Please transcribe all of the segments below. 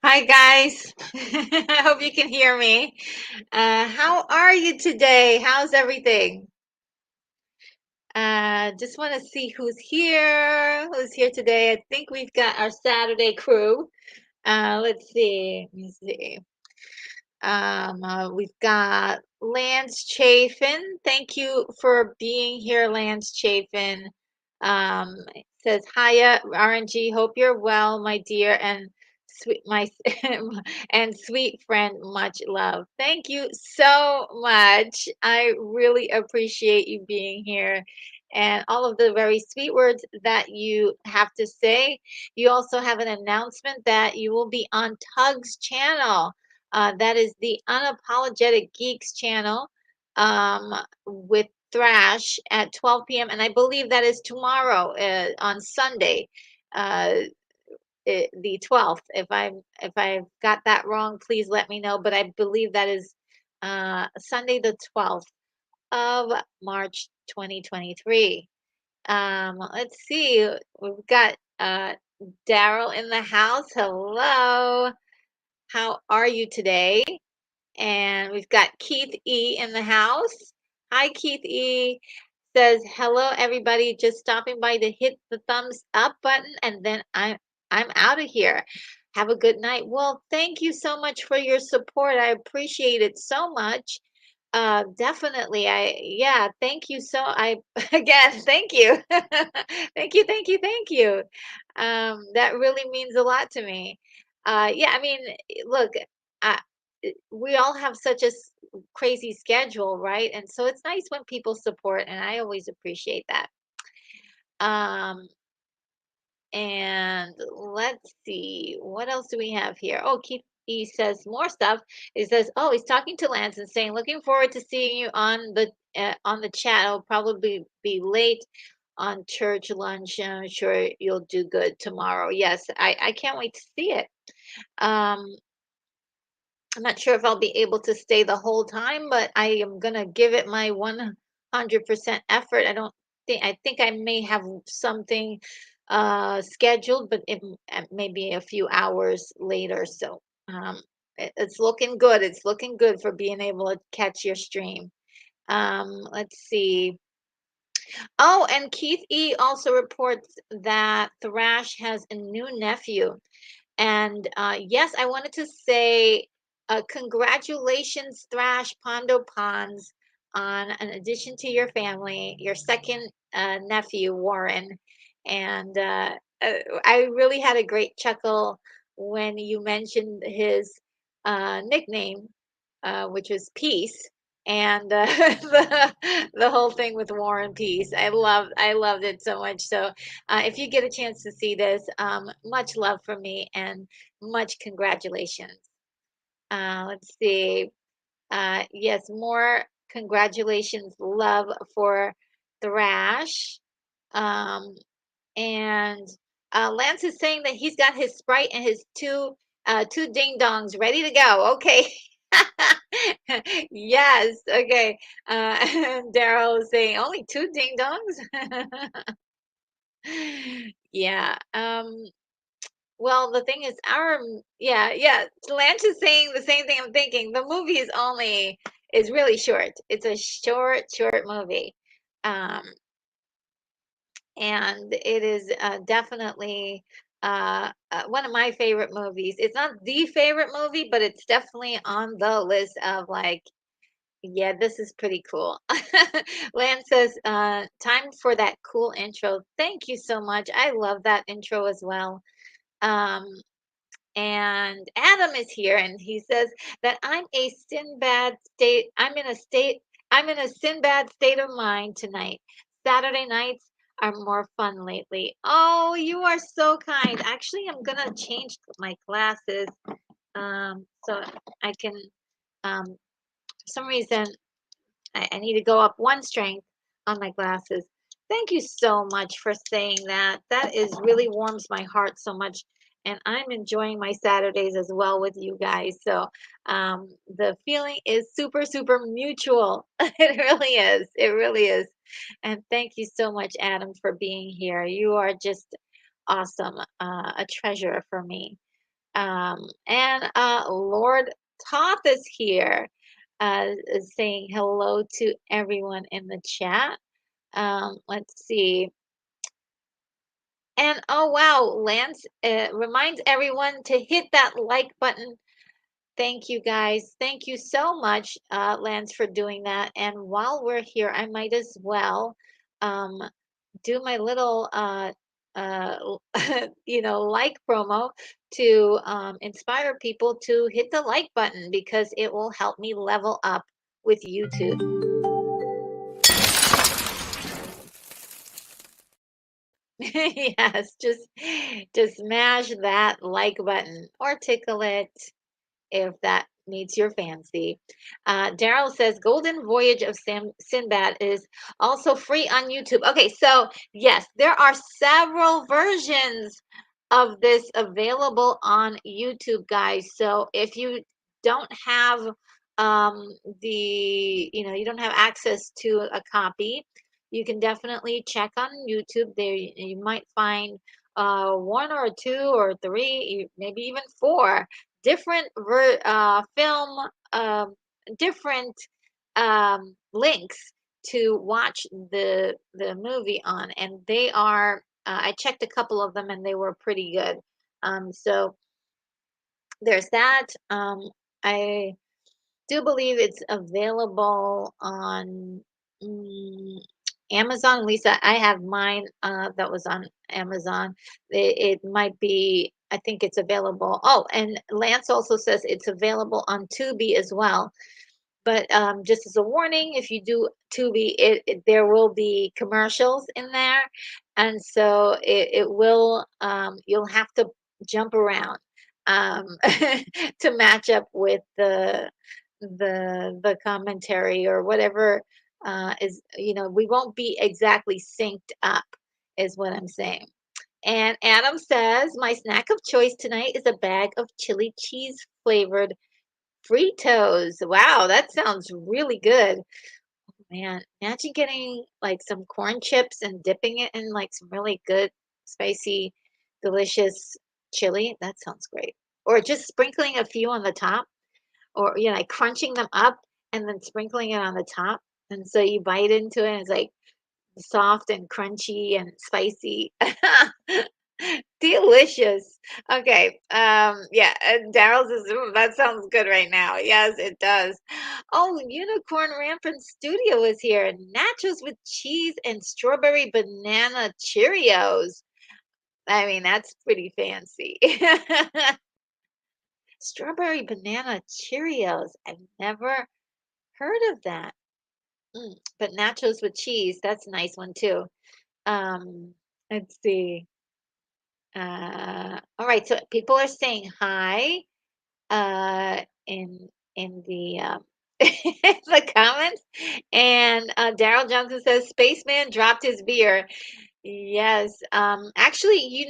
Hi guys. I hope you can hear me. How are you today? How's everything? Just want to see who's here. Who's here today? I think we've got our Saturday crew. Let's see. Let me see. We've got Lance Chafin. Thank you for being here, Lance Chafin. It says, Hiya, RNG. Hope you're well, my dear, and sweet my and sweet friend. Much love. Thank you so much. I really appreciate you being here. and all of the very sweet words that you have to say. You also have an announcement that you will be on Tug's channel. That is the Unapologetic Geeks channel, with Thrash at 12 p.m. And I believe that is tomorrow, on Sunday, uh, the 12th. If I've got that wrong, please let me know. But I believe that is Sunday the 12th of March 2023. Let's see. We've got Daryl in the house. Hello. How are you today? And we've got Keith E in the house. Hi, Keith E. Says, hello, everybody. Just stopping by to hit the thumbs up button, and then I'm out of here. Have a good night. Well, thank you so much for your support. I appreciate it so much. Definitely. Yeah, thank you again, thank you. Thank you. That really means a lot to me. Yeah, I mean, look, I, we all have such a crazy schedule, right? And so it's nice when people support, and I always appreciate that. Um, and let's see, what else do we have here? Oh, Keith he says more stuff. He says, "Oh, he's talking to Lance and saying, looking forward to seeing you on the chat. I'll probably be late on church lunch. I'm sure you'll do good tomorrow." Yes, I can't wait to see it. Um, I'm not sure if I'll be able to stay the whole time, but I am gonna give it my 100% effort. I think I may have something scheduled, but it may be a few hours later. So it's looking good. It's looking good for being able to catch your stream. Let's see. Oh, and Keith E also reports that Thrash has a new nephew. And yes, I wanted to say congratulations, Thrash Pondo Pons, on an addition to your family, your second nephew, Warren. And I really had a great chuckle when you mentioned his nickname, which was Peace. And the whole thing with War and Peace, I loved it so much. So if you get a chance to see this, much love from me and much congratulations. Let's see. Yes, more congratulations, love for Thrash. Um, and Lance is saying that he's got his Sprite and his two ding dongs ready to go. Okay. Yes. Okay. Daryl is saying only two ding dongs. Yeah. Well, the thing is, yeah. Lance is saying the same thing I'm thinking. The movie is really short. It's a short movie. Um, and it is definitely one of my favorite movies. It's not the favorite movie, but it's definitely on the list of like, yeah, this is pretty cool. Lance says, time for that cool intro. Thank you so much. I love that intro as well. Um, and Adam is here and he says that I'm in a Sinbad state of mind tonight. Saturday nights are more fun lately. Oh, you are so kind. Actually, I'm gonna change my glasses so I can for some reason I need to go up one strength on my glasses. Thank you so much for saying that. That is really warms my heart so much. And I'm enjoying my Saturdays as well with you guys. So the feeling is super mutual. It really is. It really is. And thank you so much, Adam, for being here. You are just awesome, a treasure for me. And Lord Toth is here, saying hello to everyone in the chat. Let's see. And oh wow, Lance reminds everyone to hit that like button. Thank you guys. Thank you so much, Lance, for doing that. And while we're here, I might as well um, do my little like promo to inspire people to hit the like button because it will help me level up with YouTube. Yes, just smash that like button or tickle it if that meets your fancy. Daryl says Golden Voyage of Sinbad is also free on YouTube. Okay, so yes, there are several versions of this available on YouTube, guys. So if you don't have you don't have access to a copy, you can definitely check on YouTube. There you might find one or two or three, maybe even four different film, different links to watch the movie on, and they are. I checked a couple of them, and they were pretty good. So there's that. I do believe it's available on mm, Amazon. Lisa, I have mine that was on Amazon. It might be, I think it's available. Oh, and Lance also says it's available on Tubi as well. But just as a warning, if you do Tubi, there will be commercials in there, and so it will you'll have to jump around um, to match up with the commentary or whatever is we won't be exactly synced up, is what I'm saying. And Adam says my snack of choice tonight is a bag of chili cheese flavored Fritos. Wow, that sounds really good. Man, imagine getting like some corn chips and dipping it in like some really good, spicy, delicious chili. That sounds great. Or just sprinkling a few on the top, or like crunching them up and then sprinkling it on the top. And so you bite into it and it's like soft and crunchy and spicy. Delicious. Okay. Yeah, Daryl says, "Ooh, that sounds good right now." Yes, it does. Oh, Unicorn Rampant Studio is here. Nachos with cheese and strawberry banana Cheerios. I mean, that's pretty fancy. Strawberry banana Cheerios. I've never heard of that. But nachos with cheese, that's a nice one too. Let's see. All right, so people are saying hi in the the comments, and Daryl Johnson says Spaceman dropped his beer. Yes, actually,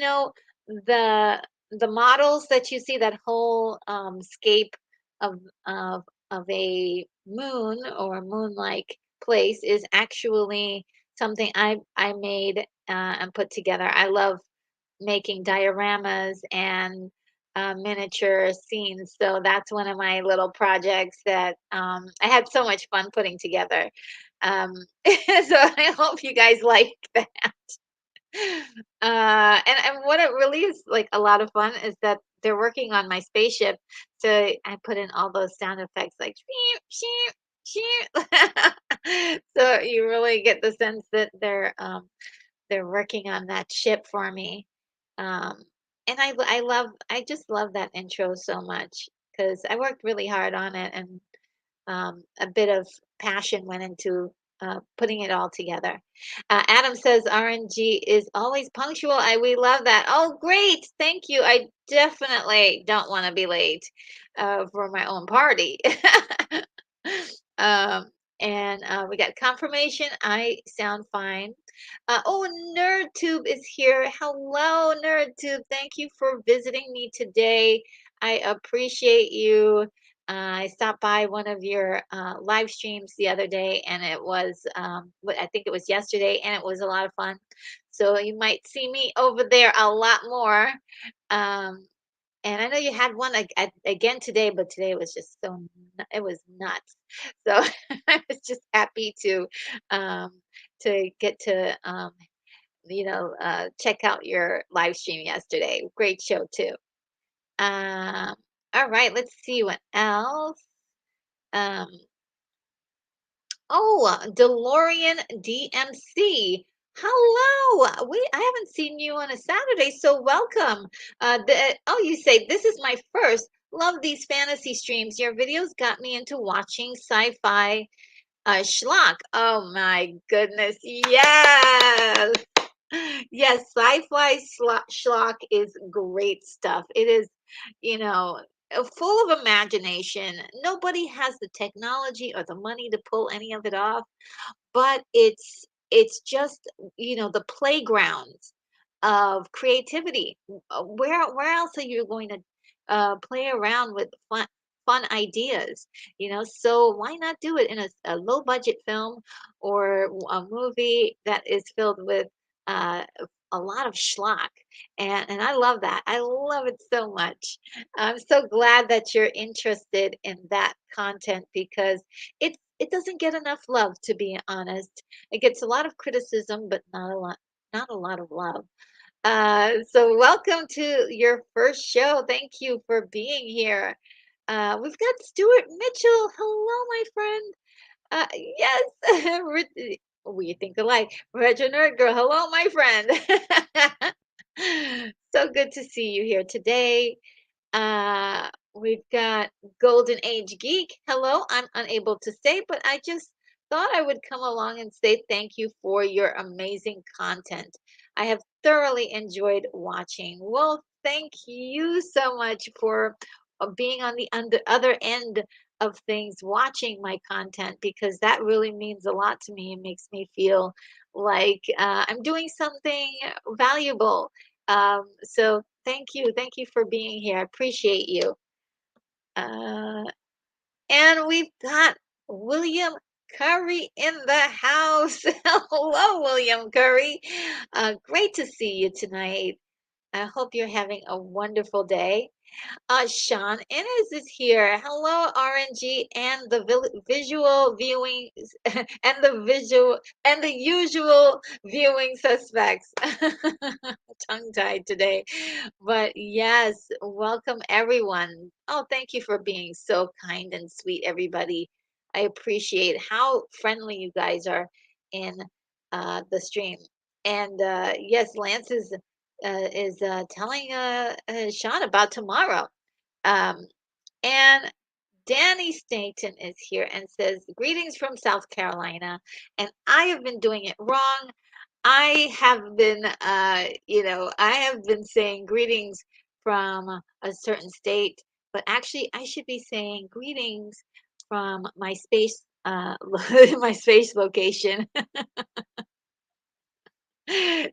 the the models that you see, that whole scape of of of a moon or moon-like place is actually something I made and put together. I love making dioramas and miniature scenes. So that's one of my little projects that I had so much fun putting together. Um, so I hope you guys like that. And what it really is like a lot of fun is that they're working on my spaceship. So I put in all those sound effects like sheep, sheep, sheep. So you really get the sense that they're working on that ship for me. Um, and I just love that intro so much because I worked really hard on it, and a bit of passion went into putting it all together. Adam says RNG is always punctual. We love that. Oh, great. Thank you. I definitely don't want to be late for my own party. um, and we got confirmation. I sound fine. Oh, NerdTube is here. Hello, NerdTube. Thank you for visiting me today. I appreciate you. I stopped by one of your live streams the other day, and it was, I think it was yesterday, and it was a lot of fun. So you might see me over there a lot more. Um, and I know you had one again today, but today was just it was nuts. So I was just happy um, to get to, check out your live stream yesterday. Great show too. Um, all right, let's see what else. Um, DeLorean DMC. Hello. I haven't seen you on a Saturday, so welcome. You say this is my first. Love these fantasy streams. Your videos got me into watching sci-fi schlock. Oh my goodness. Yes. Yes, sci-fi schlock is great stuff. It is, you know, full of imagination. Nobody has the technology or the money to pull any of it off, but it's just, the playgrounds of creativity. Where else are you going to play around with fun ideas? So why not do it in a low budget film or a movie that is filled with uh, a lot of schlock, and I love that. I love it so much. I'm so glad that you're interested in that content because it doesn't get enough love, to be honest. It gets a lot of criticism, but not a lot of love. So welcome to your first show. Thank you for being here. We've got Stuart Mitchell. Hello, my friend. Yes, we think alike. Retro Nerd Girl. Hello, my friend. So good to see you here today. We've got Golden Age Geek. Hello, I'm unable to say, but I just thought I would come along and say thank you for your amazing content. I have thoroughly enjoyed watching. Well, thank you so much for being on the other end of things, watching my content, because that really means a lot to me. It makes me feel like I'm doing something valuable. So thank you. Thank you for being here. I appreciate you. Uh, and we've got William Curry in the house. Hello, William Curry. Great to see you tonight. I hope you're having a wonderful day. Sean Innes is here. Hello, RNG, and the visual viewing and the usual viewing suspects. Tongue tied today. But yes, welcome everyone. Oh, thank you for being so kind and sweet, everybody. I appreciate how friendly you guys are in the stream. And yes, Lance is telling Sean about tomorrow. Um, and Danny Staten is here and says, greetings from South Carolina. And I have been doing it wrong. I have been saying greetings from a certain state, but actually I should be saying greetings from my space, my space location.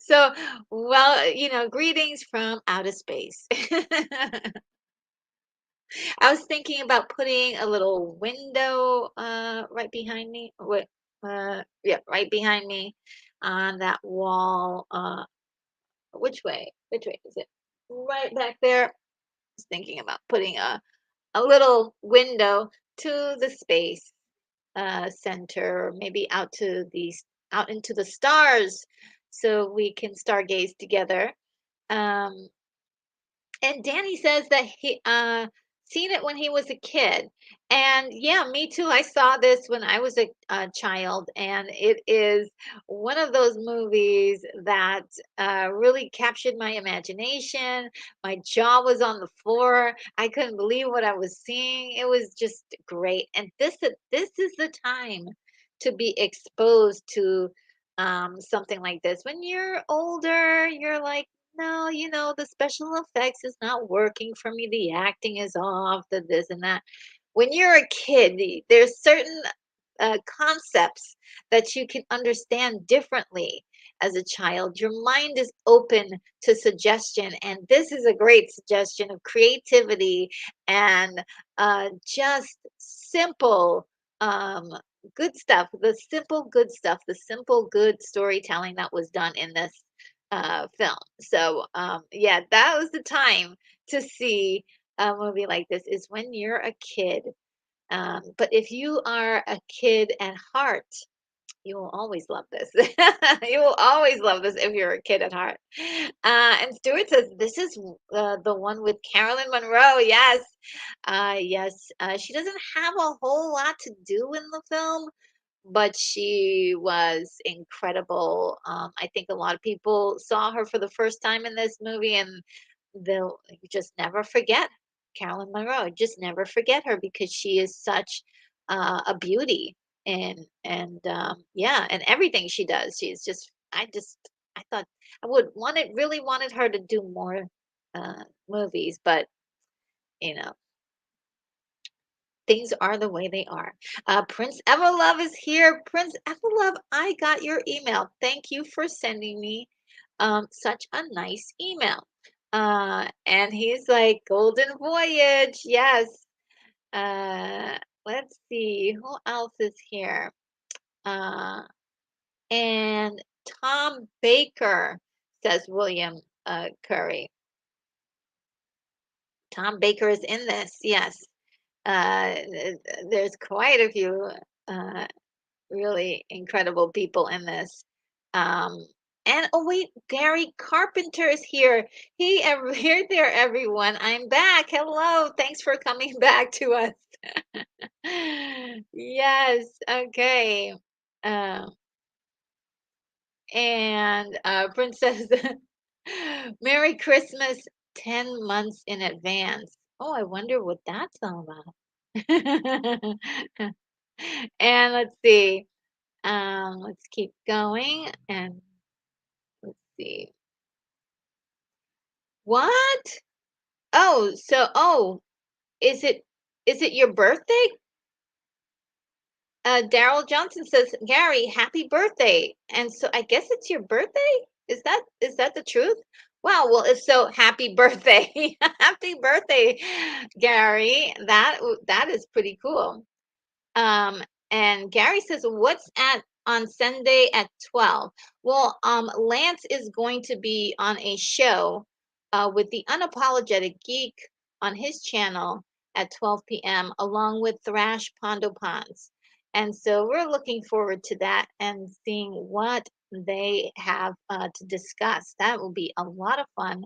So, well, greetings from outer space. I was thinking about putting a little window right behind me. Yeah, right behind me on that wall. Which way? Which way is it? Right back there. I was thinking about putting a little window to the space center, maybe out into the stars, so we can stargaze together. Um, And Danny says that he seen it when he was a kid. And yeah, me too. I saw this when I was a child, and it is one of those movies that really captured my imagination. My jaw was on the floor. I couldn't believe what I was seeing. It was just great. And this is the time to be exposed to something like this. When you're older, you're like, no, the special effects is not working for me. The acting is off, the this and that. When you're a kid, there's certain concepts that you can understand differently as a child. Your mind is open to suggestion, and this is a great suggestion of creativity and just simple, um, good stuff. The simple, good stuff, the simple, good storytelling that was done in this film. So, yeah, that was the time to see a movie like this is when you're a kid. But if you are a kid at heart, you will always love this. You will always love this if you're a kid at heart. And Stuart says this is the one with Carolyn Monroe. Yes, yes. She doesn't have a whole lot to do in the film, but she was incredible. I think a lot of people saw her for the first time in this movie, and they'll you just never forget Carolyn Monroe. Just never forget her because she is such a beauty, and yeah, and everything she does, she's just. I just I thought I would wanted really wanted her to do more movies, but you know, things are the way they are. Prince Everlove is here. Prince Everlove, I got your email. Thank you for sending me such a nice email. And he's like, Golden Voyage. Yes. Let's see. Who else is here? Uh, and Tom Baker, says William Curry. Tom Baker is in this. Yes. There's quite a few uh, really incredible people in this. Um, and oh wait, Gary Carpenter is here. Hey, here there, everyone. I'm back. Hello. Thanks for coming back to us. Yes. Okay. Um, and Princess, Merry Christmas 10 months in advance. Oh, I wonder what that's all about. And let's see. Let's keep going and let's see. What? Is it your birthday? Daryl Johnson says, Gary, happy birthday. And so I guess it's your birthday? Is that the truth? Wow, well, if so, happy birthday. Happy birthday, Gary. That is pretty cool. Um, and Gary says, what's at on Sunday at 12? Well, Lance is going to be on a show with the Unapologetic Geek on his channel at 12 p.m. along with Thrash Pondo Pons. And so we're looking forward to that and seeing what they have to discuss. That will be a lot of fun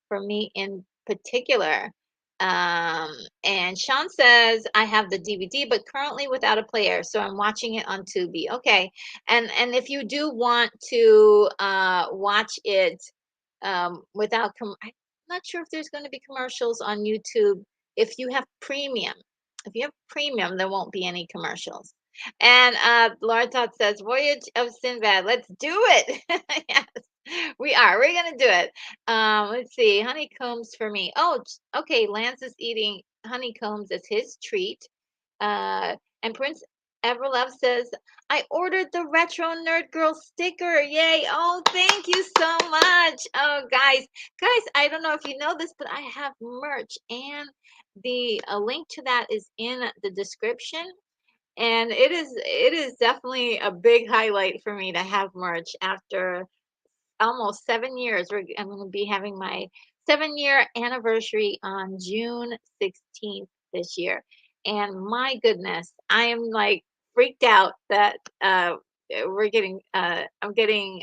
for me in particular. Um, and Sean says, I have the DVD, but currently without a player, so I'm watching it on Tubi. Okay. And if you do want to watch it I'm not sure if there's going to be commercials on YouTube. If you have premium, if you have premium, there won't be any commercials. And Laura Todd says, Voyage of Sinbad. Let's do it. Yes, we are. We're gonna do it. Let's see. Honeycombs for me. Oh, okay. Lance is eating honeycombs as his treat. And Prince Everlove says, I ordered the Retro Nerd Girl sticker. Yay. Oh, thank you so much. Oh, guys, I don't know if you know this, but I have merch, and the link to that is in the description. And it is definitely a big highlight for me to have merch after almost 7 years. I'm going to be having my 7-year anniversary on June 16th this year. And my goodness, I am like freaked out that I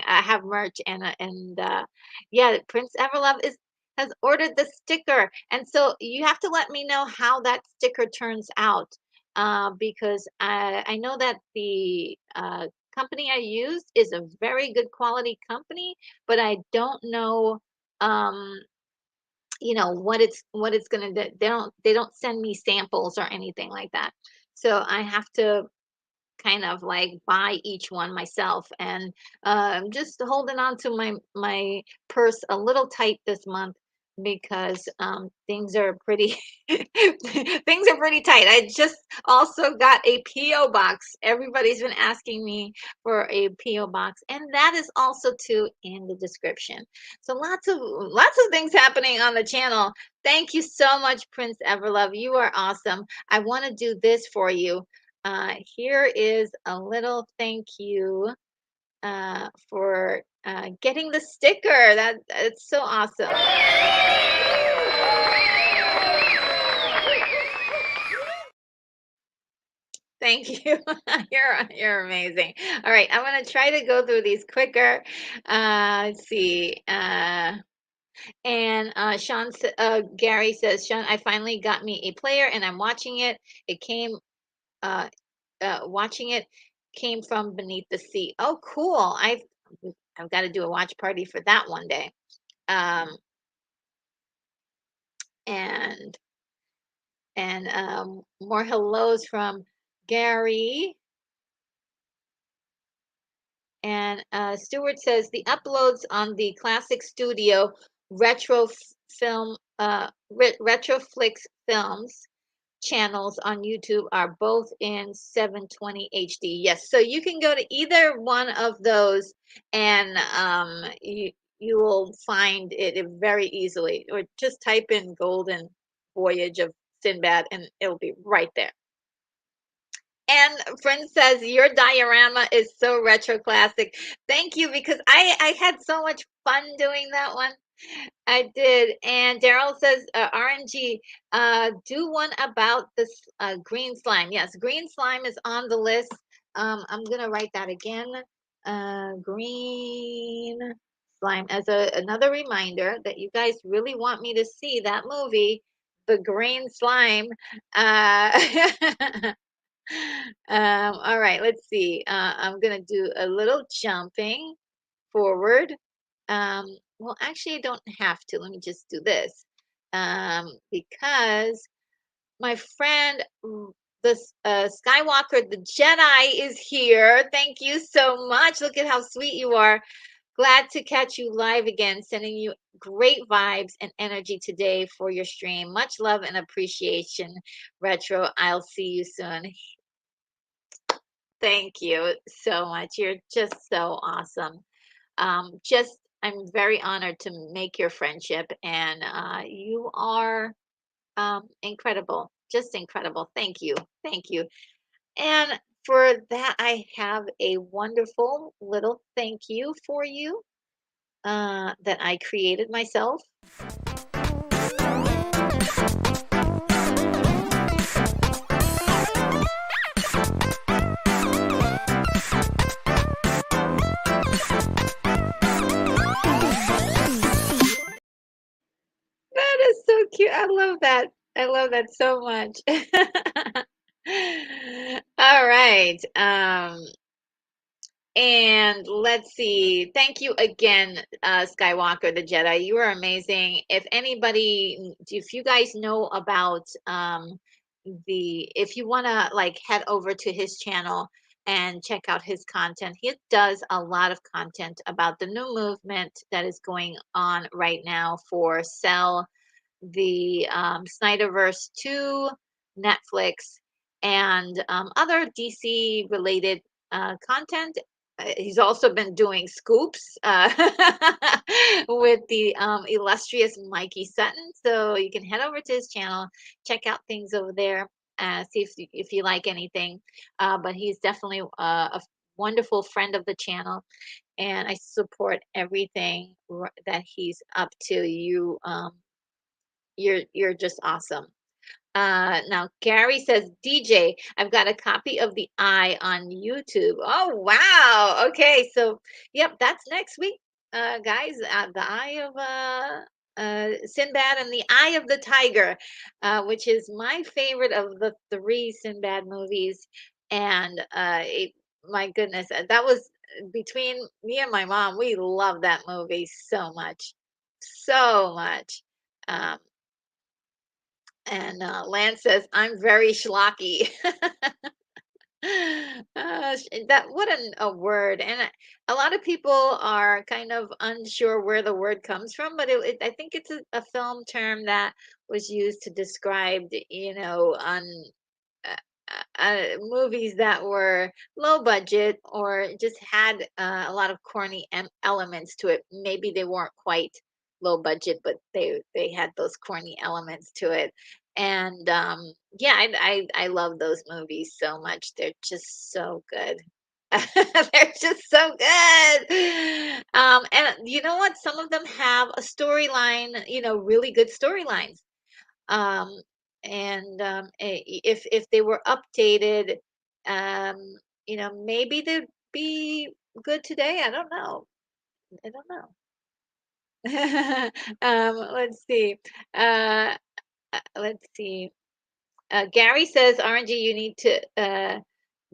have merch and yeah, Prince Everlove is has ordered the sticker. And so you have to let me know how that sticker turns out. Because I know that the company I used is a very good quality company, but I don't know, um, what it's gonna do. They don't send me samples or anything like that. So I have to kind of like buy each one myself, and I'm just holding on to my purse a little tight this month because things are pretty things are pretty tight. I just also got a PO box. Everybody's been asking me for a PO box, and that is also too in the description. So lots of things happening on the channel. Thank you so much, Prince Everlove. You are awesome. I want to do this for you. Here is a little thank you for getting the sticker. It's so awesome. Thank you. You're amazing. All right, I'm gonna try to go through these quicker. Let's see. And Gary says, Sean, I finally got me a player and I'm watching it. It came uh, watching it came from beneath the sea. Oh, cool. I've got to do a watch party for that one day. Um, and more hellos from Gary. And Stewart says the uploads on the Classic Studio Retro Film Retroflix Films channels on YouTube are both in 720 HD. Yes, so you can go to either one of those, and you will find it very easily. Or just type in Golden Voyage of Sinbad and it'll be right there. And friend says your diorama is so retro classic. Thank you, because I had so much fun doing that one. I did. And Daryl says, RNG, do one about this green slime. Yes, green slime is on the list. I'm going to write that again. Green slime as another reminder that you guys really want me to see that movie, The Green Slime. All right, let's see. I'm going to do a little jumping forward. Well, actually, I don't have to. Let me just do this. Because my friend, the Skywalker, the Jedi, is here. Thank you so much. Look at how sweet you are. Glad to catch you live again. Sending you great vibes and energy today for your stream. Much love and appreciation, Retro. I'll see you soon. Thank you so much. You're just so awesome. Just I'm very honored to make your friendship, and you are incredible, just incredible. Thank you, thank you. And for that, I have a wonderful little thank you for you that I created myself. That is so cute. I love that. I love that so much. All right. And let's see. Thank you again, Skywalker the Jedi. You are amazing. If you guys know about if you want to like head over to his channel and check out his content, he does a lot of content about the new movement that is going on right now for Cell, the Snyderverse 2, Netflix, and other DC related content. He's also been doing scoops with the illustrious Mikey Sutton. So you can head over to his channel, check out things over there, see if you like anything. But he's definitely a wonderful friend of the channel, and I support everything that he's up to. You're just awesome. Now Gary says, DJ, I've got a copy of The Eye on YouTube. Oh wow. Okay, so yep, that's next week, guys. The Eye of Sinbad and the Eye of the Tiger, which is my favorite of the three Sinbad movies. And my goodness, that was between me and my mom. We love that movie so much, so much. Um, and Lance says, I'm very schlocky. That what a word. And a lot of people are kind of unsure where the word comes from, but I think it's a film term that was used to describe, on uh, movies that were low budget or just had a lot of corny elements to it. Maybe they weren't quite low budget, but they had those corny elements to it. And yeah, I love those movies so much. They're just so good. They're just so good. And you know what? Some of them have a storyline, really good storylines. Um, and if they were updated, um, maybe they'd be good today. I don't know. I don't know. Let's see. Let's see. Gary says, RNG, you need to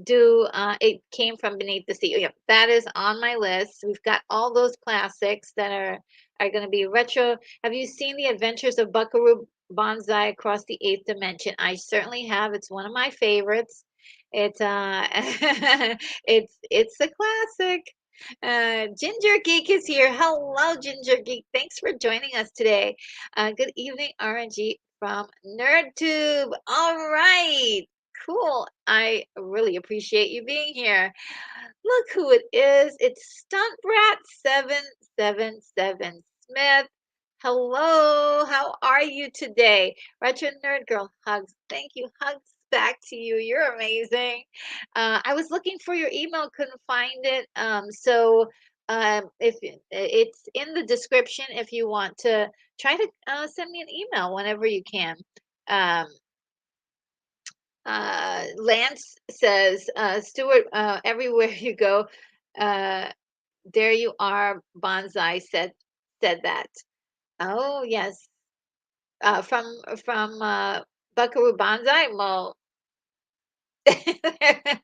do It Came From Beneath the Sea. Yep, that is on my list. We've got all those classics that are going to be retro. Have you seen The Adventures of Buckaroo Banzai Across the Eighth Dimension? I certainly have. It's one of my favorites. It's it's a classic. Ginger Geek is here. Hello, Ginger Geek. Thanks for joining us today. Good evening, RNG from NerdTube. All right, cool. I really appreciate you being here. Look who it is. It's Stuntbrat777 Smith. Hello, how are you today? Retro Nerd Girl, hugs. Thank you. Hugs back to you. You're amazing. I was looking for your email, couldn't find it. If it's in the description, if you want to try to send me an email whenever you can. Um, Lance says, Stuart, everywhere you go, uh, there you are. Bonsai said that. Oh yes, from Buckaroo Banzai. Well, I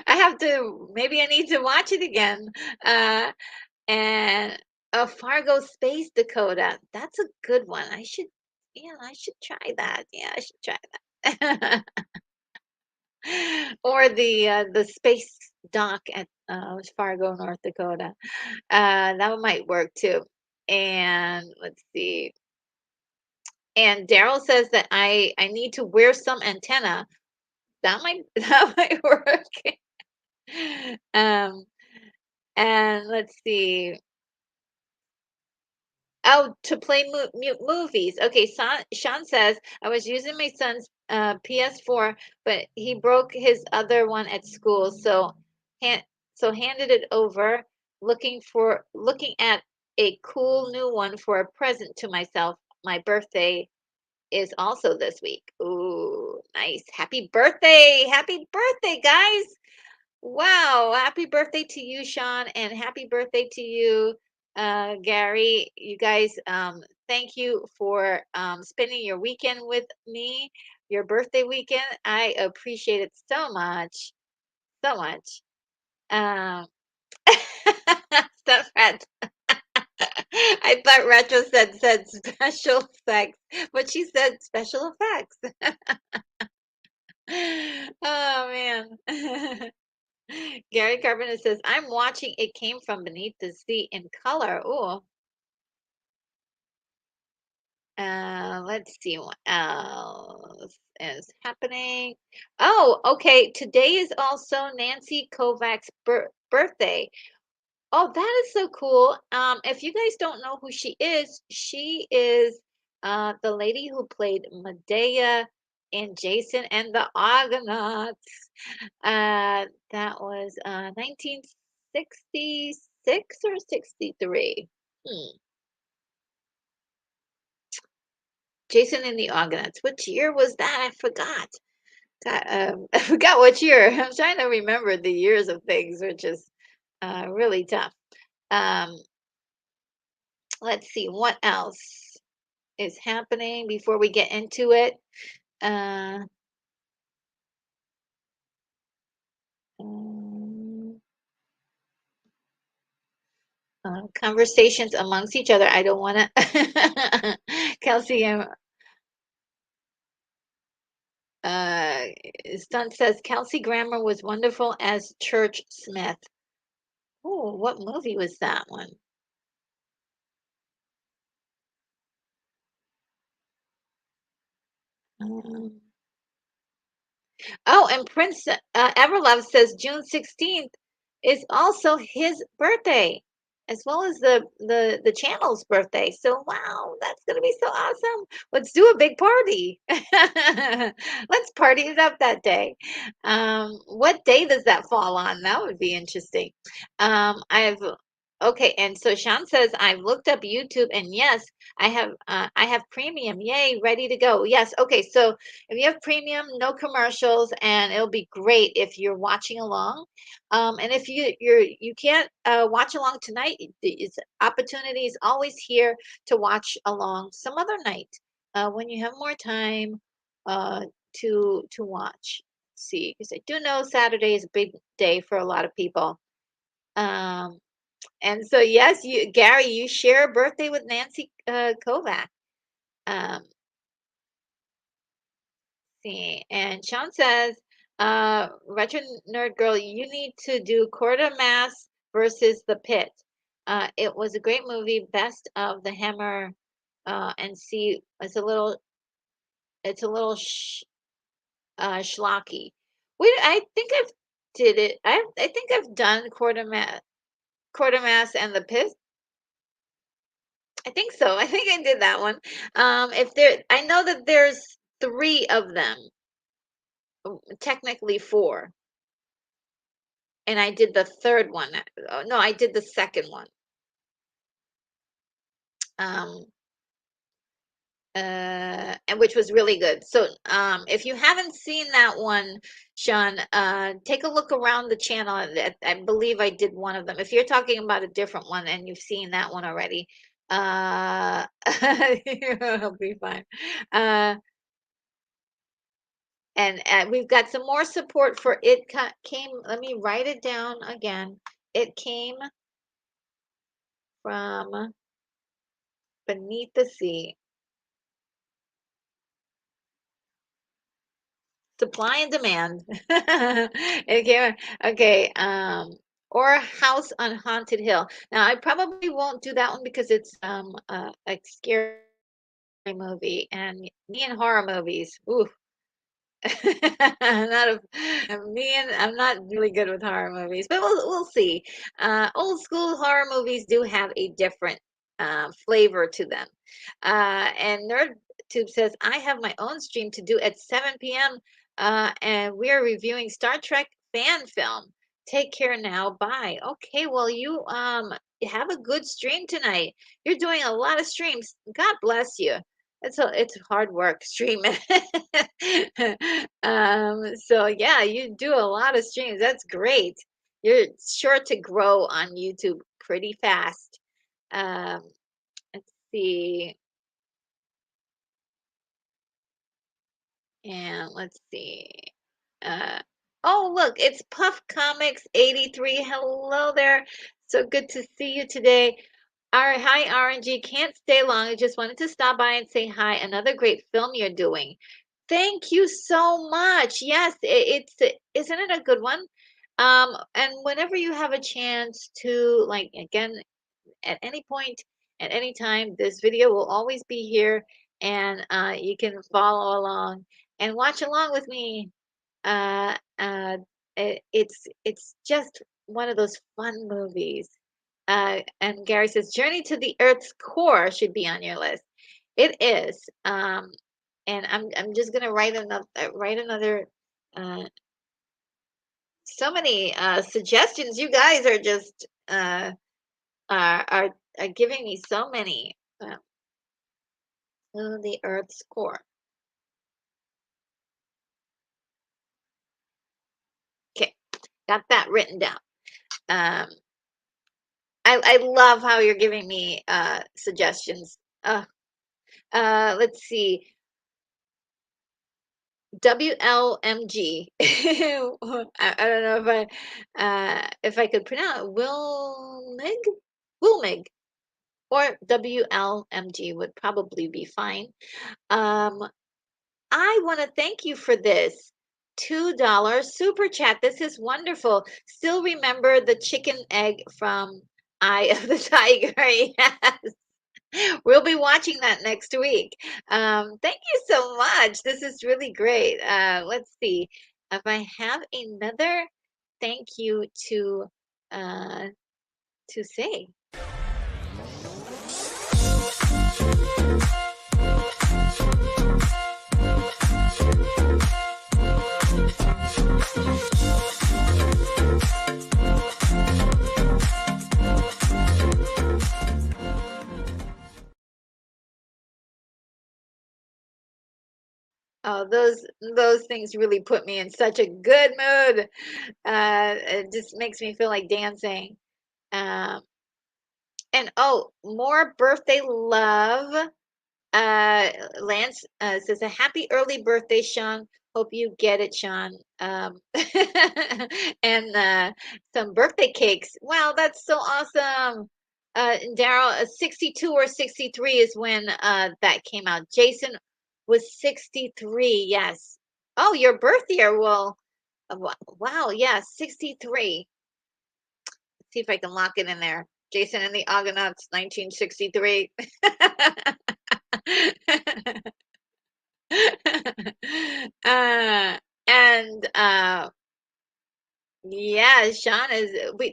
have to. Maybe I need to watch it again. Uh, and Fargo Space Dakota. That's a good one. I should. Yeah, I should try that. Yeah, I should try that. Or the space dock at Fargo, North Dakota. That might work too. And let's see. And Daryl says that I need to wear some antenna. That might that might work. Um, and let's see. Oh, to play movies. Okay, Sean says I was using my son's PS4, but he broke his other one at school, so hand handed it over, looking at a cool new one for a present to myself. My birthday is also this week. Ooh, nice. Happy birthday. Happy birthday, guys. Wow. Happy birthday to you, Sean, and happy birthday to you, Gary. You guys, thank you for spending your weekend with me, your birthday weekend. I appreciate it so much. So much. Um, Stuff rat. I thought Retro said special effects, but she said special effects. Oh man. Gary Carpenter says, I'm watching It Came From Beneath the Sea in color. Oh, let's see what else is happening. Oh, okay. Today is also Nancy Kovac's birthday. Oh, that is so cool. If you guys don't know who she is the lady who played Medea in Jason and the Argonauts. That was 1966 or 63. Hmm. Jason and the Argonauts. Which year was that? I forgot. I forgot what year. I'm trying to remember the years of things, which is really tough. Um, let's see what else is happening before we get into it. Uh, um, Conversations amongst each other. I don't want to. Kelsey, uh, Stunt says Kelsey Grammer was wonderful as Church Smith. Oh, what movie was that one? Um, Oh, and Prince Everlove says June 16th is also his birthday, as well as the channel's birthday. So wow, that's gonna be so awesome. Let's do a big party. Let's party it up that day. What day does that fall on? That would be interesting. I've Okay, and so Sean says I've looked up YouTube, and yes, I have premium. Yay, ready to go. Yes, okay, so if you have premium, no commercials, and it'll be great if you're watching along. And if you can't watch along tonight, it's opportunity is always here to watch along some other night when you have more time uh, to watch. See, because I do know Saturday is a big day for a lot of people. Um, and so yes, Gary, you share a birthday with Nancy Kovac. Um, see. And Sean says, Retro Nerd Girl, you need to do quarter mass versus the Pit. It was a great movie, best of the Hammer and see. It's a little schlocky. I think I've did it. I think I've done Quartermass and the Pit. I think so. I think I did that one. If there, I know that there's three of them, technically four, and I did the third one. Oh, no, I did the second one. Um, and which was really good. So, if you haven't seen that one, Sean, take a look around the channel. I believe I did one of them. If you're talking about a different one and you've seen that one already, it'll be fine. Uh, and we've got some more support for it came. Let me write it down again. It came from beneath the sea. Supply and demand. Okay, okay. Or House on Haunted Hill. Now, I probably won't do that one because it's a scary movie, and me and horror movies. Ooh, I'm not I'm not really good with horror movies, but we'll see. Old school horror movies do have a different flavor to them. And NerdTube says I have my own stream to do at 7 p.m. And we are reviewing Star Trek fan film. Take care now. Bye. Okay, well you have a good stream tonight. You're doing a lot of streams. God bless you. It's hard work streaming. So yeah, you do a lot of streams. That's great. You're sure to grow on YouTube pretty fast. Um, let's see. And let's see. Uh, oh, look, it's Puff Comics 83. Hello there. So good to see you today. Hi, RNG. Can't stay long. I just wanted to stop by and say hi. Another great film you're doing. Thank you so much. Yes, isn't it a good one? And whenever you have a chance to, like, again, at any point, at any time, this video will always be here, and you can follow along and watch along with me. Uh, uh, it's just one of those fun movies. And Gary says, Journey to the Earth's Core should be on your list. It is. And I'm just gonna write another. Uh, so many suggestions. You guys are just are giving me so many. To the Earth's core. Okay, got that written down. Um, I love how you're giving me suggestions. Let's see. WLMG. I don't know if I could pronounce it. Wilmig, or WLMG would probably be fine. Um, I want to thank you for this $2 super chat. This is wonderful. Still remember the chicken egg from Eye of the Tiger. Yes. We'll be watching that next week. Thank you so much. This is really great. Let's see if I have another thank you uh, to say. Oh, those things really put me in such a good mood. It just makes me feel like dancing. Um, and oh, more birthday love. Lance says a happy early birthday, Sean. Hope you get it, Sean. And some birthday cakes. Wow, that's so awesome. Daryl, 62 or 63 is when that came out. Jason was 63. Yes. Oh, your birth year. Well, wow. Yeah, 63. see if I can lock it in there. Jason and the Argonauts, 1963. uh, and yeah, Sean is.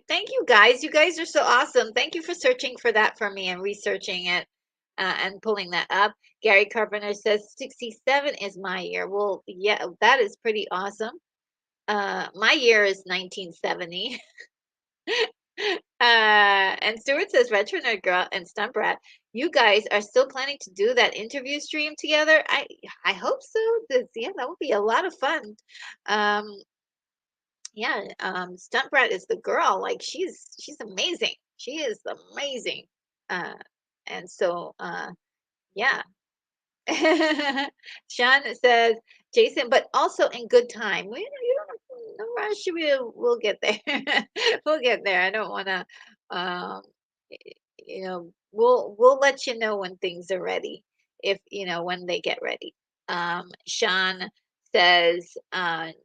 Thank you guys. You guys are so awesome. Thank you for searching for that for me and researching it and pulling that up. Gary Carpenter says 67 is my year. Well, yeah, that is pretty awesome. My year is 1970. And Stuart says Retro Nerd Girl and Stump Rat, you guys are still planning to do that interview stream together? I hope so. Yeah, that would be a lot of fun. Um, yeah, Stunt Brat is the girl. Like she's amazing. She is amazing. Uh, and so yeah. Sean says, Jason, but also in good time. We, you don't no rush. We'll get there. We'll get there. I don't want to, um, we'll let you know when things are ready. If when they get ready. Sean says,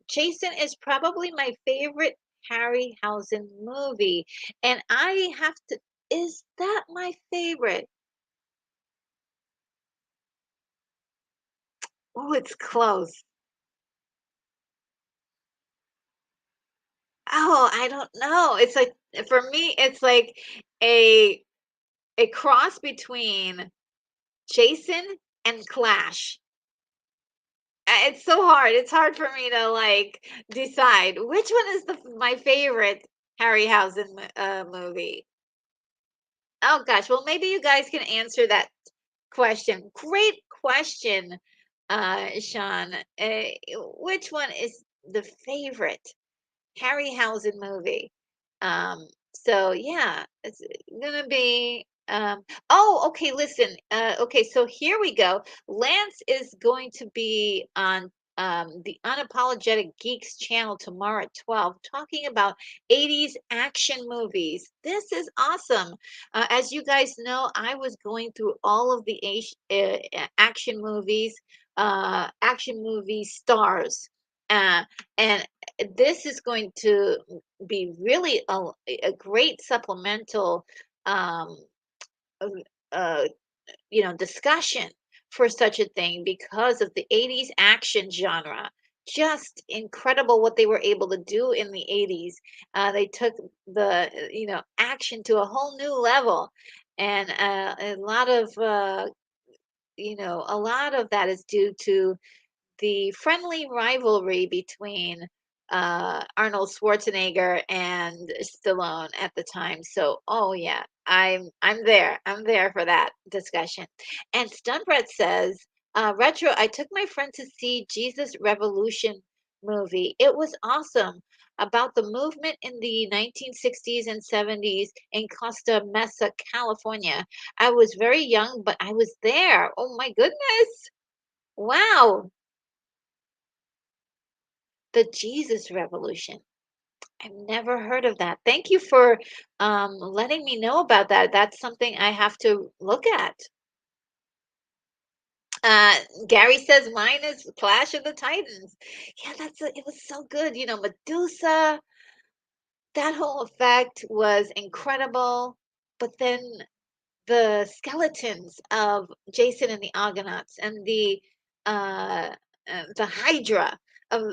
Jason is probably my favorite Harryhausen movie, and I have to. Is that my favorite? Oh, it's close. Oh, I don't know. It's like for me, it's like a a cross between Jason and Clash. It's so hard. It's hard for me to like decide which one is the my favorite Harryhausen movie. Oh gosh, well maybe you guys can answer that question. Great question, Sean. Which one is the favorite Harryhausen movie? So yeah, it's gonna be oh, okay, listen. Okay, so here we go. Lance is going to be on the Unapologetic Geeks channel tomorrow at 12 talking about 80s action movies. This is awesome. As you guys know, I was going through all of the action movie stars. Uh, and this is going to be really a great supplemental um, uh, uh, discussion for such a thing because of the 80s action genre. Just incredible what they were able to do in the 80s. They took the action to a whole new level, and a lot of that is due to the friendly rivalry between Arnold Schwarzenegger and Stallone at the time. So, oh yeah, I'm there. I'm there for that discussion. And Stunbret says, retro. I took my friend to see Jesus Revolution movie. It was awesome. About the movement in the 1960s and 70s in Costa Mesa, California. I was very young, but I was there. Oh my goodness. Wow. The Jesus Revolution. I've never heard of that. Thank you for letting me know about that. That's something I have to look at. Uh, Gary says mine is Clash of the Titans. Yeah, it was so good. Medusa, that whole effect was incredible. But then the skeletons of Jason and the Argonauts and the Hydra of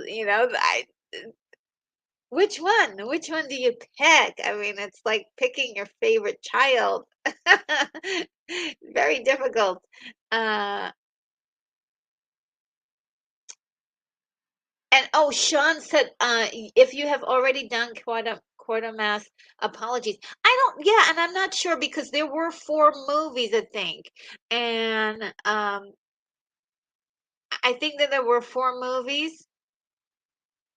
which one? Which one do you pick? I mean, it's like picking your favorite child. Very difficult. Uh, and oh, Sean said, if you have already done Quatermass, apologies. I don't, yeah, and I'm not sure because there were four movies, I think. And I think that there were four movies,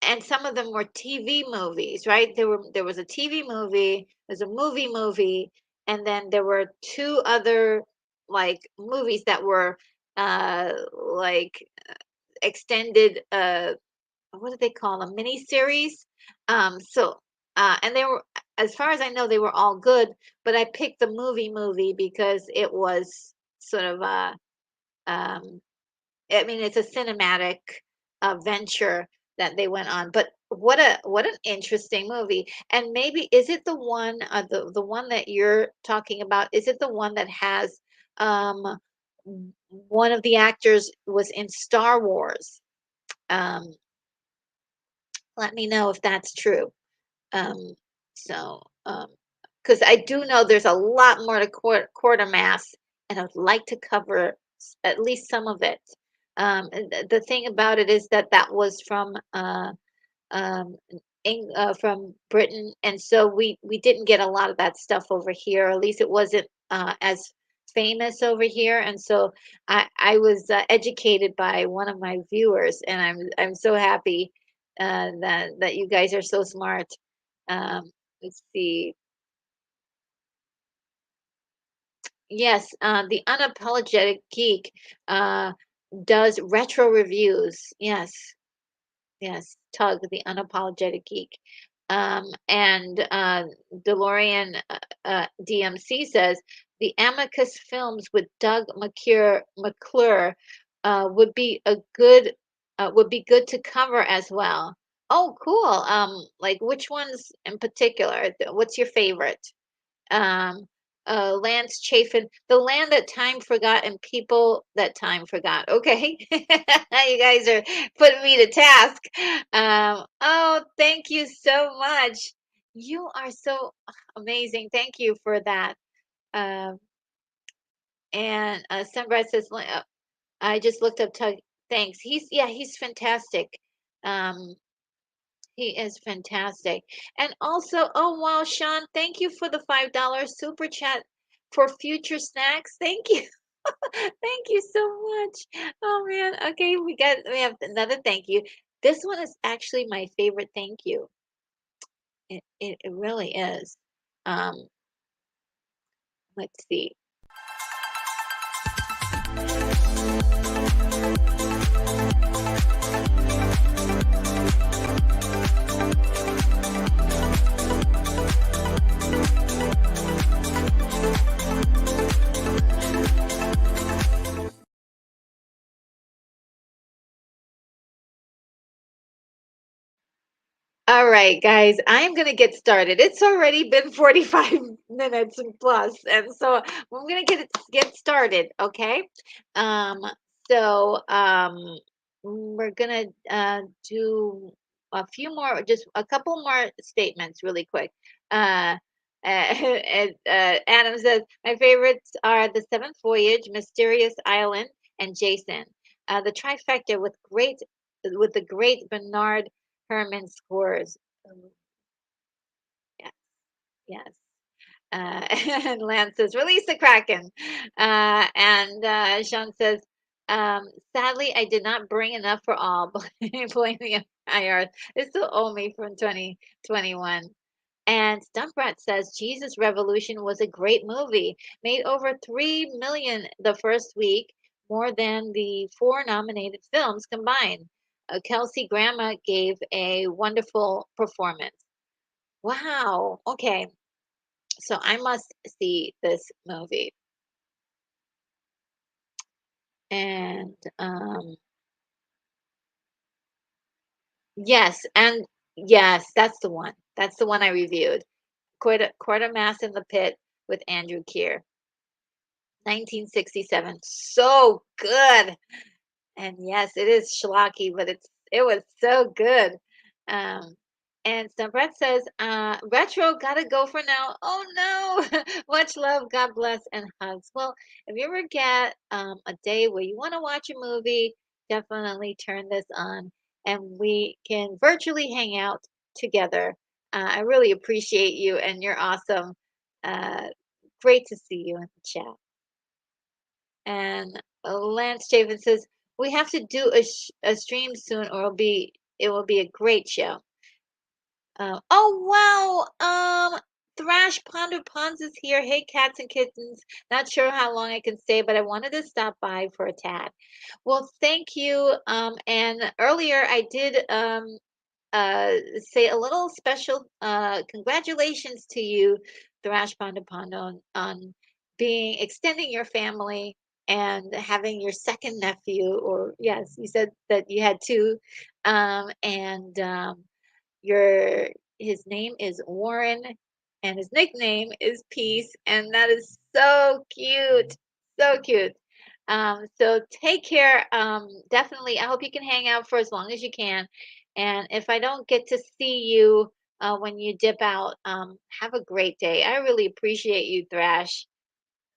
and some of them were TV movies, right? There was a TV movie, there's a movie, and then there were two other like movies that were like extended what do they call them? Mini series. So and they were, as far as I know, they were all good, but I picked the movie because it was sort of um I mean, it's a cinematic venture that they went on. But what an interesting movie. And maybe is it the one the one that you're talking about? Is it the one that has one of the actors was in Star Wars? Um, let me know if that's true. Um, so, because I do know there's a lot more to Quartermass, and I would like to cover at least some of it. And the thing about it is that that was um, from Britain, and so we didn't get a lot of that stuff over here. Or at least it wasn't as famous over here. And so I was educated by one of my viewers, and I'm so happy that you guys are so smart. Let's see. Yes, the unapologetic geek uh, does retro reviews. Yes, yes, Tug, the unapologetic geek. And DeLorean DMC says the Amicus films with Doug McClure would be good to cover as well. Oh, cool. Like which ones in particular? What's your favorite? um, Lance Chafin, the land that time forgot and people that time forgot. Okay, you guys are putting me to task. Oh, thank you so much. You are so amazing. Thank you for that. Um, and Sunbright says, I just looked up Tug. Thanks. He's fantastic. Um, he is fantastic. And also, oh wow, Sean, thank you for the $5 super chat for future snacks. Thank you. Thank you so much. Oh man. Okay, we have another thank you. This one is actually my favorite thank you. It really is. Um, let's see. All right, guys, I'm going to get started. It's already been 45 minutes and plus, and so I'm going to get started, okay? Um, we're going to do a few more, just a couple more statements really quick. Adam says, my favorites are The Seventh Voyage, Mysterious Island, and Jason. The trifecta with the great Bernard Herman scores. Oh, yes, yes. And Lance says, release the Kraken. And Sean says, sadly, I did not bring enough for all. Blame the IR. They still owe me from 2021. And Stumprat says Jesus Revolution was a great movie, made over 3 million the first week, more than the four nominated films combined. Kelsey Grammer gave a wonderful performance. Wow. Okay. So I must see this movie. And yes, and yes, that's the one. That's the one I reviewed. Quartermass in the Pit with Andrew Keir. 1967. So good. And yes, it is schlocky, but it was so good. Um, and so Brett says, retro gotta go for now. Oh no. Much love, God bless, and hugs. Well, if you ever get a day where you want to watch a movie, definitely turn this on and we can virtually hang out together. I really appreciate you and you're awesome. Uh, great to see you in the chat. And Lance Chapin says, we have to do a stream soon or it will be a great show. Oh wow. Thrash Ponder Pons is here. Hey cats and kittens. Not sure how long I can stay, but I wanted to stop by for a tad. Well, thank you. And earlier I did say a little special congratulations to you, Thrash Panda Panda, on being extending your family and having your second nephew, or yes, you said that you had two, and Your his name is Warren and his nickname is Peace, and that is so cute. So cute. So take care. Definitely, I hope you can hang out for as long as you can. And if I don't get to see you when you dip out, have a great day. I really appreciate you, Thrash.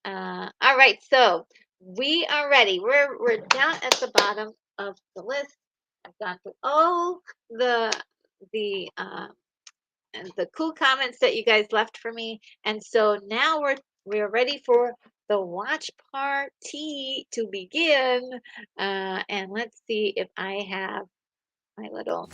All right, so we are ready. We're down at the bottom of the list. I've gone through all the the uh, and the cool comments that you guys left for me, and so now we're ready for the watch party to begin. And let's see if I have my little.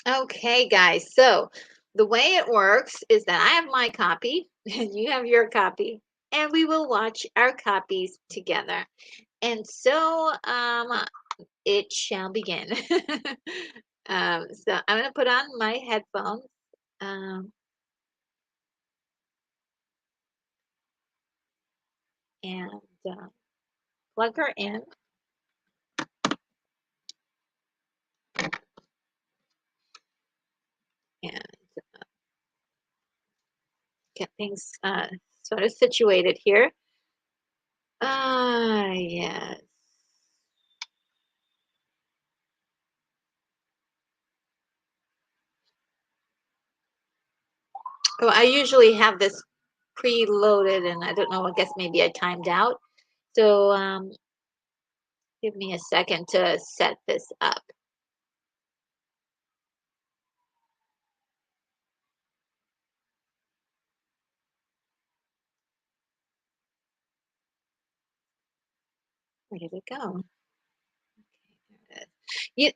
Okay, guys. So the way it works is that I have my copy and you have your copy, and we will watch our copies together. And so it shall begin. So I'm going to put on my headphones um, and uh, plug her in and get things sort of situated here. Yes. Oh, I usually have this preloaded, and I don't know, I guess maybe I timed out. So give me a second to set this up. Where did it go?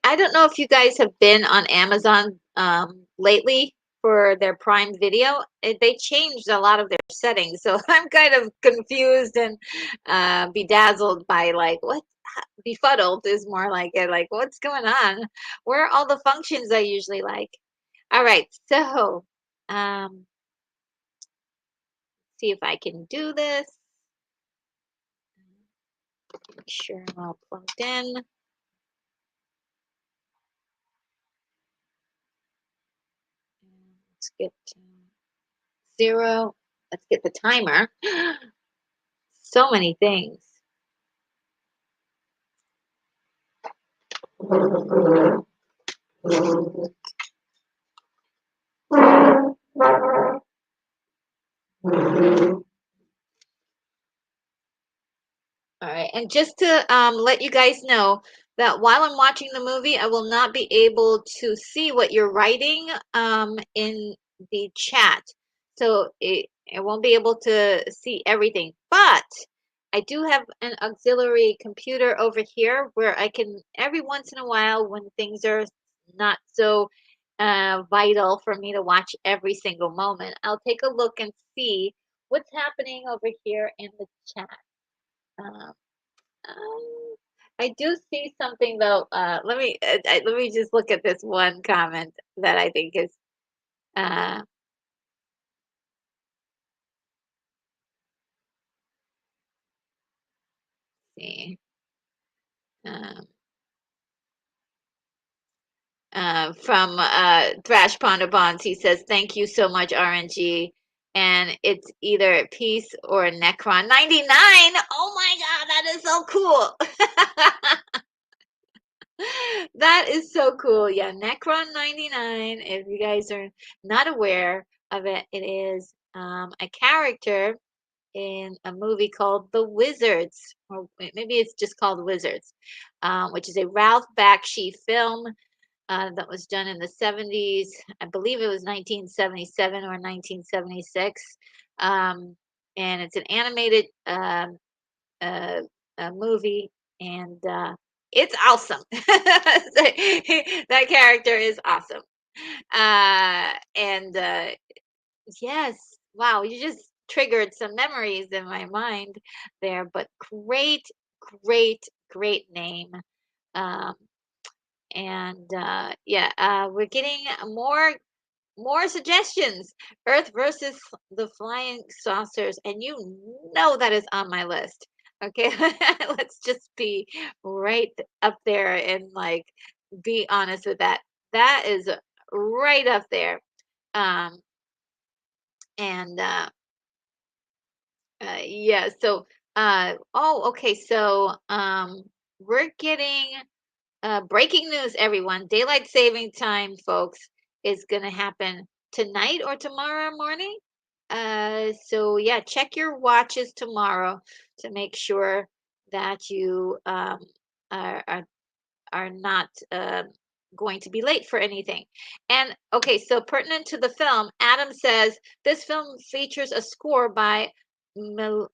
I don't know if you guys have been on Amazon lately for their Prime Video. They changed a lot of their settings, so I'm kind of confused and bedazzled by like what befuddled is more like it. Like what's going on? Where are all the functions I usually like? All right, so see if I can do this. Make sure I'm all plugged in. Let's get 0. Let's get the timer. So many things. All right, and just to let you guys know that while I'm watching the movie, I will not be able to see what you're writing in the chat. So I won't be able to see everything. But I do have an auxiliary computer over here where I can, every once in a while, when things are not so vital for me to watch every single moment, I'll take a look and see what's happening over here in the chat. Um, I do see something though. Let me just look at this one comment that I think is uh see um from Thrash Ponder Bonds. He says thank you so much RNG, and it's either Peace or Necron 99. Oh my God, that is so cool. That is so cool. Yeah, Necron 99. If you guys are not aware of it, it is a character in a movie called The Wizards, or maybe it's just called Wizards, which is a Ralph Bakshi film that was done in the 70s. I believe it was 1977 or 1976. And it's an animated uh, movie, and it's awesome. That character is awesome. And yes, wow, you just triggered some memories in my mind there, but great, great, great name. Um, And yeah, we're getting more suggestions. Earth versus the flying saucers, and you know that is on my list. Okay, let's just be right up there and like be honest with that. That is right up there. Um, and yeah, so oh, okay, so we're getting breaking news, everyone. Daylight saving time, folks, is going to happen tonight or tomorrow morning. So yeah, check your watches tomorrow to make sure that you are, are are not going to be late for anything. And okay, so pertinent to the film, Adam says this film features a score by Mil-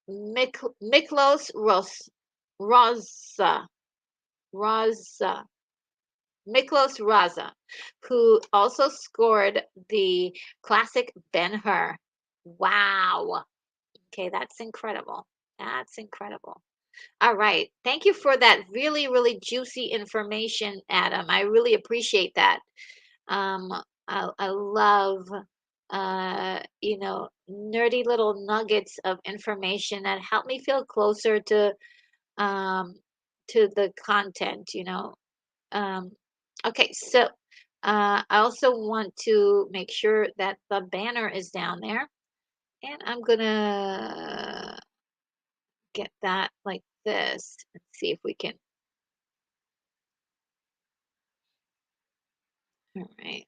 Miklos Rosa. Raza. Miklos Raza, who also scored the classic Ben-Hur. Wow. Okay, that's incredible. That's incredible. All right. Thank you for that really, really juicy information, Adam. I really appreciate that. Um, I love, nerdy little nuggets of information that help me feel closer um, to the content, Um, okay, so I also want to make sure that the banner is down there, and I'm gonna get that like this and see if we can. All right.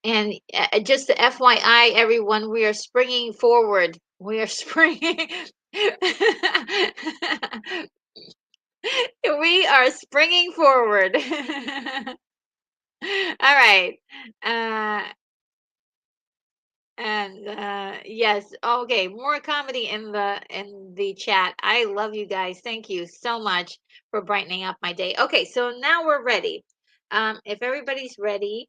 And just the FYI, everyone, we are springing forward. We are springing. We are springing forward. All right. Uh, And yes, okay, more comedy in the chat. I love you guys. Thank you so much for brightening up my day. Okay, so now we're ready. If everybody's ready,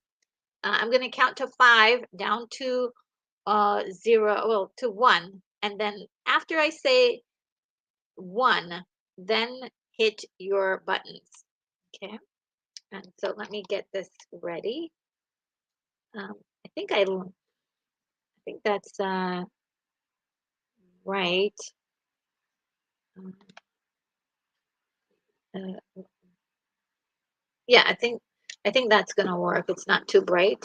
I'm gonna count to five, down to zero, well, to one, and then after I say one, then hit your buttons. Okay, and so let me get this ready. I think I think that's right. Um, uh, Yeah, I think that's gonna work. It's not too bright.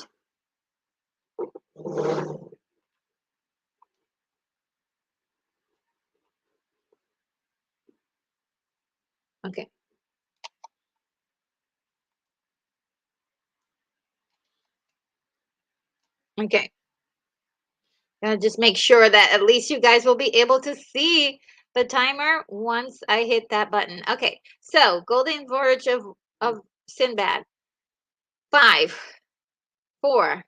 Okay. Okay. Just make sure that at least you guys will be able to see the timer once I hit that button. Okay. So, Golden Voyage of Sinbad. Five, four,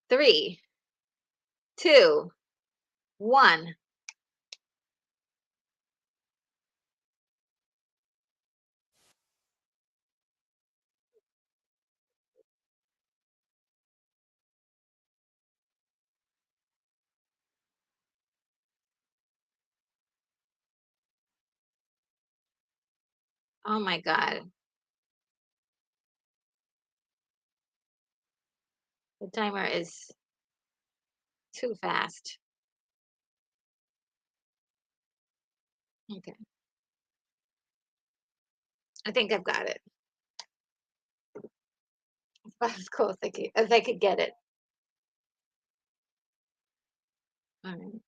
three, two, one. Oh my God. The timer is too fast. Okay. I think I've got it. About as close as I could get it. All right.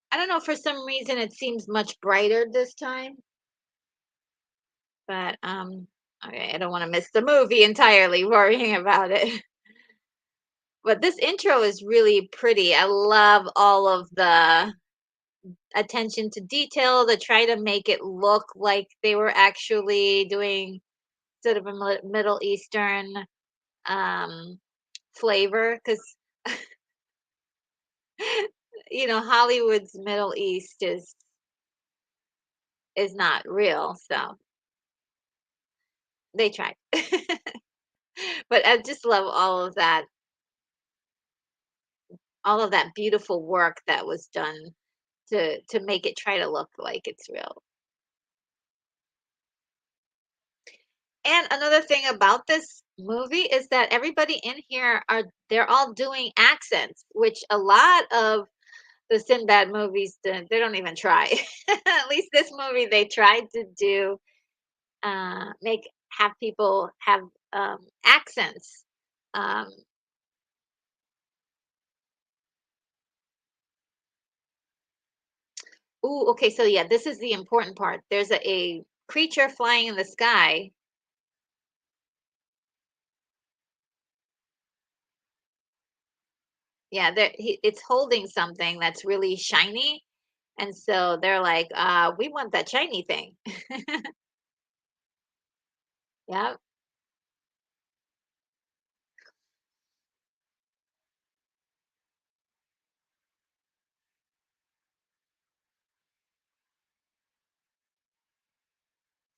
I don't know, for some reason it seems much brighter this time. But okay, I don't want to miss the movie entirely worrying about it. But this intro is really pretty. I love all of the attention to detail to try to make it look like they were actually doing sort of a Middle Eastern um flavor, because Hollywood's Middle East is is not real, so they tried. But I just love all of that beautiful work that was done to make it try to look like it's real. And another thing about this movie is that everybody in here they're all doing accents, which a lot of the Sinbad movies they don't even try. At least this movie they tried to do make have people have accents. Um, ooh, okay, so yeah, this is the important part. There's a creature flying in the sky. Yeah, it's holding something that's really shiny. And so they're like, we want that shiny thing. Yeah.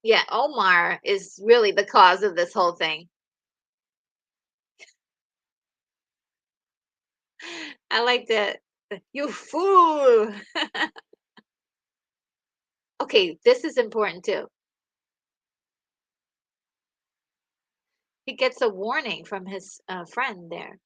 Yeah, Omar is really the cause of this whole thing. I like you fool. Okay, this is important too. He gets a warning from his friend there.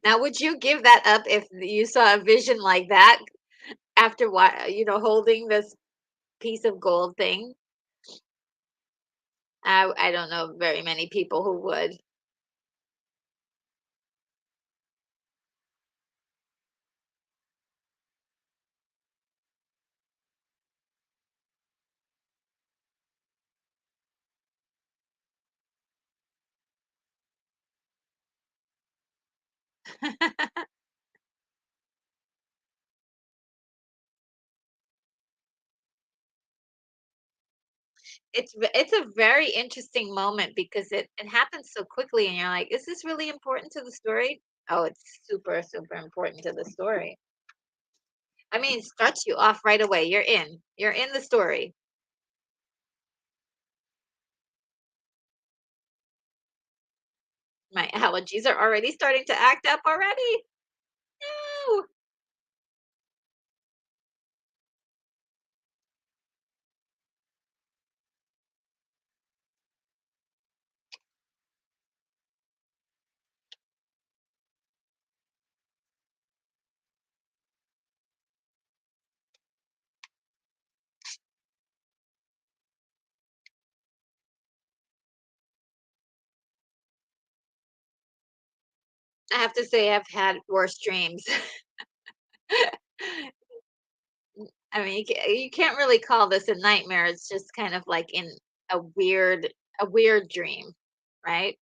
Now, would you give that up if you saw a vision like that after what, holding this piece of gold thing? I don't know very many people who would. It's a very interesting moment because it happens so quickly and you're like, "Is this really important to the story?" Oh, it's super, super important to the story. I mean, it starts you off right away. You're in. You're in the story. My allergies are already starting to act up already. No. I have to say I've had worse dreams. I mean, you can't really call this a nightmare. It's just kind of like in a weird dream, right?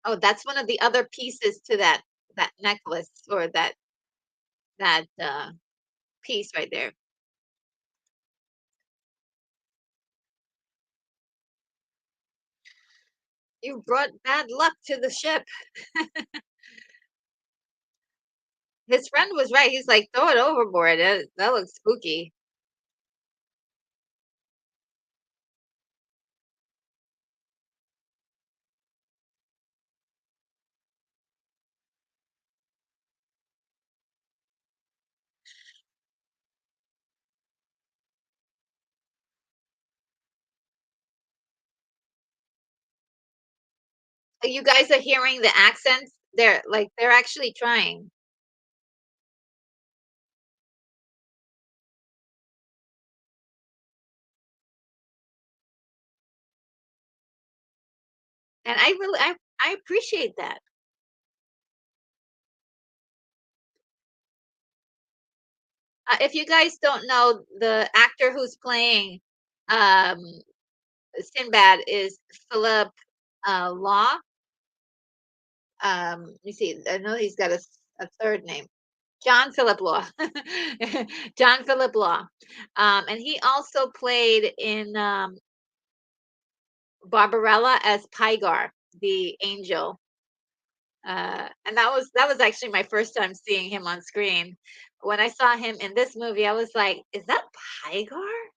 Oh, that's one of the other pieces to that necklace or that piece right there. You brought bad luck to the ship. His friend was right. He's like, "Throw it overboard. That looks spooky." You guys are hearing the accents? They're actually trying. And I appreciate that. If you guys don't know, the actor who's playing um, Sinbad is Philip Law. Let me see. I know he's got a third name. John Philip Law. John Philip Law. And he also played in Barbarella as Pygar, the angel. And that was actually my first time seeing him on screen. When I saw him in this movie, I was like, "Is that Pygar?"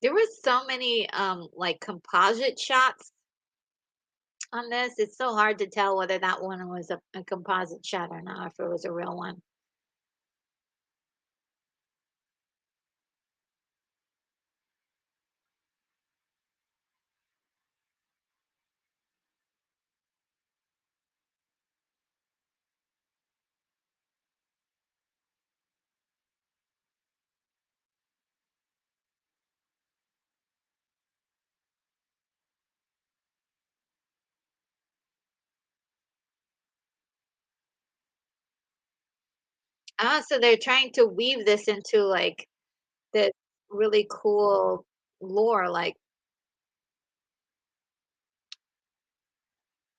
There was so many like composite shots on this. It's so hard to tell whether that one was a composite shot or not, if it was a real one. Ah, so they're trying to weave this into like this really cool lore, like,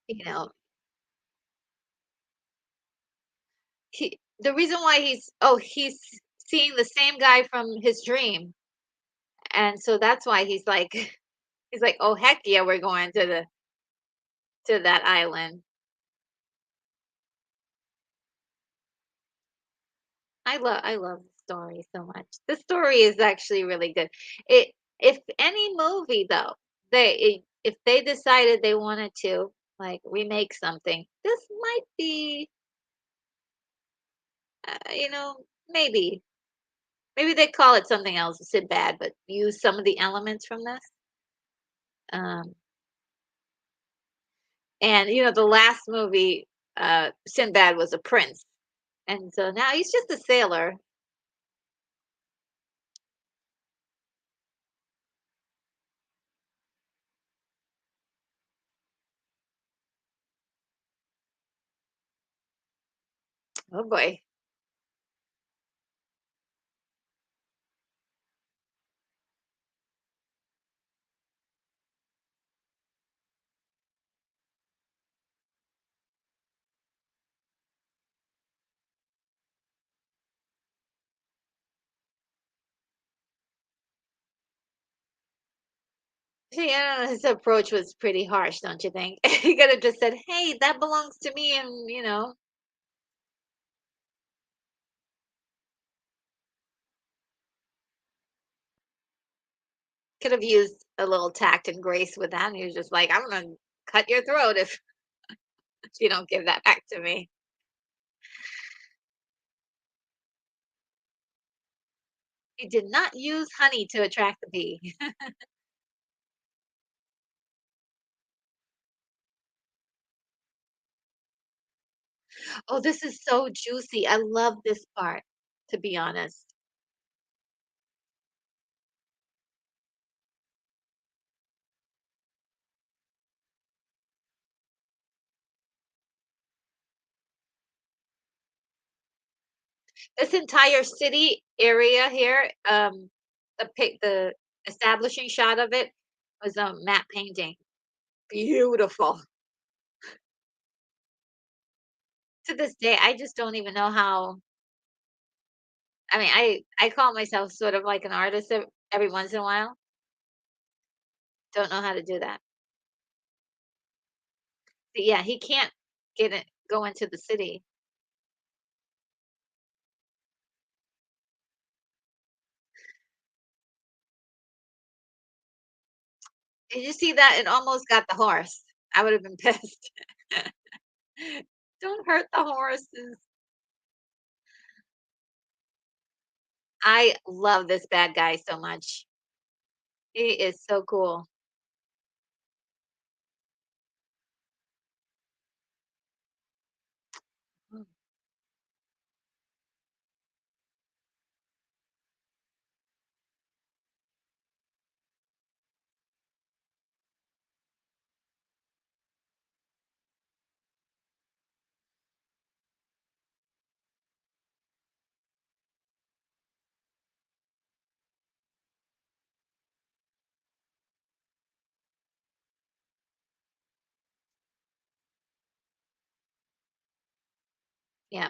you know, the reason why he's seeing the same guy from his dream. And so that's why he's like he's like, "Oh heck yeah, we're going to that island." I love the story so much. The story is actually really good. It if any movie though, if they decided they wanted to like remake something, this might be you know, maybe they call it something else, Sinbad, but use some of the elements from this. Um and you know, the last movie Sinbad was a prince. And so now he's just a sailor. Oh boy. See, I don't know, his approach was pretty harsh, don't you think? He could have just said, "Hey, that belongs to me," and could have used a little tact and grace with that. And he was just like, "I'm gonna cut your throat if you don't give that back to me." He did not use honey to attract the bee. Oh, this is so juicy. I love this part, to be honest. This entire city area here, the establishing shot of it was a matte painting. Beautiful. To this day, I just don't even know how. I mean, I call myself sort of like an artist every once in a while. Don't know how to do that. Yeah, he can't go into the city. Did you see that? It almost got the horse. I would have been pissed. Don't hurt the horses. I love this bad guy so much. He is so cool. Mm. Yeah.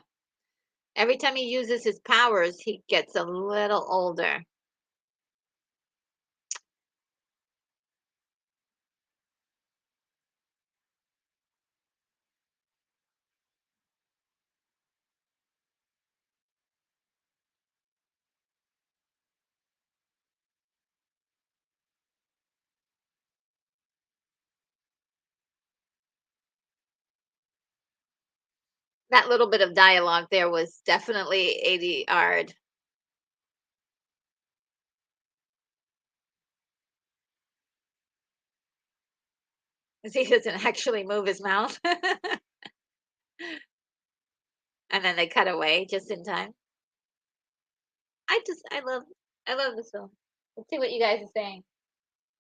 Every time he uses his powers, he gets a little older. That little bit of dialogue there was definitely ADR'd. 'Cause he doesn't actually move his mouth. And then they cut away just in time. I love this film. Let's see what you guys are saying.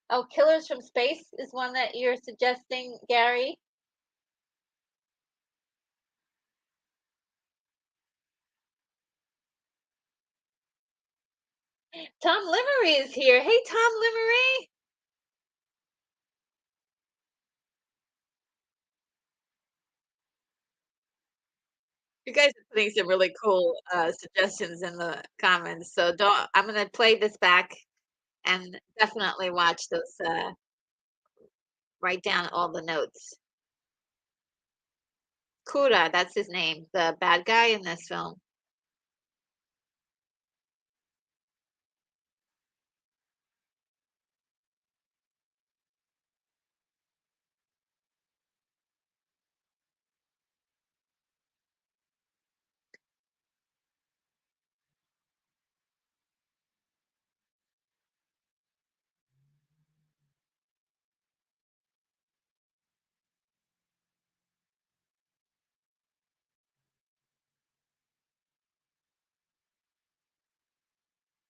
Oh, Killers from Space is one that you're suggesting, Gary. Tom Limery is here. Hey, Tom Limery. You guys are putting some really cool suggestions in the comments. So don't. I'm gonna play this back and definitely watch those. Write down all the notes. Kura, that's his name, the bad guy in this film.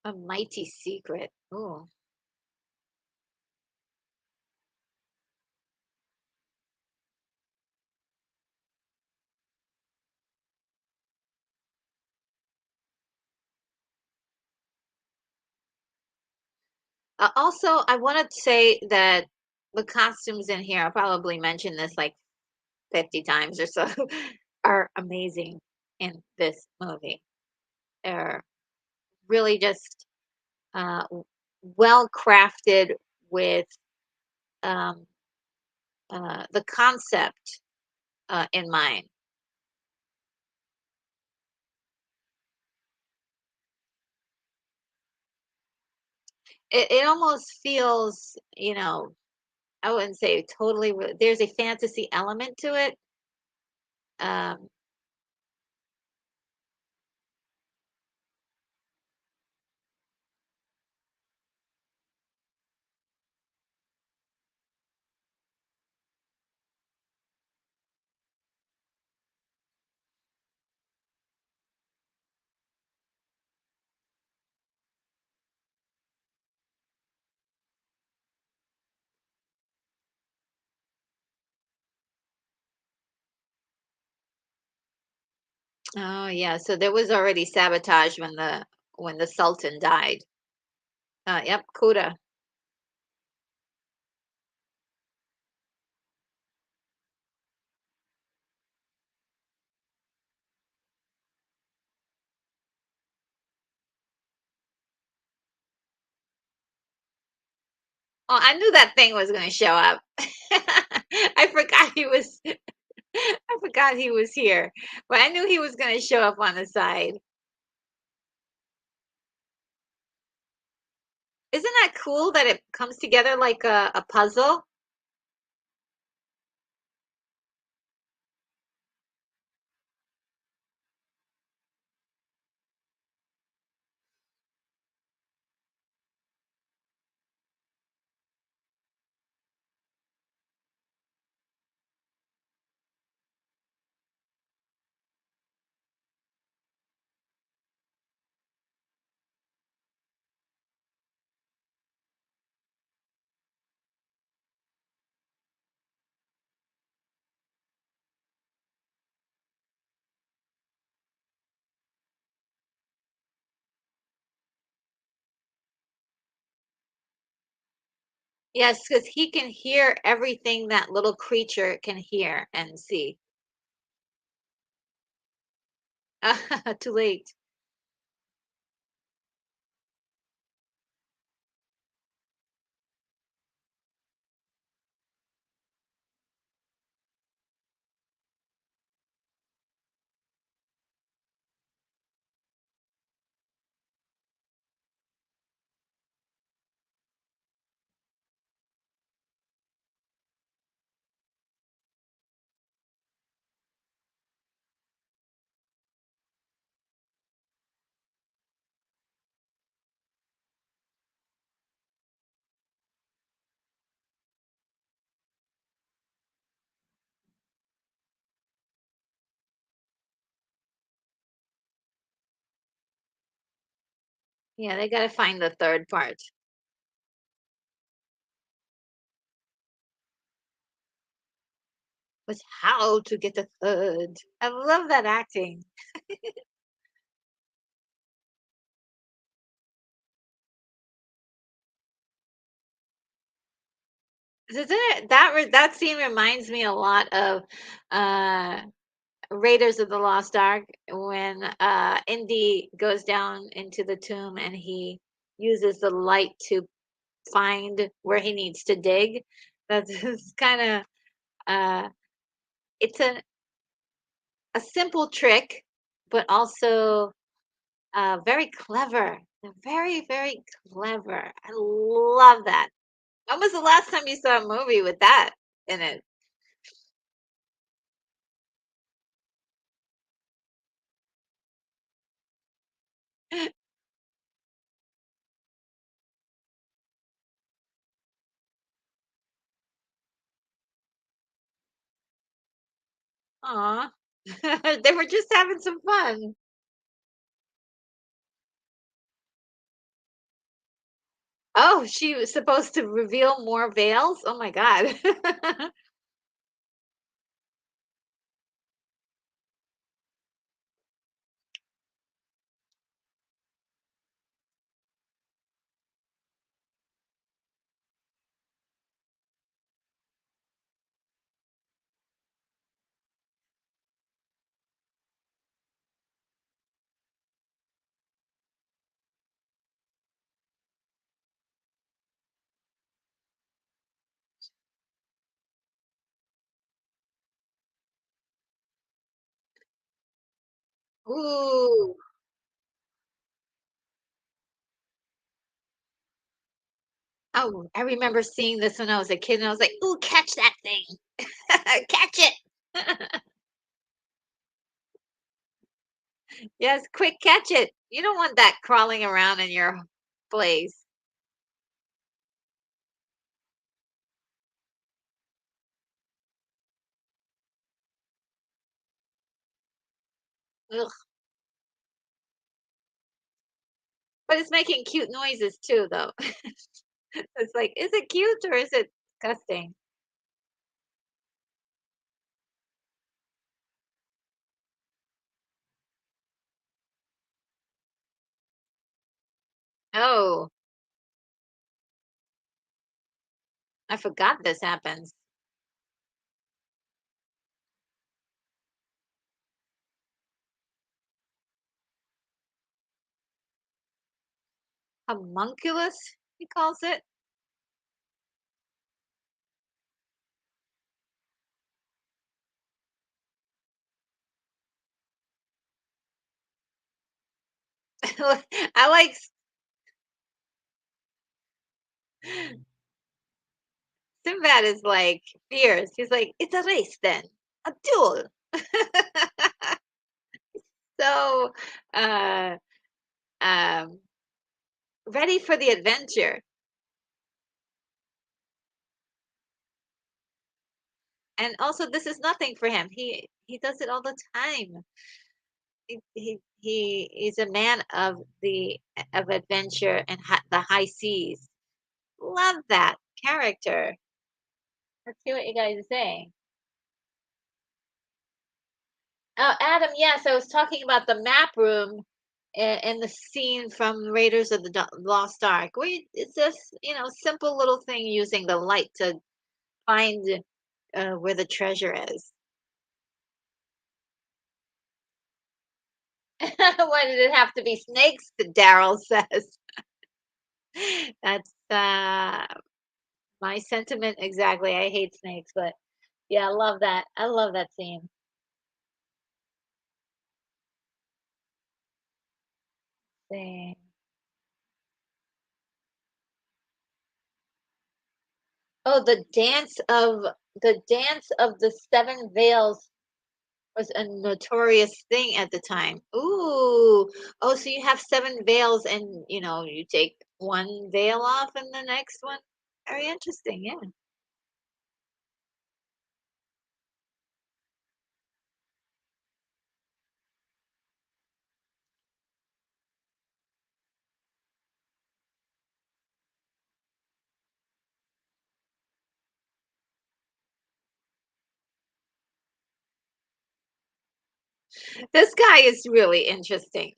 A mighty secret. Ooh. Also, I want to say that the costumes in here, I probably mentioned this like 50 times or so, are amazing in this movie. They're really just well crafted with um, the concept in mind. It almost feels, I wouldn't say totally, there's a fantasy element to it. Um, oh yeah, so there was already sabotage when the Sultan died. Yep, Kuda. Oh, I knew that thing was gonna show up. I forgot he was I forgot he was here, but I knew he was gonna show up on the side. Isn't that cool that it comes together like a puzzle? Yes, because he can hear everything that little creature can hear and see. Too late. Yeah, they gotta find the third part. Was how to get the third. I love that acting. Isn't it that scene reminds me a lot of uh Raiders of the Lost Ark when Indy goes down into the tomb and he uses the light to find where he needs to dig. That's kind of uh it's a simple trick, but also very clever. They're very, very clever. I love that. When was the last time you saw a movie with that in it? Aw. They were just having some fun. Oh, she was supposed to reveal more veils? Oh my god. Ooh. Oh, I remember seeing this when I was a kid, and I was like, "Ooh, catch that thing. Catch it." Yes, quick, catch it. You don't want that crawling around in your place. Ugh. But it's making cute noises too, though. It's like, is it cute or is it disgusting? Oh, I forgot this happens. Homunculus, he calls it. I like Sinbad is like fierce. He's like, it's a race then, a duel. So uh um ready for the adventure. And also this is nothing for him. He does it all the time. He is a man of adventure and the high seas. Love that character. Let's see what you guys are saying. Oh, Adam, yes, I was talking about the map room in the scene from Raiders of the Lost Ark. It's just, simple little thing using the light to find where the treasure is. Why did it have to be snakes? Daryl says. That's my sentiment exactly. I hate snakes, but yeah, I love that. I love that scene. Same. Oh, the dance of the seven veils was a notorious thing at the time. Ooh. Oh, so you have seven veils and you take one veil off and the next one. Very interesting, yeah. This guy is really interesting.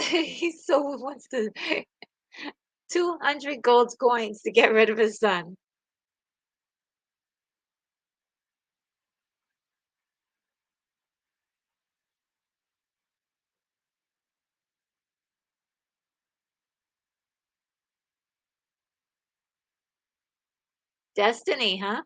He so wants to 200 gold coins to get rid of his son. Destiny, huh?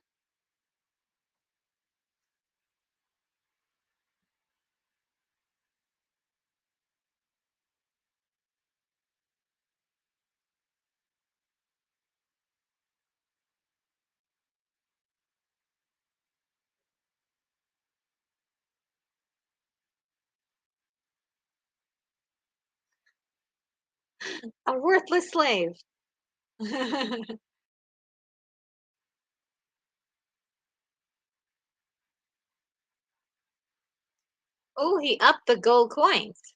A worthless slave. Oh, he upped the gold coins.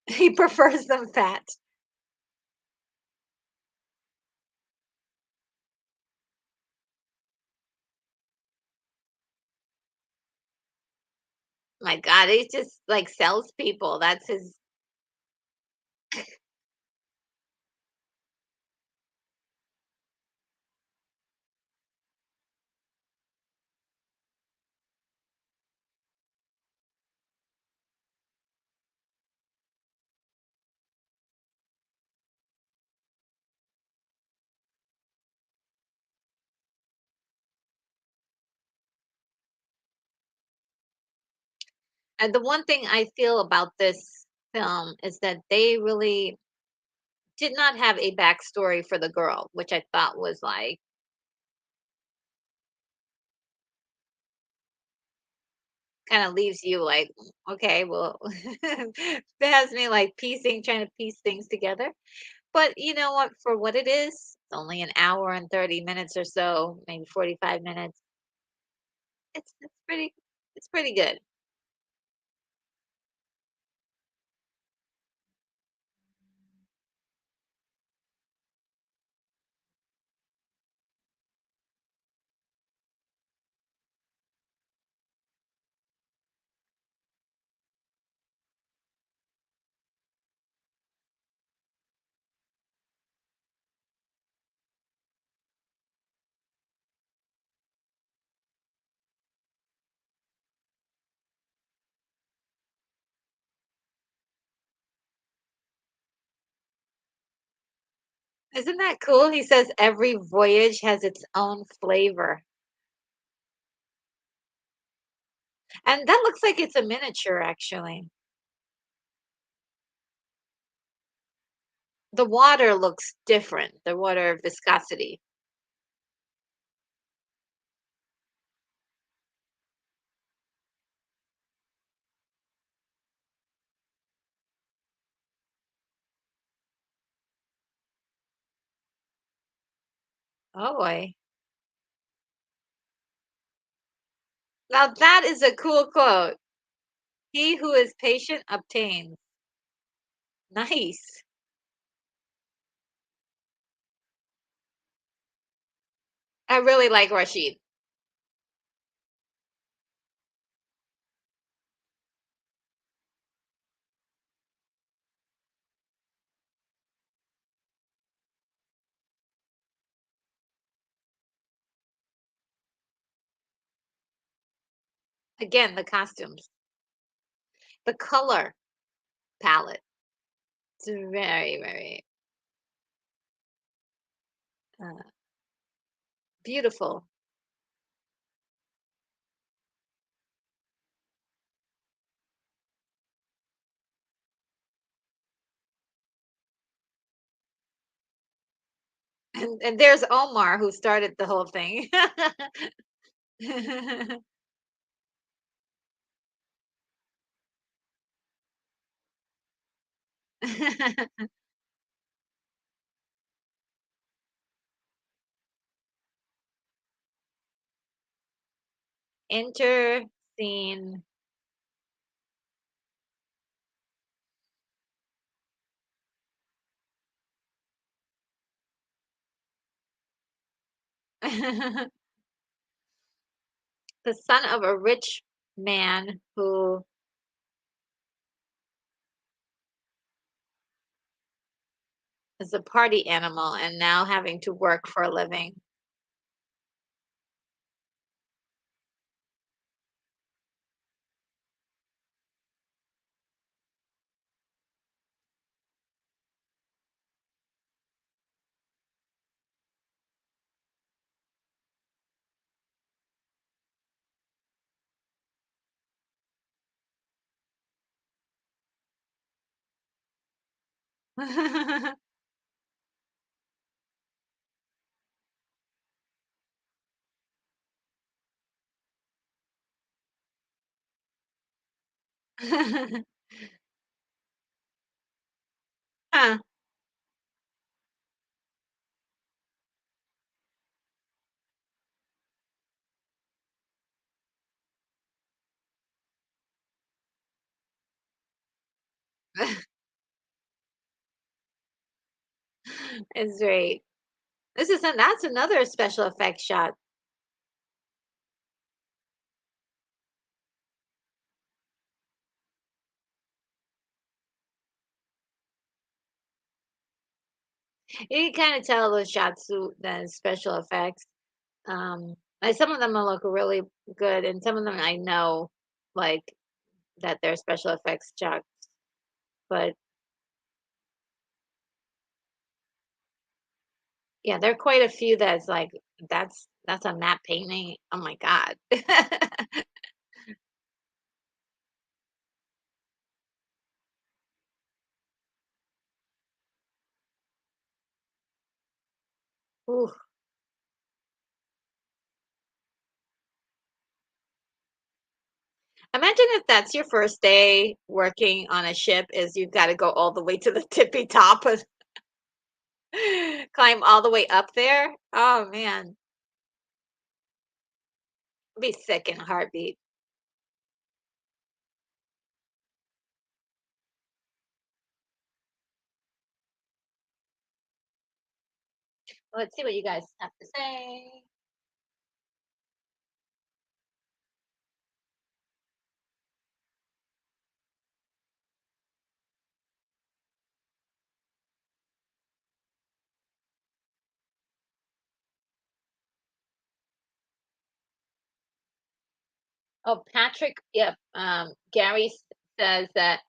He prefers them fat. My God, he just like sells people. That's his. And the one thing I feel about this film is that they really did not have a backstory for the girl, which I thought was like kind of leaves you like, okay, well, it has me like trying to piece things together. But you know what? For what it is, it's only an hour and 30 minutes or so, maybe 45 minutes. It's pretty good. Isn't that cool? He says every voyage has its own flavor. And that looks like it's a miniature, actually. The water looks different, the water viscosity. Oh boy. Now that is a cool quote. He who is patient obtains. Nice. I really like Rashid. Again, the costumes, the color palette. It's very, very uh, beautiful. And there's Omar who started the whole thing. Enter scene. The son of a rich man who is a party animal and now having to work for a living. Huh, it's great. That's another special effects shot. You can kind of tell those shots the special effects. Like some of them will look really good, and some of them I know like that they're special effects shots. But yeah, there are quite a few that's like that's a matte painting. Oh my God. Ooh. Imagine if that's your first day working on a ship is you've got to go all the way to the tippy top. Climb all the way up there? Oh, man. I'd be sick in a heartbeat. Let's see what you guys have to say. Oh, Patrick, yep. Gary says that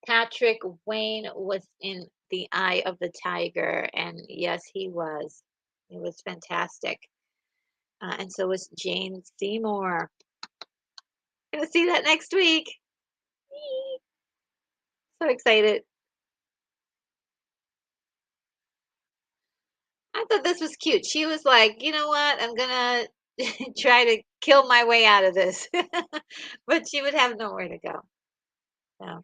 Patrick Wayne was in The Eye of the Tiger, and yes, he was. He was fantastic. And so was Jane Seymour. Gonna see that next week. Yee. So excited. I thought this was cute. She was like, you know what? I'm gonna try to kill my way out of this. But she would have nowhere to go. So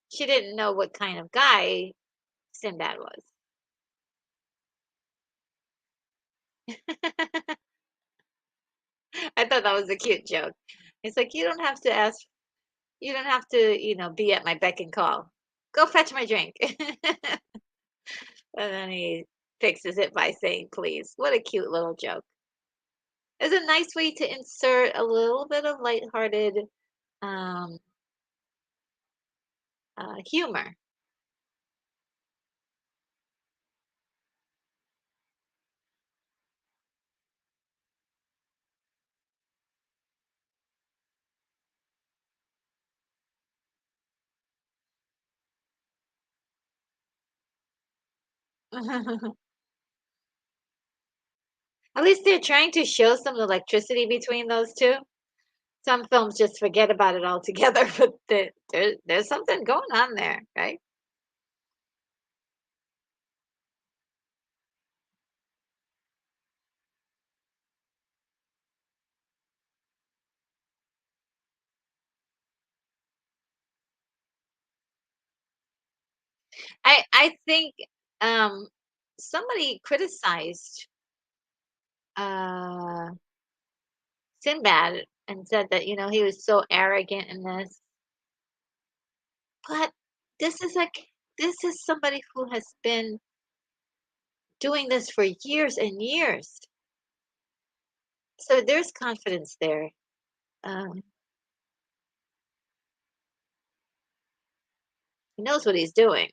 she didn't know what kind of guy Sinbad was. I thought that was a cute joke. It's like you don't have to ask, you don't have to, be at my beck and call. Go fetch my drink. And then he fixes it by saying please. What a cute little joke. It's a nice way to insert a little bit of lighthearted um, humor. At least they're trying to show some electricity between those two. Some films just forget about it altogether, but there's something going on there, right? I think um, somebody criticized uh, Sinbad and said that he was so arrogant in this, but this is somebody who has been doing this for years and years, so there's confidence there. Um, he knows what he's doing.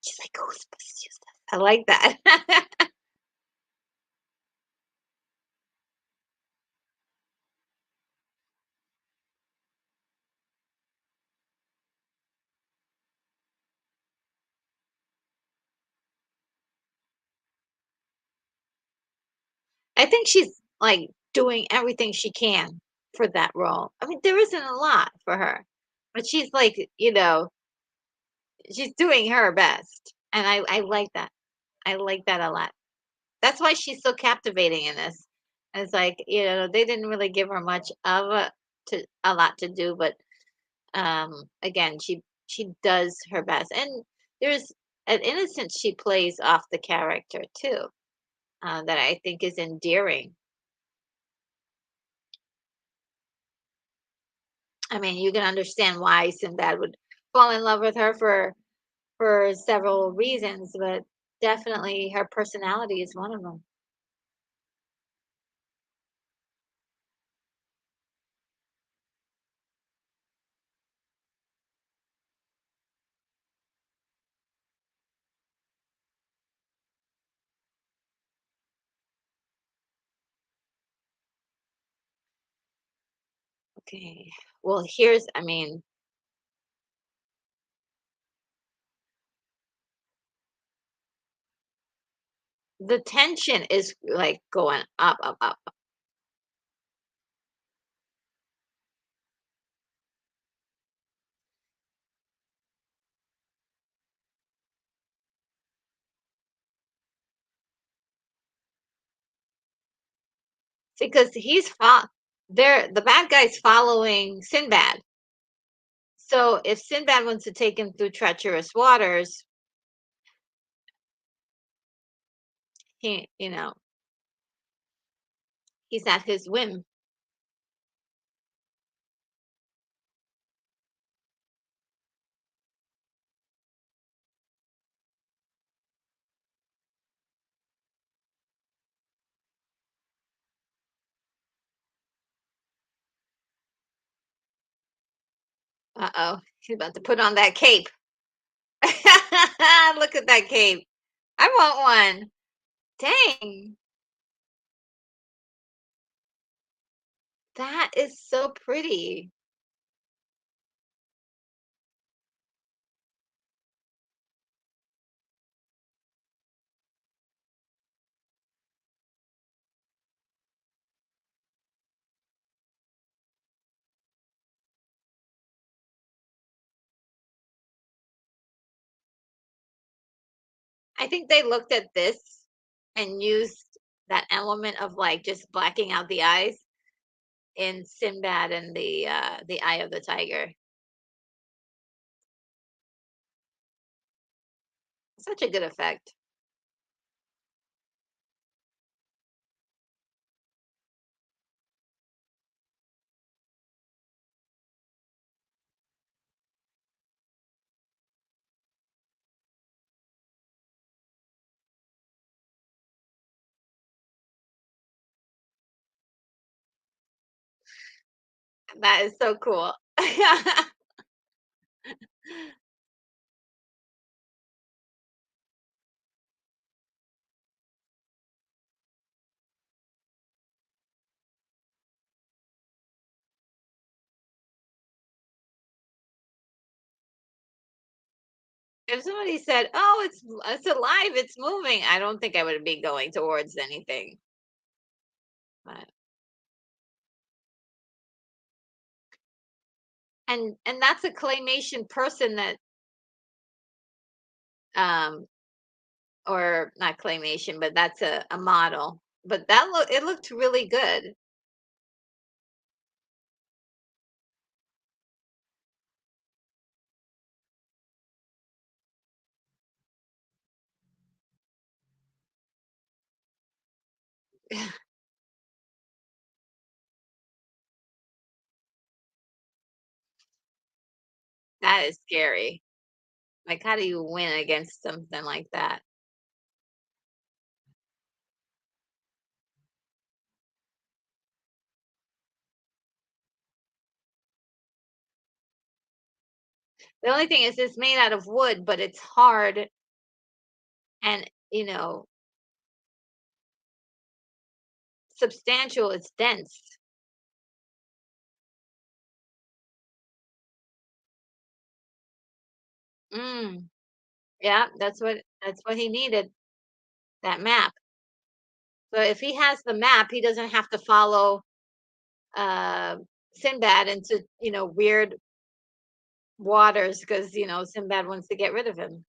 She's like, Ghostbusters. I like that. I think she's like doing everything she can for that role. I mean, there isn't a lot for her, but she's like, she's doing her best. And I like that. I like that a lot. That's why she's so captivating in this. And it's like, they didn't really give her much of a lot to do, but again, she does her best. And there's an innocence she plays off the character too, that I think is endearing. I mean, you can understand why Sinbad would fall in love with her for several reasons, but definitely her personality is one of them. Okay. Well, here's, I mean, the tension is like going up, up, up. Because the bad guy's following Sinbad. So if Sinbad wants to take him through treacherous waters, he, he's at his whim. Uh-oh, he's about to put on that cape. Look at that cape. I want one. Dang, that is so pretty. I think they looked at this and used that element of like just blacking out the eyes in Sinbad and the Eye of the Tiger. Such a good effect. That is so cool. If somebody said, "Oh, it's alive, it's moving," I don't think I would be going towards anything. But and that's a claymation person that um or not claymation, but that's a model. But it looked really good. That is scary. Like, how do you win against something like that? The only thing is it's made out of wood, but it's hard and, substantial, it's dense. Mm, yeah, that's what he needed, that map. So if he has the map, he doesn't have to follow uh, Sinbad into, weird waters because, Sinbad wants to get rid of him.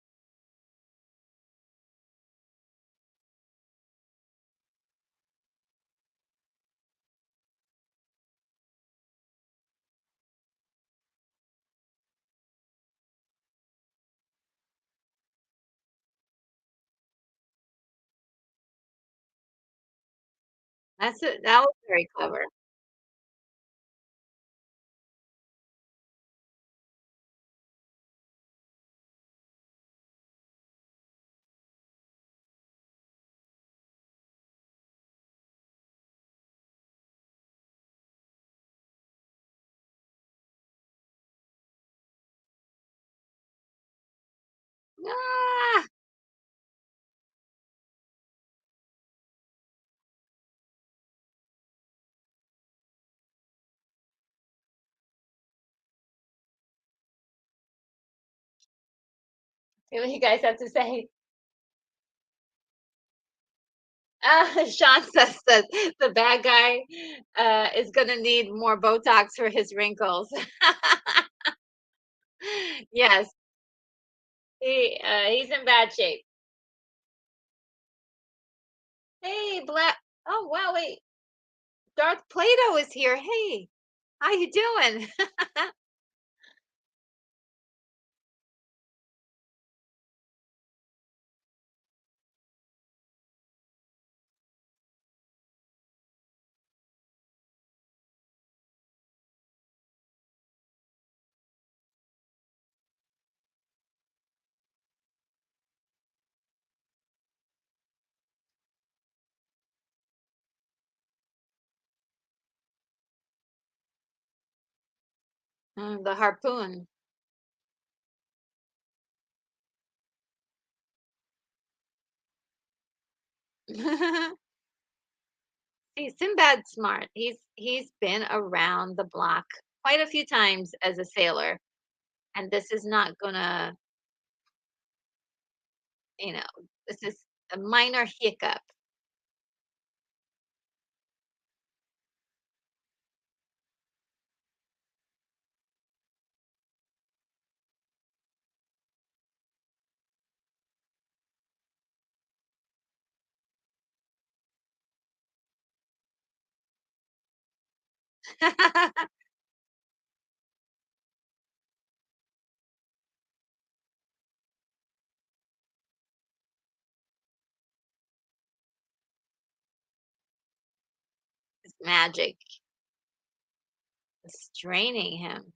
That was very clever. Ah, What do you guys have to say? Sean says that the bad guy is going to need more Botox for his wrinkles. Yes, he's in bad shape. Hey, Black. Oh wow, wait. Darth Plato is here. Hey, how you doing? The harpoon. See, Sinbad's smart. He's been around the block quite a few times as a sailor, and this is not gonna, you know, this is a minor hiccup. It's magic. It's draining him.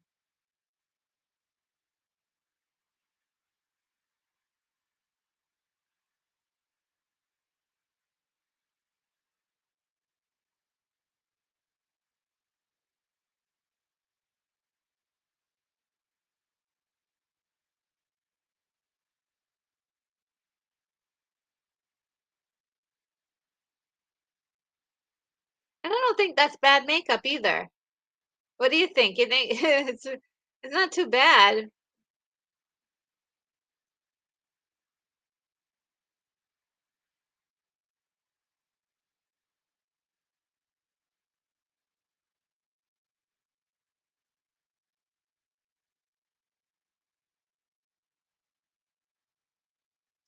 And I don't think that's bad makeup either. What do you think? You think it's not too bad?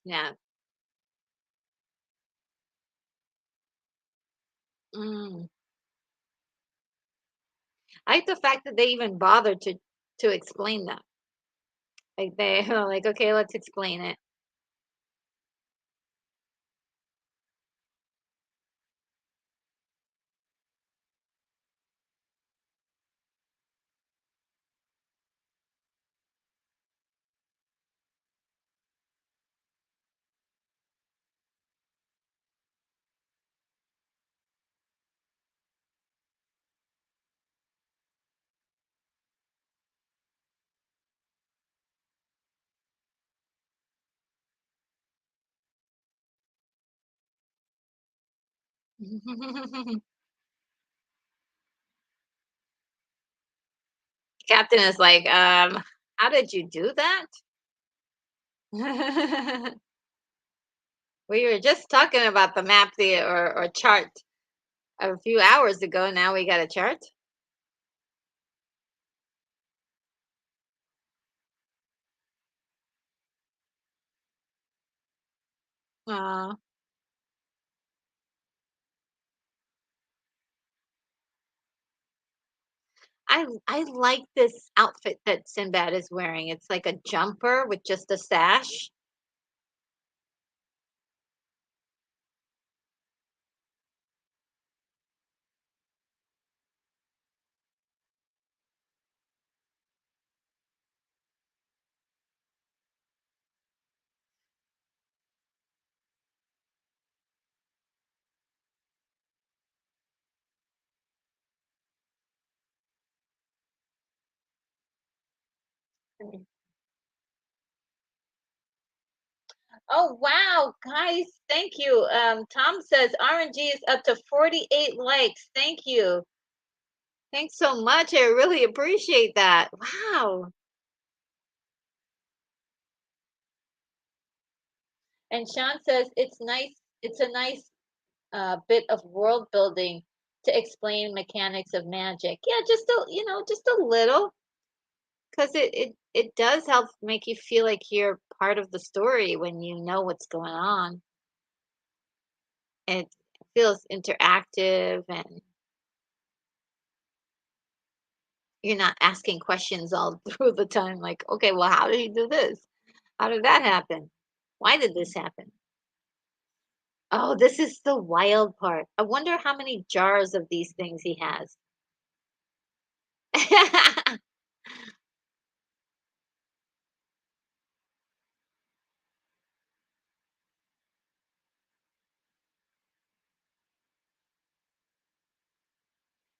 Yeah. Mm. I like the fact that they even bothered to explain that. Like they were like, okay, let's explain it. Captain is like, how did you do that? We were just talking about the map or chart a few hours ago. Now we got a chart. Uh, I like this outfit that Sinbad is wearing. It's like a jumper with just a sash. Oh wow, guys, thank you. Tom says RNG is up to 48 likes. Thank you. Thanks so much. I really appreciate that. Wow. And Sean says it's nice. It's a nice bit of world building to explain mechanics of magic. Yeah, just just a little, because it does help make you feel like you're part of the story when you know what's going on. It feels interactive, and you're not asking questions all through the time. Like, okay, well, how did he do this? How did that happen? Why did this happen? Oh, this is the wild part. I wonder how many jars of these things he has.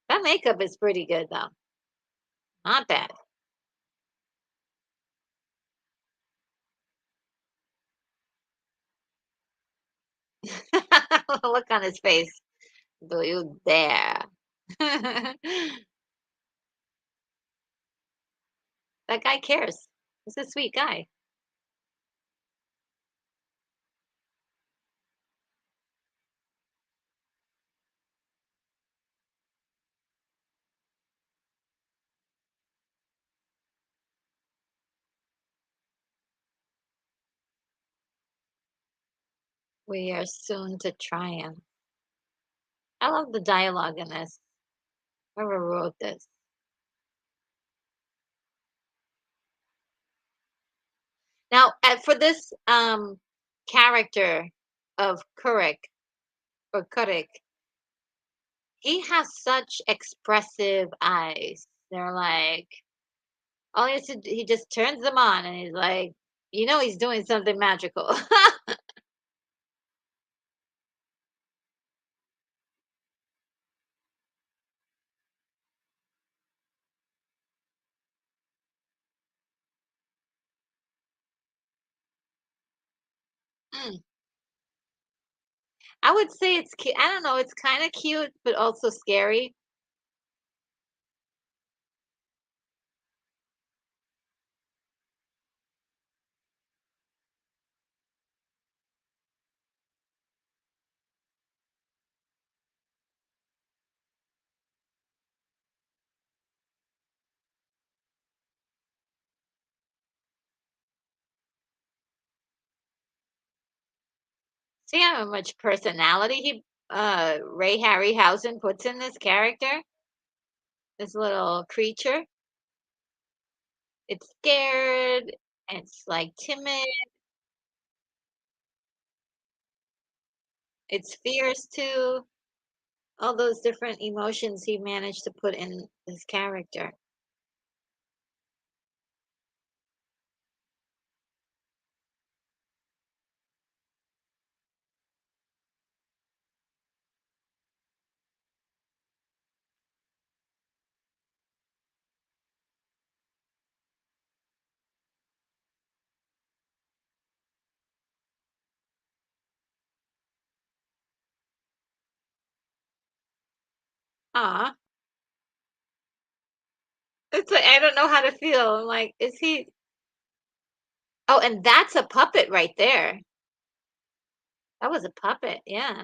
That makeup is pretty good though. Not bad. Look on his face. Do you dare? That guy cares. He's a sweet guy. We are soon to triumph. I love the dialogue in this. Whoever wrote this. Now, for this character of Kurik, he has such expressive eyes. They're like, all he has to he just turns them on and he's like, he's doing something magical. Mm. I would say it's cute. I don't know, it's kind of cute, but also scary. See how much personality Ray Harryhausen puts in this character, this little creature. It's scared, it's like timid, it's fierce too. All those different emotions he managed to put in this character. Ah, it's like I don't know how to feel. I'm like, is he? Oh, and that's a puppet right there. That was a puppet, yeah.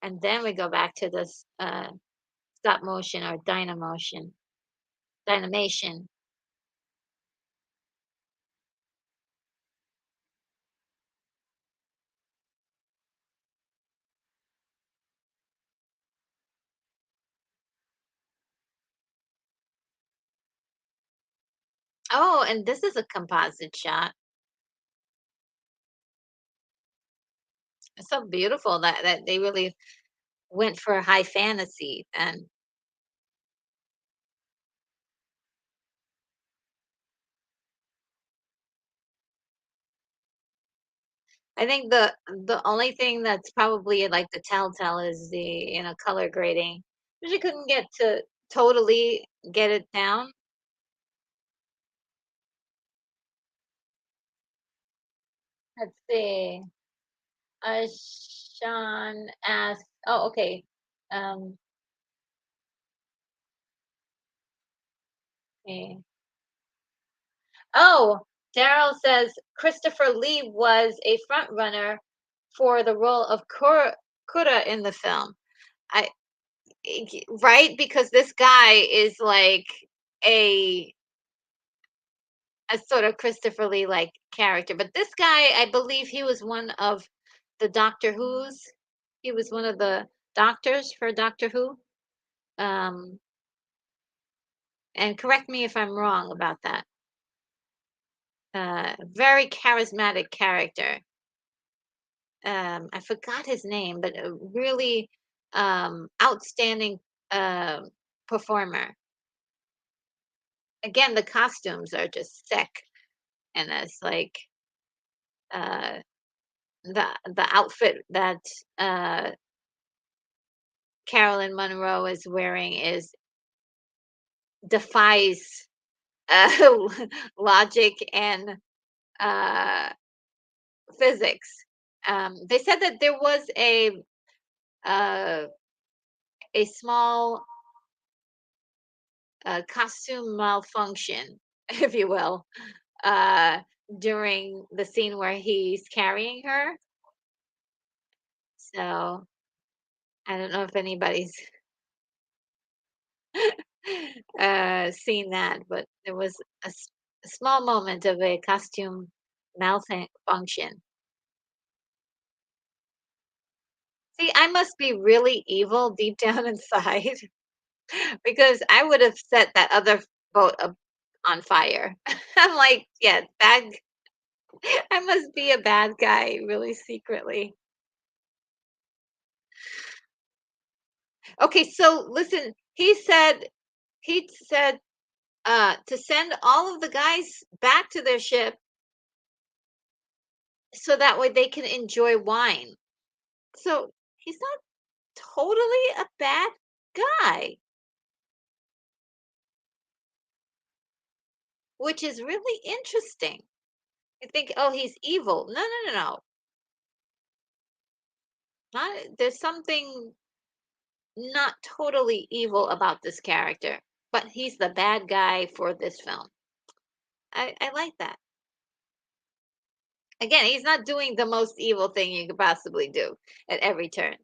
And then we go back to this stop motion or dynamotion, dynamation. Oh, and this is a composite shot. It's so beautiful that they really went for high fantasy. And I think the only thing that's probably like the telltale is the color grading. But you couldn't get to totally get it down. Let's see. Sean asked, oh, okay. Um, okay. Oh, Daryl says Christopher Lee was a front runner for the role of Kura in the film. I right, because this guy is like a a sort of Christopher Lee like character. But this guy, I believe he was one of the Doctor Who's. He was one of the doctors for Doctor Who. Um, and correct me if I'm wrong about that. Very charismatic character. I forgot his name, but a really outstanding uh, performer. Again, the costumes are just sick, and it's like uh, the outfit that uh, Carolyn Monroe is wearing is defies uh, logic and uh, physics. They said that there was uh, a small costume malfunction, if you will, uh, during the scene where he's carrying her. So I don't know if anybody's seen that, but there was a small moment of a costume malfunction. See, I must be really evil deep down inside because I would have set that other boat on fire. I'm like, yeah, bad. I must be a bad guy, really secretly. Okay, so listen, he said to send all of the guys back to their ship so that way they can enjoy wine. So he's not totally a bad guy, which is really interesting. You think, oh, he's evil. No, no, no, no. Not there's something not totally evil about this character, but he's the bad guy for this film. I like that. Again, he's not doing the most evil thing you could possibly do at every turn.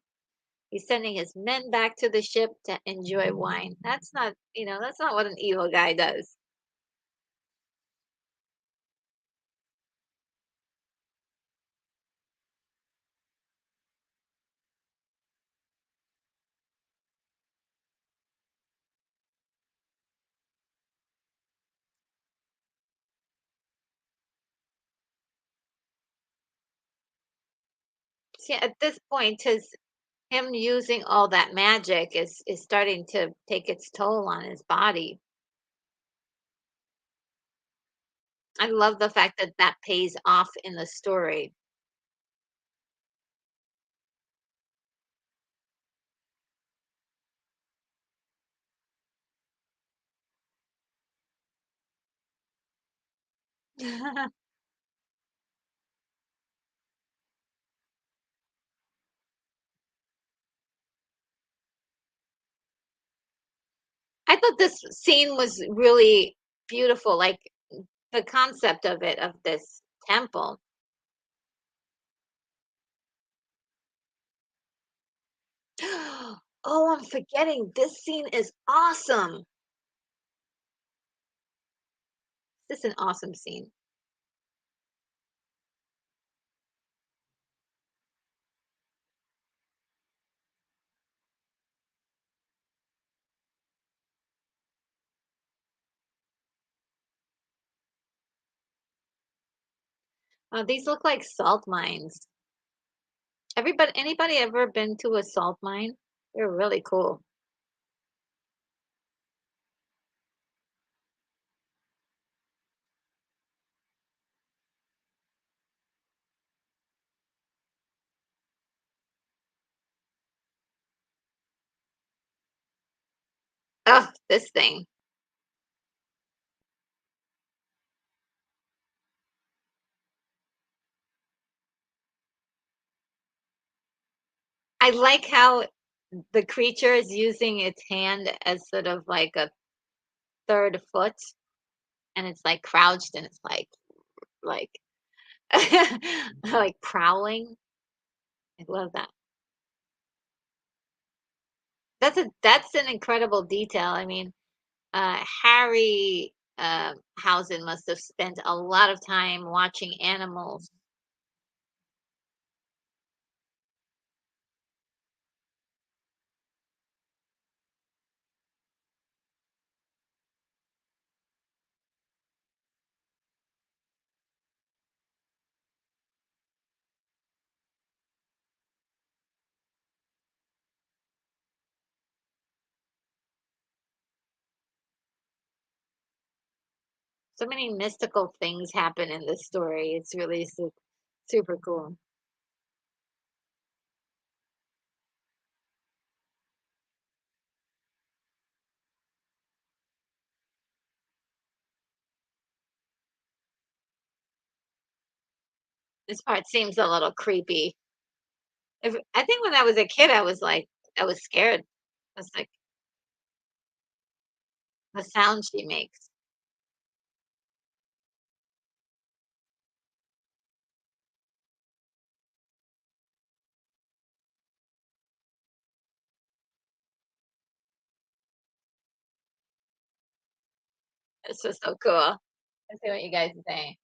He's sending his men back to the ship to enjoy wine. That's not, that's not what an evil guy does. See, at this point, him using all that magic is starting to take its toll on his body. I love the fact that that pays off in the story. I thought this scene was really beautiful, like the concept of it, of this temple. Oh, I'm forgetting. This scene is awesome. This is an awesome scene. These look like salt mines. Anybody ever been to a salt mine? They're really cool. Oh, this thing. I like how the creature is using its hand as sort of like a third foot, and it's like crouched, and it's like like like prowling. I love that. That's an incredible detail. I mean, Harry Hausen must have spent a lot of time watching animals. So many mystical things happen in this story. It's really super cool. This part seems a little creepy. I think when I was a kid, I was like, I was scared. I was like, the sound she makes. It's just so cool. I see what you guys are saying.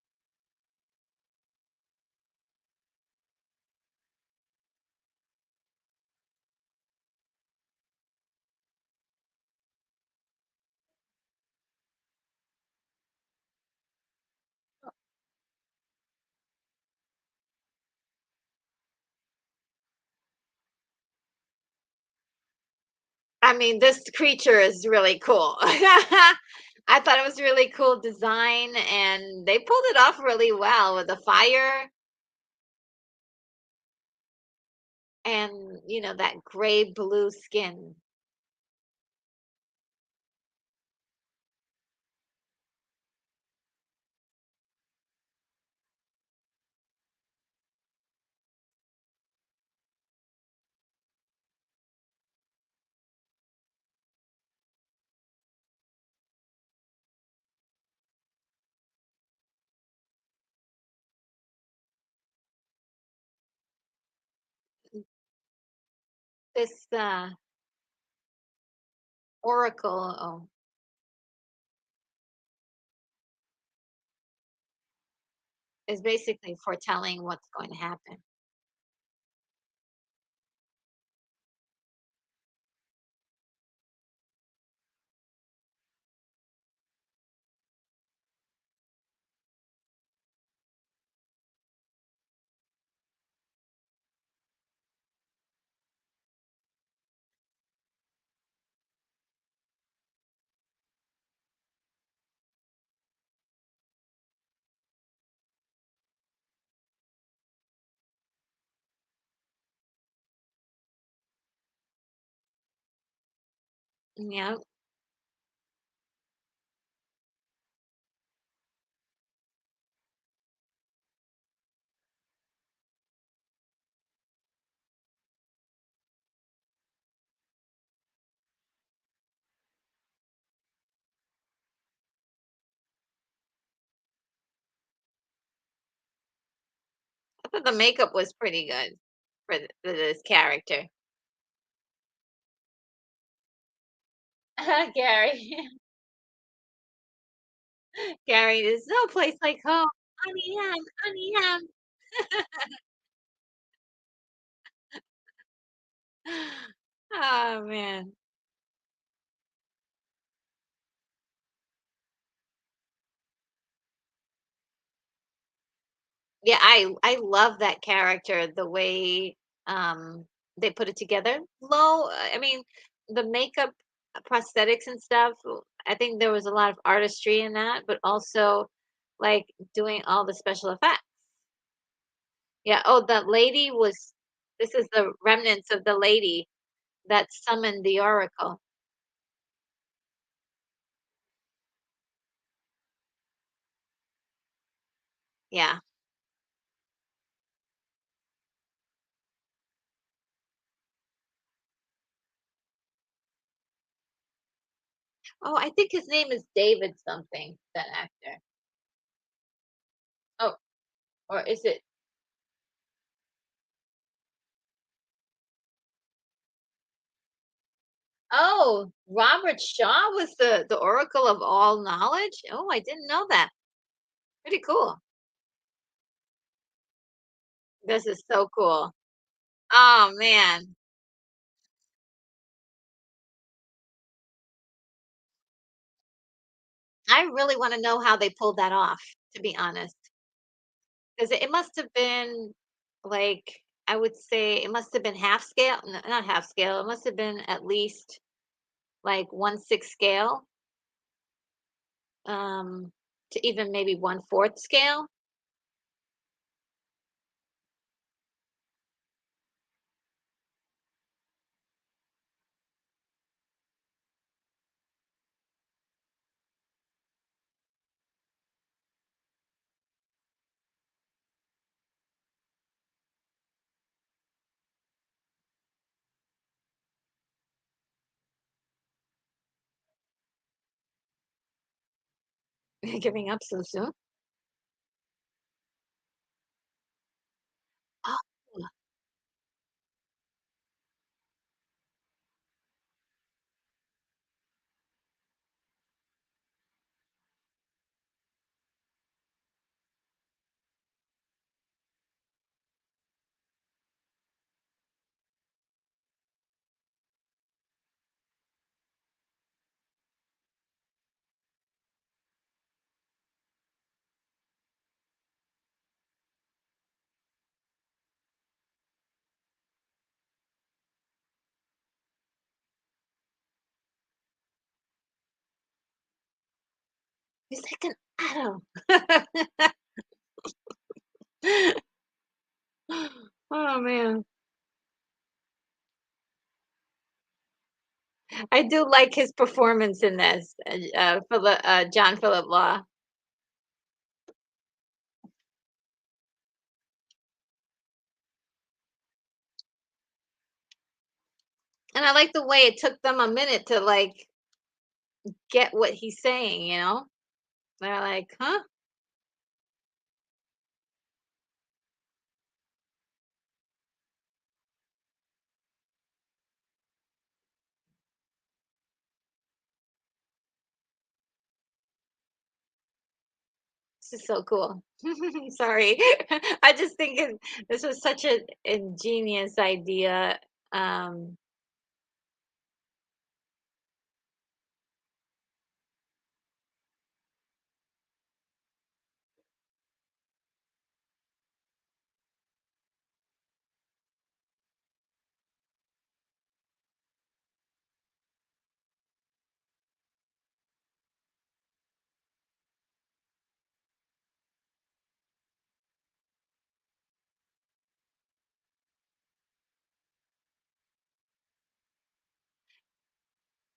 I mean, this creature is really cool. I thought it was really cool design, and they pulled it off really well with the fire and, that gray blue skin. This oracle is basically foretelling what's going to happen. Yeah, I thought the makeup was pretty good for this character. Gary. Gary, there's no place like home. Honey, honey, Oh man. Yeah, I love that character, the way they put it together. I mean, the makeup, prosthetics and stuff, I think there was a lot of artistry in that, but also like doing all the special effects. Yeah, oh, the lady was this is the remnants of the lady that summoned the oracle. Yeah. Oh, I think his name is David something, that actor. Oh, Or is it? Oh, Robert Shaw was the oracle of all knowledge? Oh, I didn't know that. Pretty cool. This is so cool. Oh, man. I really wanna know how they pulled that off, to be honest, 'cause it must have been, like, I would say it must have been half scale, n not half scale, it must have been at least, like, 1/6 scale, um, to even maybe 1/4 scale. Giving up so soon? Oh, he's like an atom. Oh, man. I do like his performance in this, John Philip Law, and I like the way it took them a minute to, like, get what he's saying, you know? They're like, "Huh? This is so cool." Sorry. I just think this was such an ingenious idea. Um,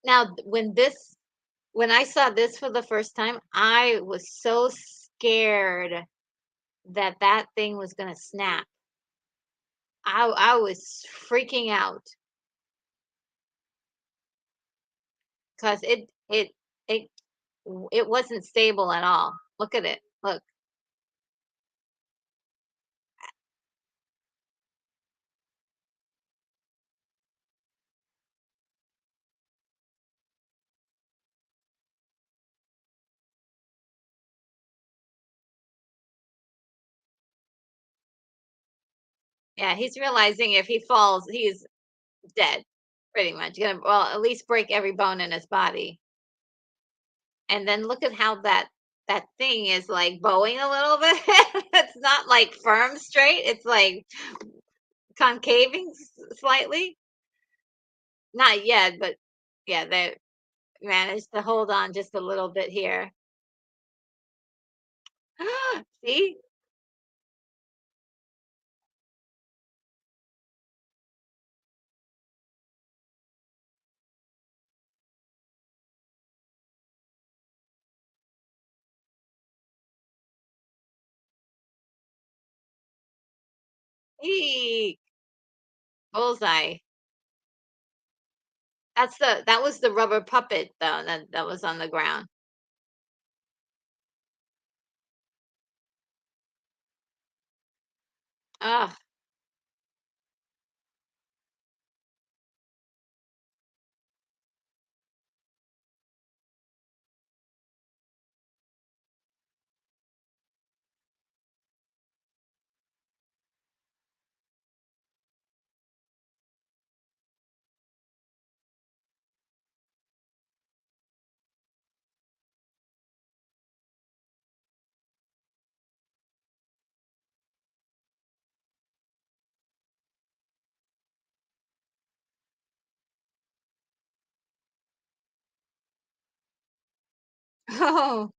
now when I saw this for the first time, I was so scared that that thing was gonna snap. I was freaking out because it it wasn't stable at all. Look at it. Look. Yeah, he's realizing if he falls, he's dead, pretty much. Gonna well, at least break every bone in his body. And then look at how that thing is like bowing a little bit. It's not like firm straight. It's like concaving slightly. Not yet, but yeah, they managed to hold on just a little bit here. See? Eek. Bullseye. That was the rubber puppet though that was on the ground. Ah. Oh.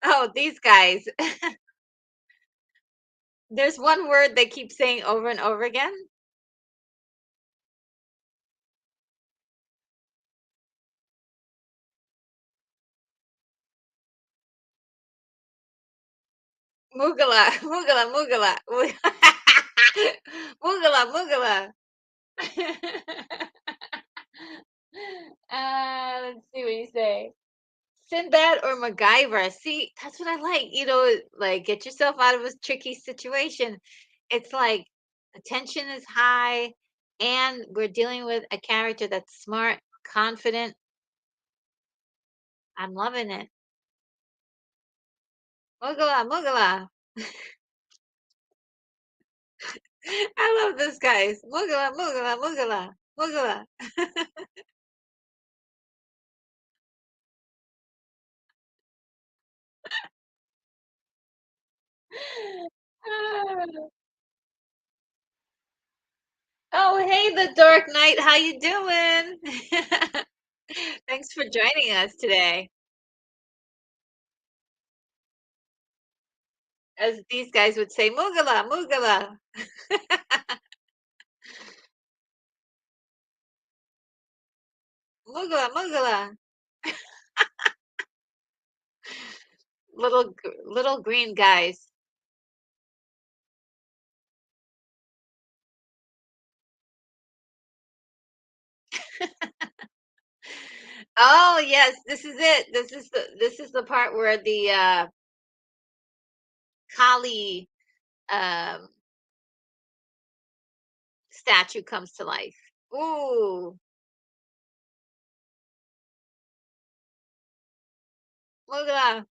Oh, these guys. There's one word they keep saying over and over again. Mugala, mugala, mugala. Mugala, mugala. Let's see what you say. Sinbad or MacGyver. See, that's what I like. Like get yourself out of a tricky situation. It's like the tension is high, and we're dealing with a character that's smart, confident. I'm loving it. Mugala, mugala. I love this, guys. Mugala, mugala, mugala, mugala. Oh, hey, the Dark Knight. How you doing? Thanks for joining us today. As these guys would say, Mugala, mugala. Mugala, mugala. Little green guys. Oh, yes, this is it. This is the part where the Kali um statue comes to life. Ooh, mugala.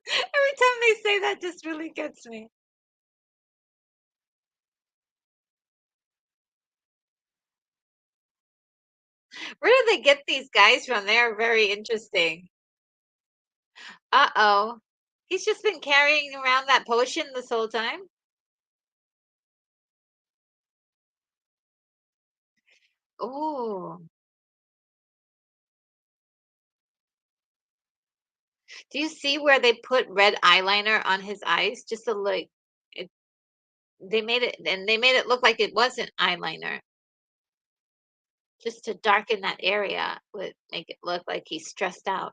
Every time they say that just really gets me. Where do they get these guys from? They're very interesting. Uh-oh. He's just been carrying around that potion this whole time? Oh. Do you see where they put red eyeliner on his eyes just to like it they made it look like it wasn't eyeliner just to darken that area would make it look like he's stressed out.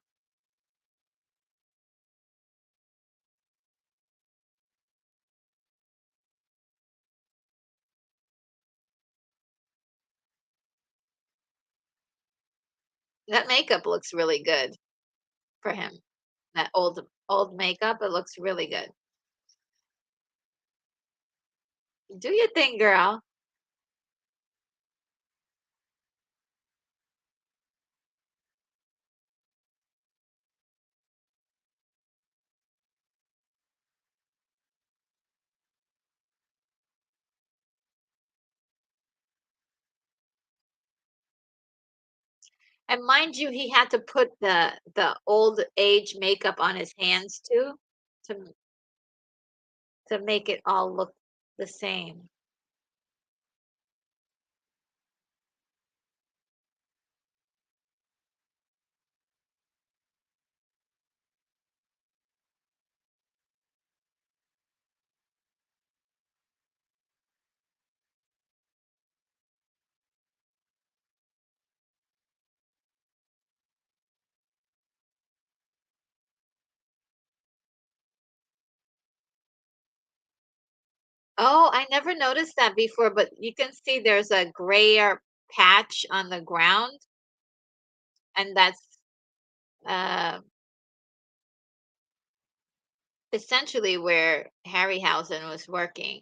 That makeup looks really good for him. That old makeup, it looks really good. Do your thing, girl. And mind you, he had to put the old age makeup on his hands too to to make it all look the same. Oh, I never noticed that before, but you can see there's a grayer patch on the ground, and that's uh, essentially where Harryhausen was working.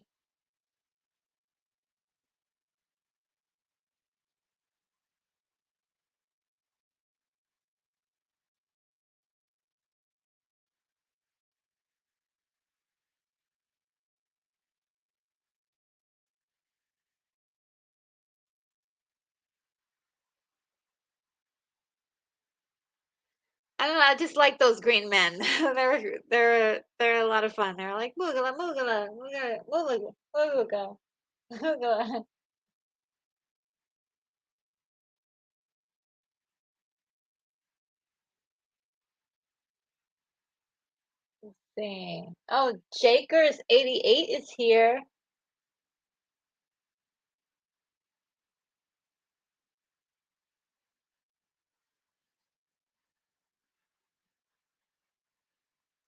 I don't know, I just like those green men. They're a lot of fun. They're like, "Moogala, moogala, moogala, moogala, mooga, moogala." See. Oh, Jakers 88 is here.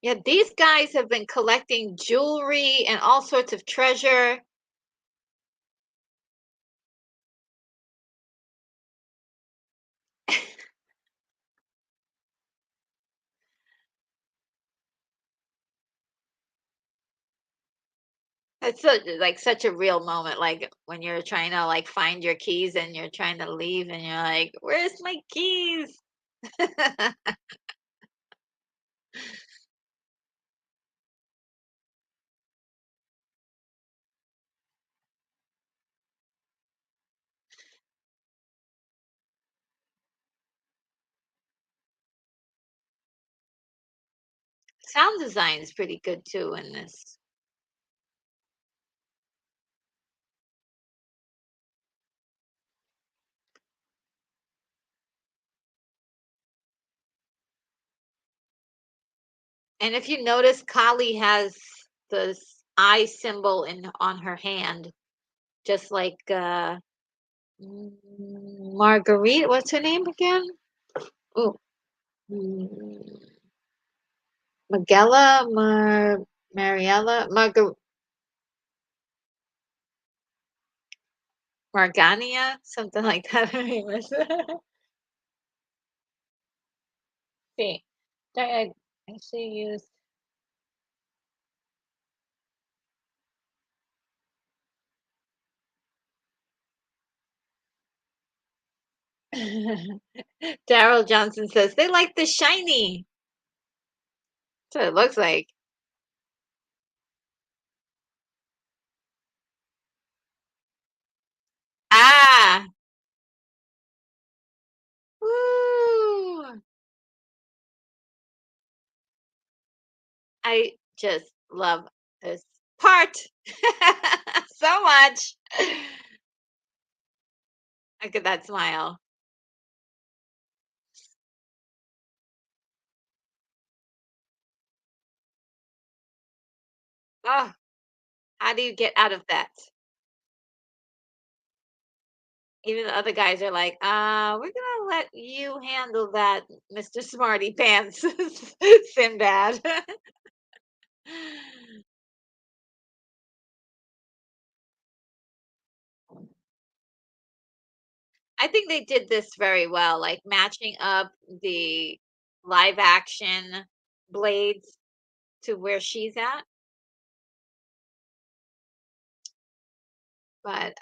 Yeah, these guys have been collecting jewelry and all sorts of treasure. It's like such a real moment, like when you're trying to like find your keys and you're trying to leave and you're like, "Where's my keys?" Sound design is pretty good too in this. And if you notice, Kali has this eye symbol in on her hand, just like Marguerite. What's her name again? Oh, Magella, Mariella, Margania, something like that. Her name is. See, I actually used. Daryl Johnson says they like the shiny. That's what it looks like. Ah, woo! I just love this part so much. Look at that smile. Oh, how do you get out of that? Even the other guys are like, we're gonna let you handle that, Mr. Smarty Pants, Sinbad. I think they did this very well, like matching up the live action blades to where she's at. But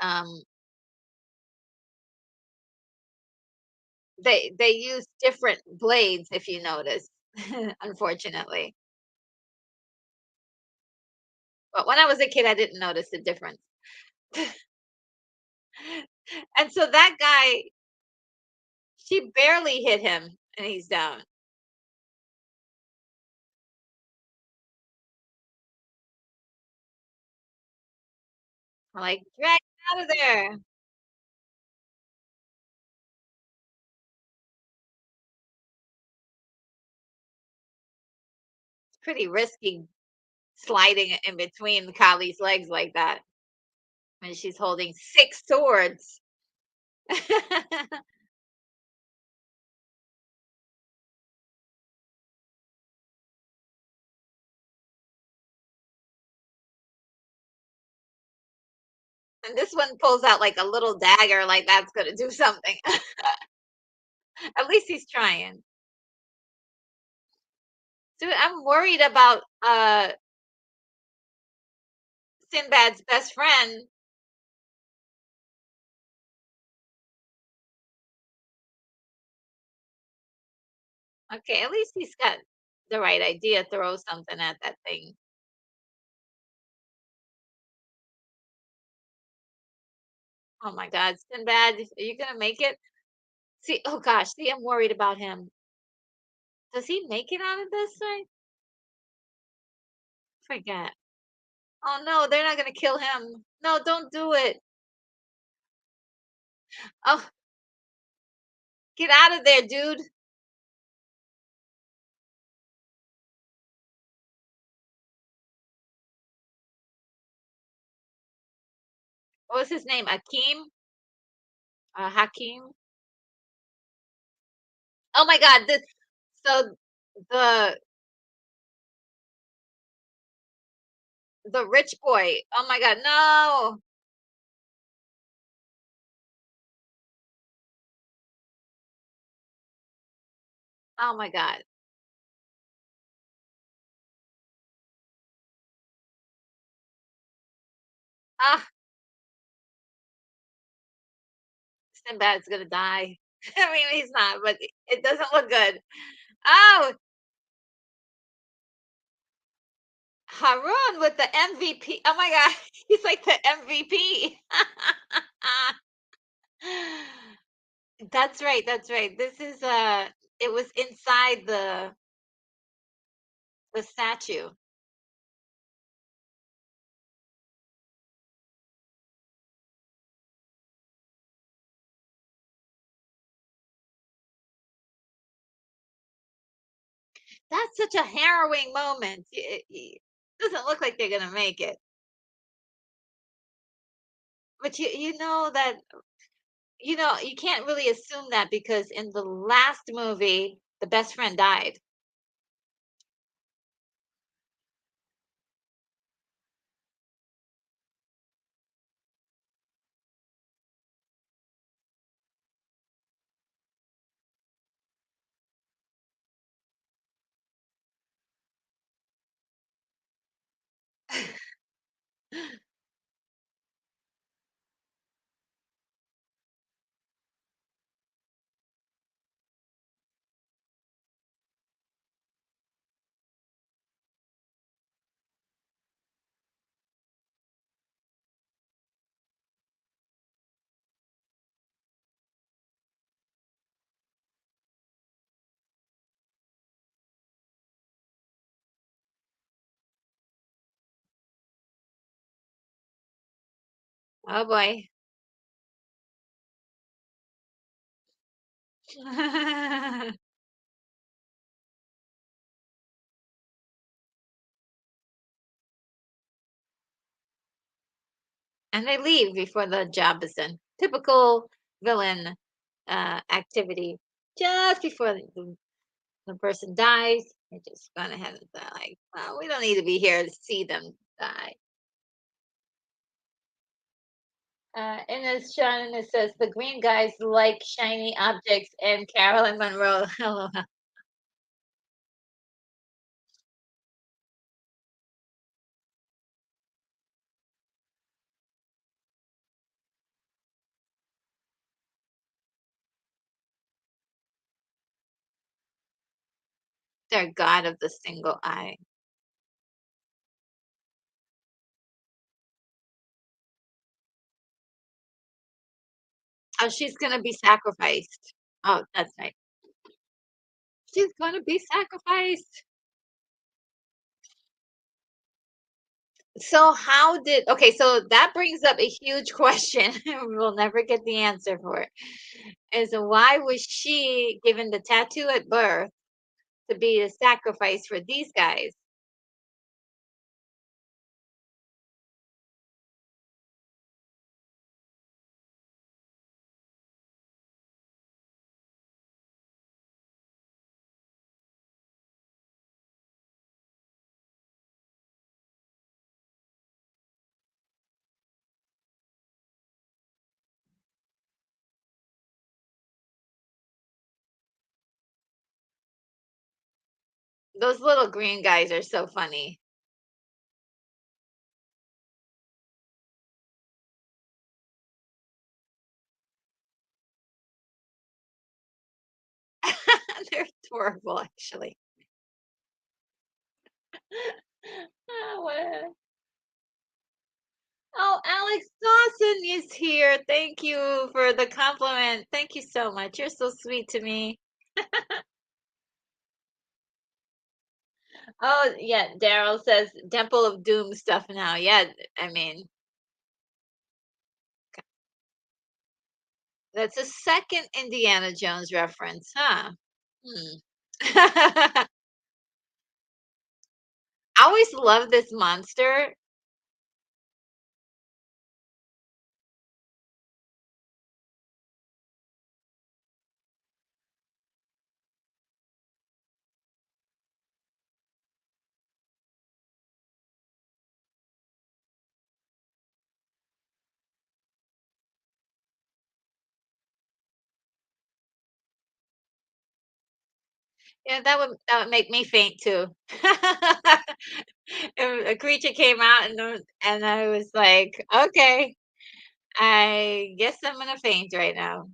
they use different blades if you notice, unfortunately. But when I was a kid, I didn't notice the difference. And so that guy, she barely hit him and he's down. I'm like, drag him out of there. It's pretty risky sliding in between Kali's legs like that when she's holding six swords. And this one pulls out like a little dagger, like that's gonna do something. At least he's trying. Dude, I'm worried about Sinbad's best friend. Okay, at least he's got the right idea, throw something at that thing. Oh my God, Sinbad, are you gonna make it? See, oh gosh, see, I'm worried about him. Does he make it out of this thing? Forget. Oh no, they're not gonna kill him. No, don't do it. Oh, get out of there, dude. What was his name? Akeem? Hakeem? Oh my God, this so the the rich boy. Oh my God, no. Oh my God. Ah, Sinbad's gonna die. I mean, he's not, but it doesn't look good. Oh, Harun with the MVP. Oh my God, he's like the MVP. That's right. That's right. This is it was inside the statue. That's such a harrowing moment. It doesn't look like they're gonna make it. But you know that you can't really assume that because in the last movie, the best friend died. Oh boy. And they leave before the job is done. Typical villain activity. Just before the person dies, they just gone ahead and like, well, we don't need to be here to see them die. And as Sean it says, the green guys like shiny objects, and Carolyn Monroe. LOL. They're god of the single eye. Oh, she's gonna be sacrificed. Oh, that's right. She's gonna be sacrificed. So how did okay, so that brings up a huge question. We'll never get the answer for it. Is why was she given the tattoo at birth to be a sacrifice for these guys? Those little green guys are so funny. They're adorable, actually. Oh, oh, Alex Dawson is here. Thank you for the compliment. Thank you so much. You're so sweet to me. Oh, yeah. Daryl says Temple of Doom stuff now. Yeah, I mean, that's a second Indiana Jones reference, huh? Hmm. I always love this monster. Yeah, that would make me faint too. If a creature came out and I was like, okay, I guess I'm gonna faint right now.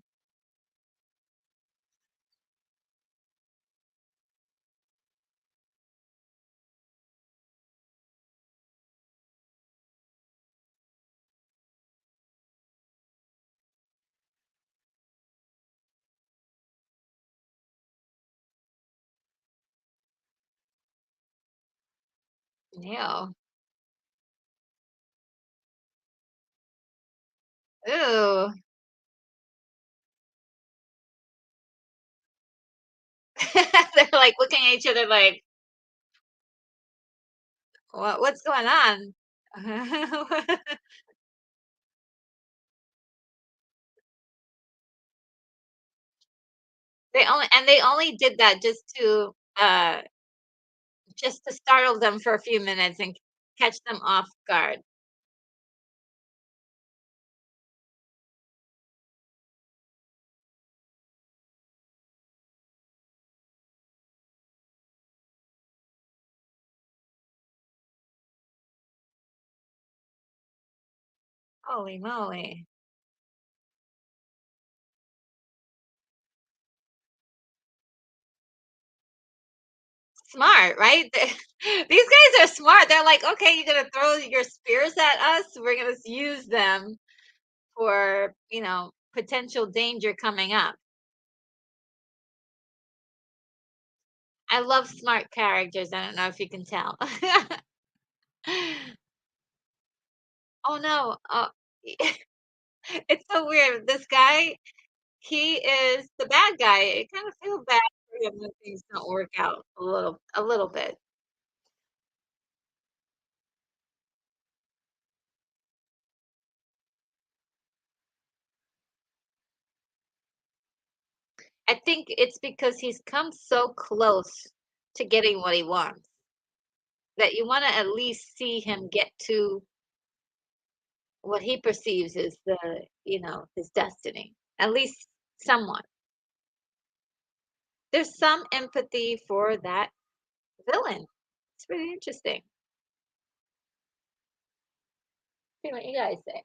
Ew. Ooh. They're like looking at each other like, what's going on? They only did that just to startle them for a few minutes and catch them off guard. Holy moly. Smart, right? These guys are smart. They're like, okay, you're gonna throw your spears at us. We're gonna use them for, potential danger coming up. I love smart characters. I don't know if you can tell. Oh no. It's so weird. This guy, he is the bad guy. I kind of feel bad for him when things don't work out a little bit. I think it's because he's come so close to getting what he wants that you want to at least see him get to what he perceives as his destiny. At least somewhat. There's some empathy for that villain. It's really interesting. See what you guys say.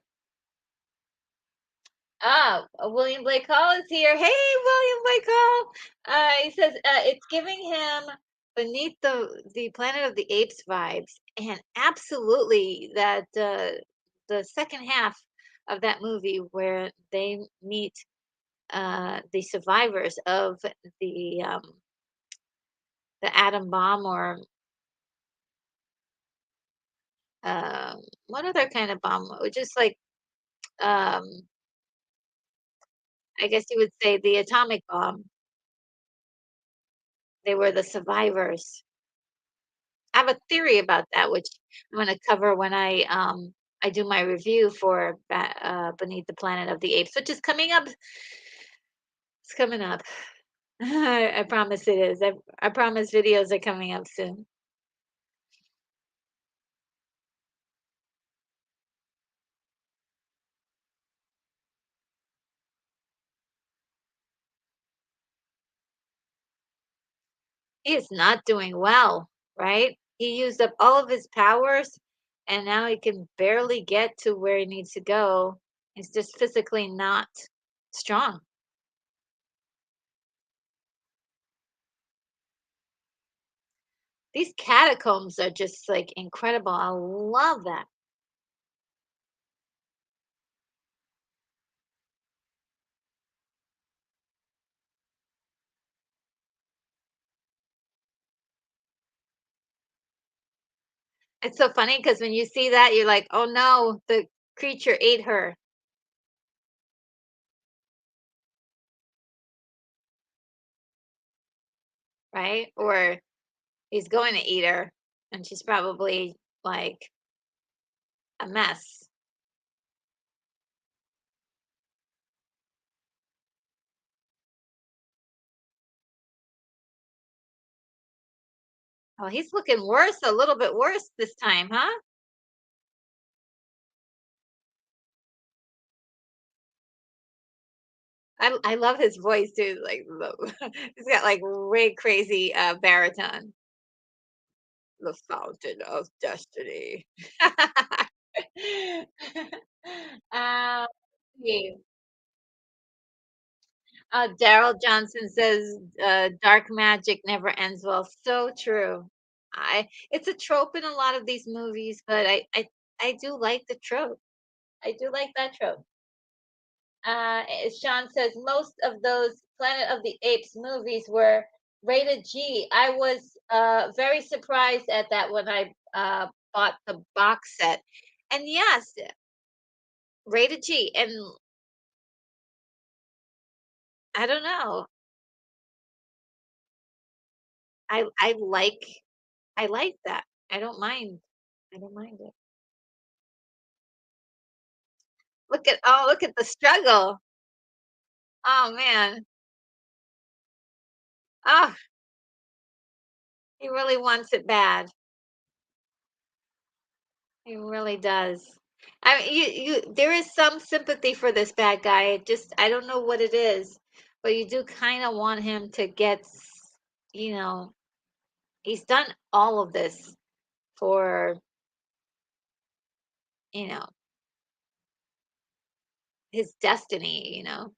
Ah, William Blake Hall is here. Hey, William Blake Hall. He says it's giving him beneath the Planet of the Apes vibes, and absolutely that the second half of that movie where they meet the survivors of the um, the atom bomb or um, what other kind of bomb? Just like um, I guess you would say the atomic bomb. They were the survivors. I have a theory about that, which I'm gonna cover when I do my review for Beneath the Planet of the Apes, which is coming up. It's coming up. I promise it is. I promise videos are coming up soon. He is not doing well, right? He used up all of his powers and now he can barely get to where he needs to go. He's just physically not strong. These catacombs are just like incredible. I love that. It's so funny because when you see that, you're like, oh no, the creature ate her, right? Or he's going to eat her and she's probably like a mess. Oh, he's looking worse, a little bit worse this time, huh? I love his voice too. Like he's got like way crazy baritone. The fountain of destiny. um, see. Daryl Johnson says dark magic never ends well. So true. It's a trope in a lot of these movies, but I do like the trope. I do like that trope. Sean says most of those Planet of the Apes movies were rated G. I was very surprised at that when I bought the box set. And yes, rated G. And I don't know. I I like that. I don't mind. I don't mind it. Look at the struggle. Oh man. Oh, he really wants it bad. He really does. I mean, you there is some sympathy for this bad guy. It just I don't know what it is, but you do kind of want him to get, you know, he's done all of this for, you know, his destiny, you know.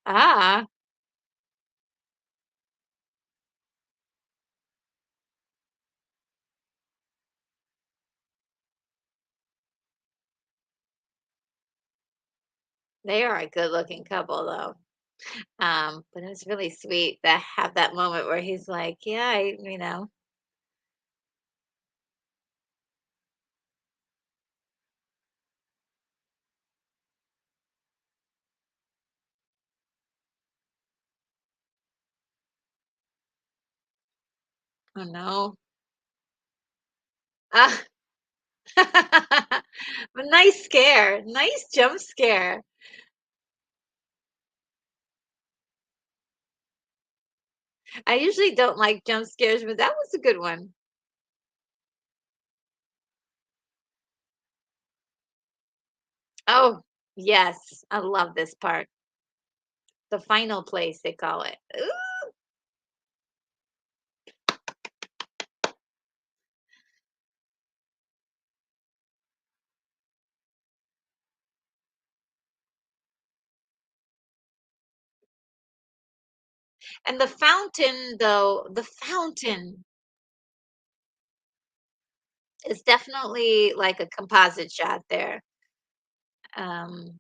Ah, they are a good-looking couple though. But it was really sweet to have that moment where he's like, "Yeah, you know, oh no." Ah. A nice scare, nice jump scare. I usually don't like jump scares, but that was a good one. Oh, yes, I love this part. The final place, they call it. Ooh, and the fountain, though, the fountain is definitely like a composite shot there. Um,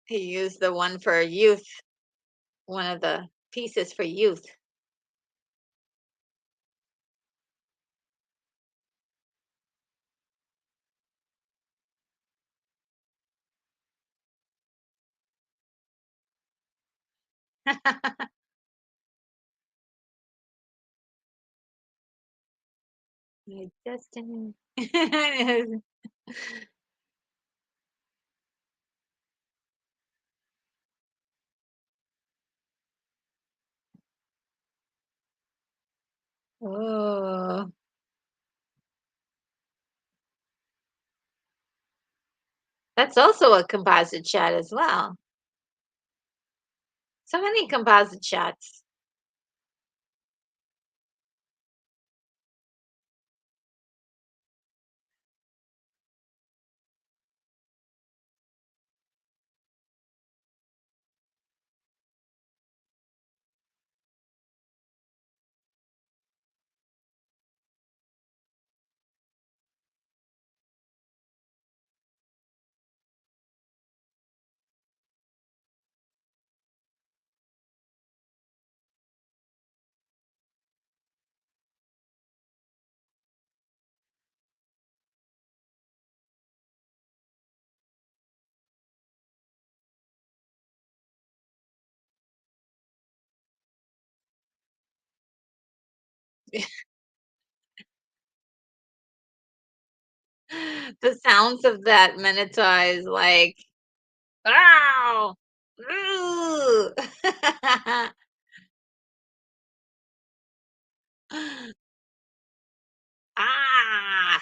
he used the one for youth, one of the pieces for youth. My destiny. Oh, that's also a composite shot as well. So many composite shots. The sounds of that Minotaur is like, "Ow! Ooh." Ah!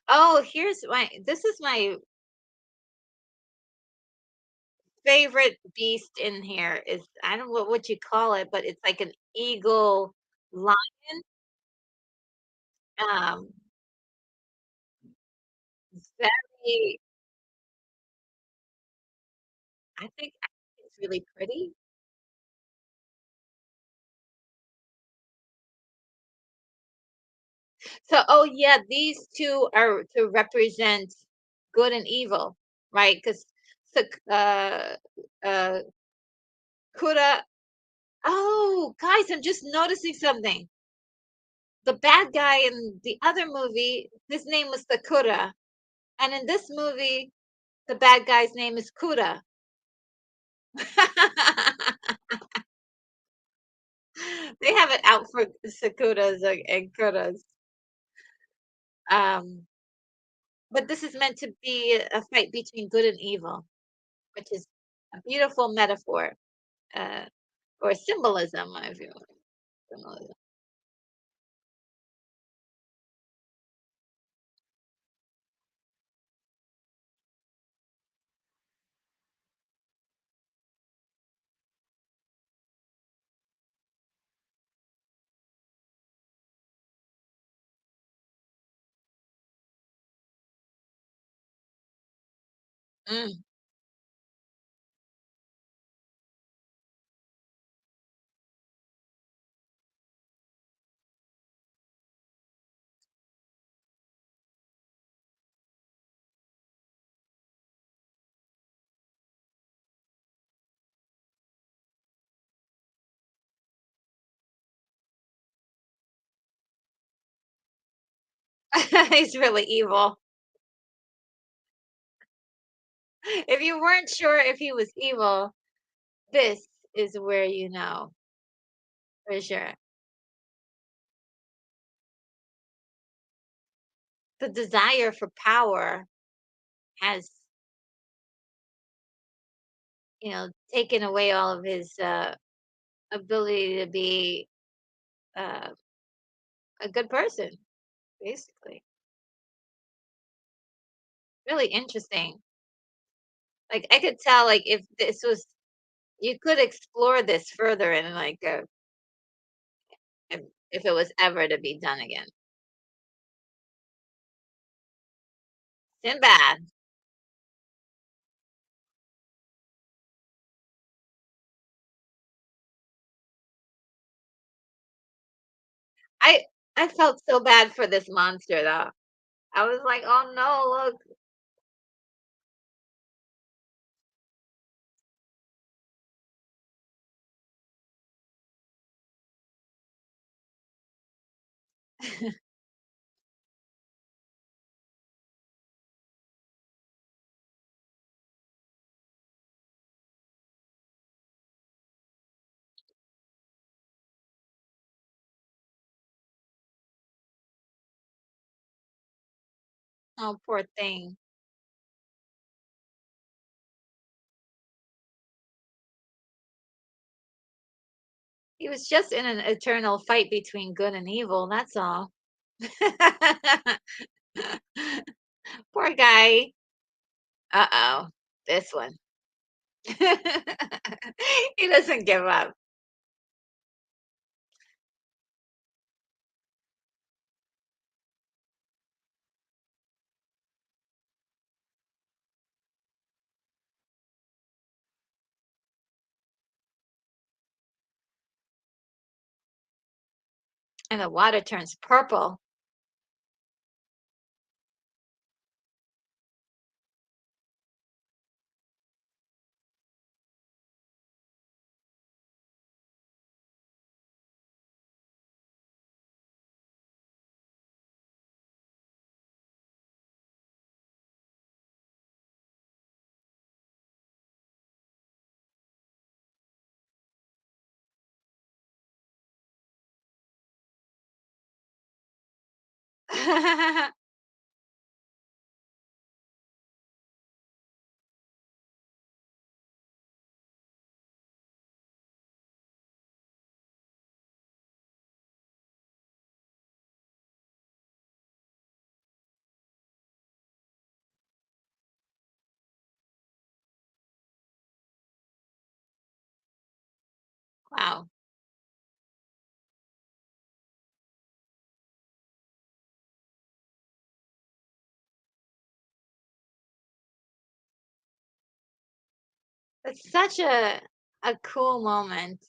Oh, here's my this is my favorite beast in here is I don't know what you call it, but it's like an eagle lion. Um, very I think it's really pretty. So, oh yeah, these 2 are to represent good and evil, right? Because uh, Kura oh, guys, I'm just noticing something. The bad guy in the other movie, his name was Sakura, and in this movie, the bad guy's name is Kura. They have it out for Sakuras and Kuras. Um, but this is meant to be a fight between good and evil, which is a beautiful metaphor, uh, or symbolism, if you want. Symbolism. Mm. He's really evil. If you weren't sure if he was evil, this is where you know for sure. The desire for power has, taken away all of his ability to be uh, a good person, basically. Really interesting. Like I could tell, like if this was, you could explore this further in like if it was ever to be done again. Sinbad. I I felt so bad for this monster though. I was like, oh no, look. Oh, poor thing. He was just in an eternal fight between good and evil, that's all. Poor guy. Uh-oh, this one. He doesn't give up. And the water turns purple. Wow, it's such a cool moment.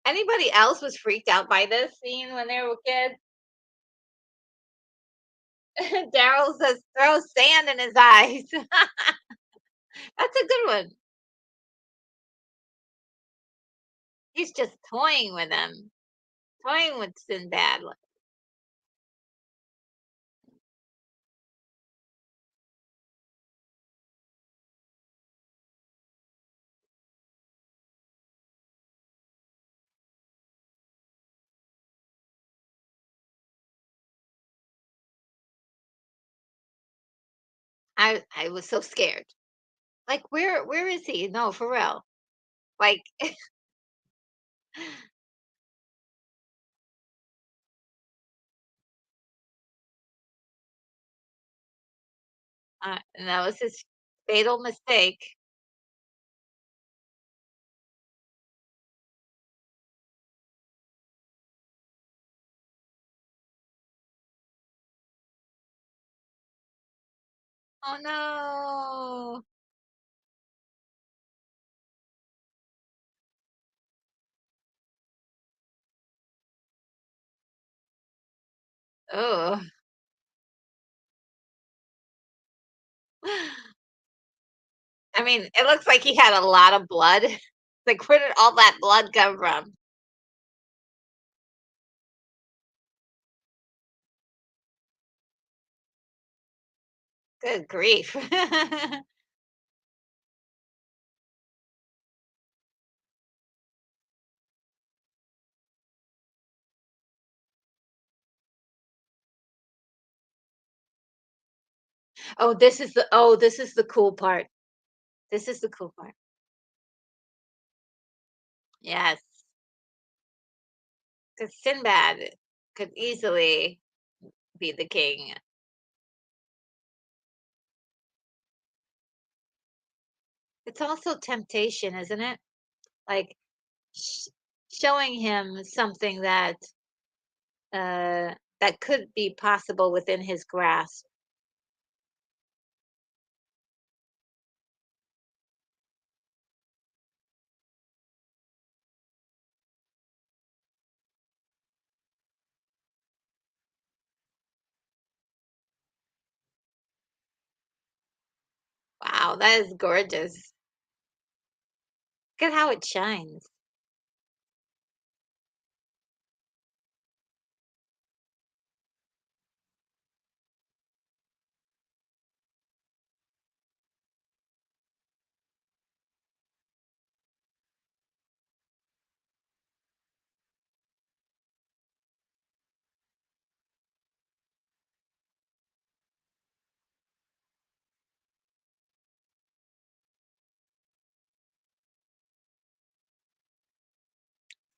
Anybody else was freaked out by this scene when they were kids? Daryl says, "Throw sand in his eyes." That's a good one. He's just toying with him, toying with Sinbad. I was so scared. Like, where is he? No, for real. Like, and that was his fatal mistake. Oh no. Oh. I mean, it looks like he had a lot of blood. Like, where did all that blood come from? Good grief. This is the cool part. This is the cool part. Yes, because Sinbad could easily be the king. It's also temptation, isn't it? Like, sh showing him something that could be possible within his grasp. Wow, that is gorgeous. Look at how it shines.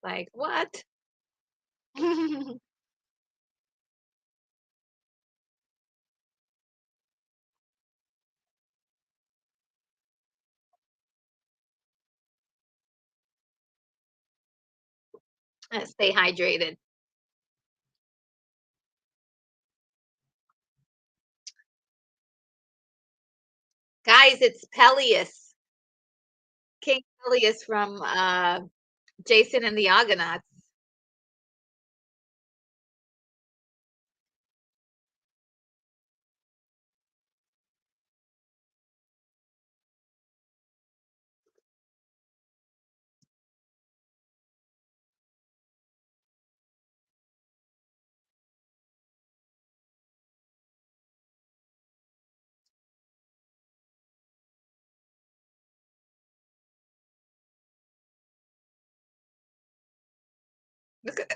Like, what? Stay hydrated. Guys, it's Peleus. King Peleus from Jason and the Argonauts.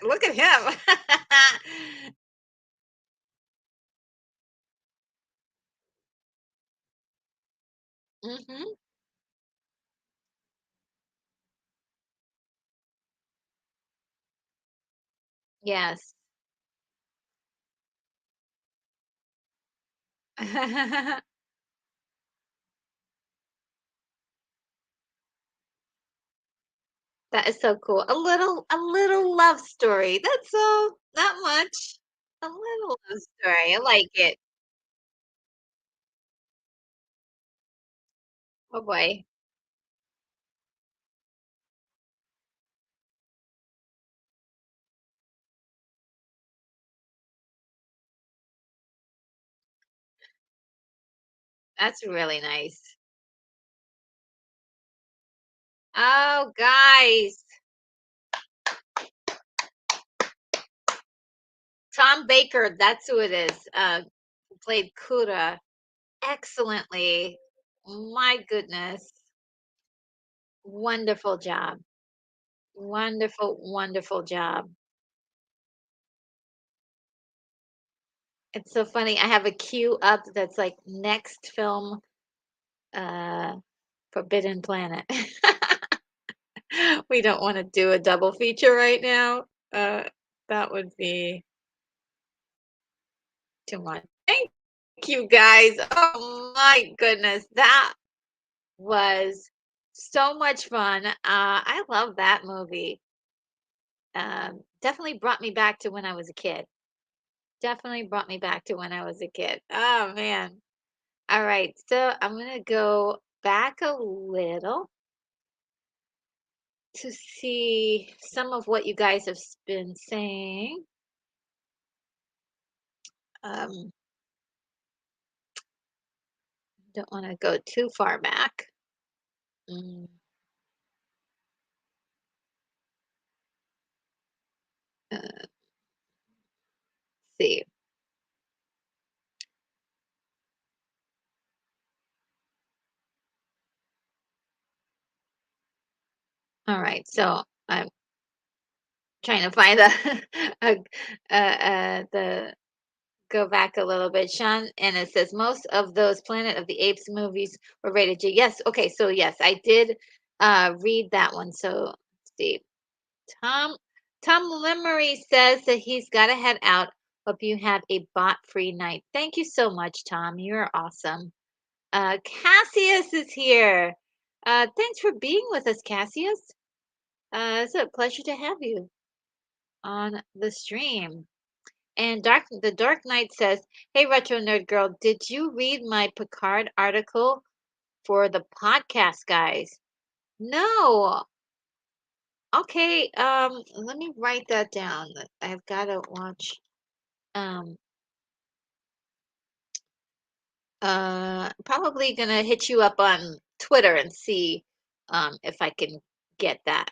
Look at him. Hmm. Yes. That is so cool. A little love story. That's all. Not much. A little love story. I like it. Oh boy. That's really nice. Oh, guys. Tom Baker, that's who it is. Who played Kuda excellently. My goodness. Wonderful job. Wonderful, wonderful job. It's so funny. I have a queue up that's like next film, uh, Forbidden Planet. We don't want to do a double feature right now. Uh, that would be too much. Thank you guys. Oh my goodness. That was so much fun. I love that movie. Definitely brought me back to when I was a kid. Definitely brought me back to when I was a kid. Oh man. All right. So I'm gonna go back a little to see some of what you guys have been saying. Um, don't want to go too far back. Mm, see. All right. So I'm trying to find the the go back a little bit, Sean, and it says most of those Planet of the Apes movies were rated G. Yes. Okay. So yes, I did read that one. So let's see. Tom Tom Lemery says that he's got to head out. Hope you have a bot-free night. Thank you so much, Tom. You're awesome. Cassius is here. Thanks for being with us, Cassius. It's a pleasure to have you on the stream. And the Dark Knight says, "Hey, Retro Nerd Girl, did you read my Picard article for the podcast, guys?" No. Okay. Let me write that down. I've got to watch. Um. Probably gonna hit you up on Twitter and see if I can get that.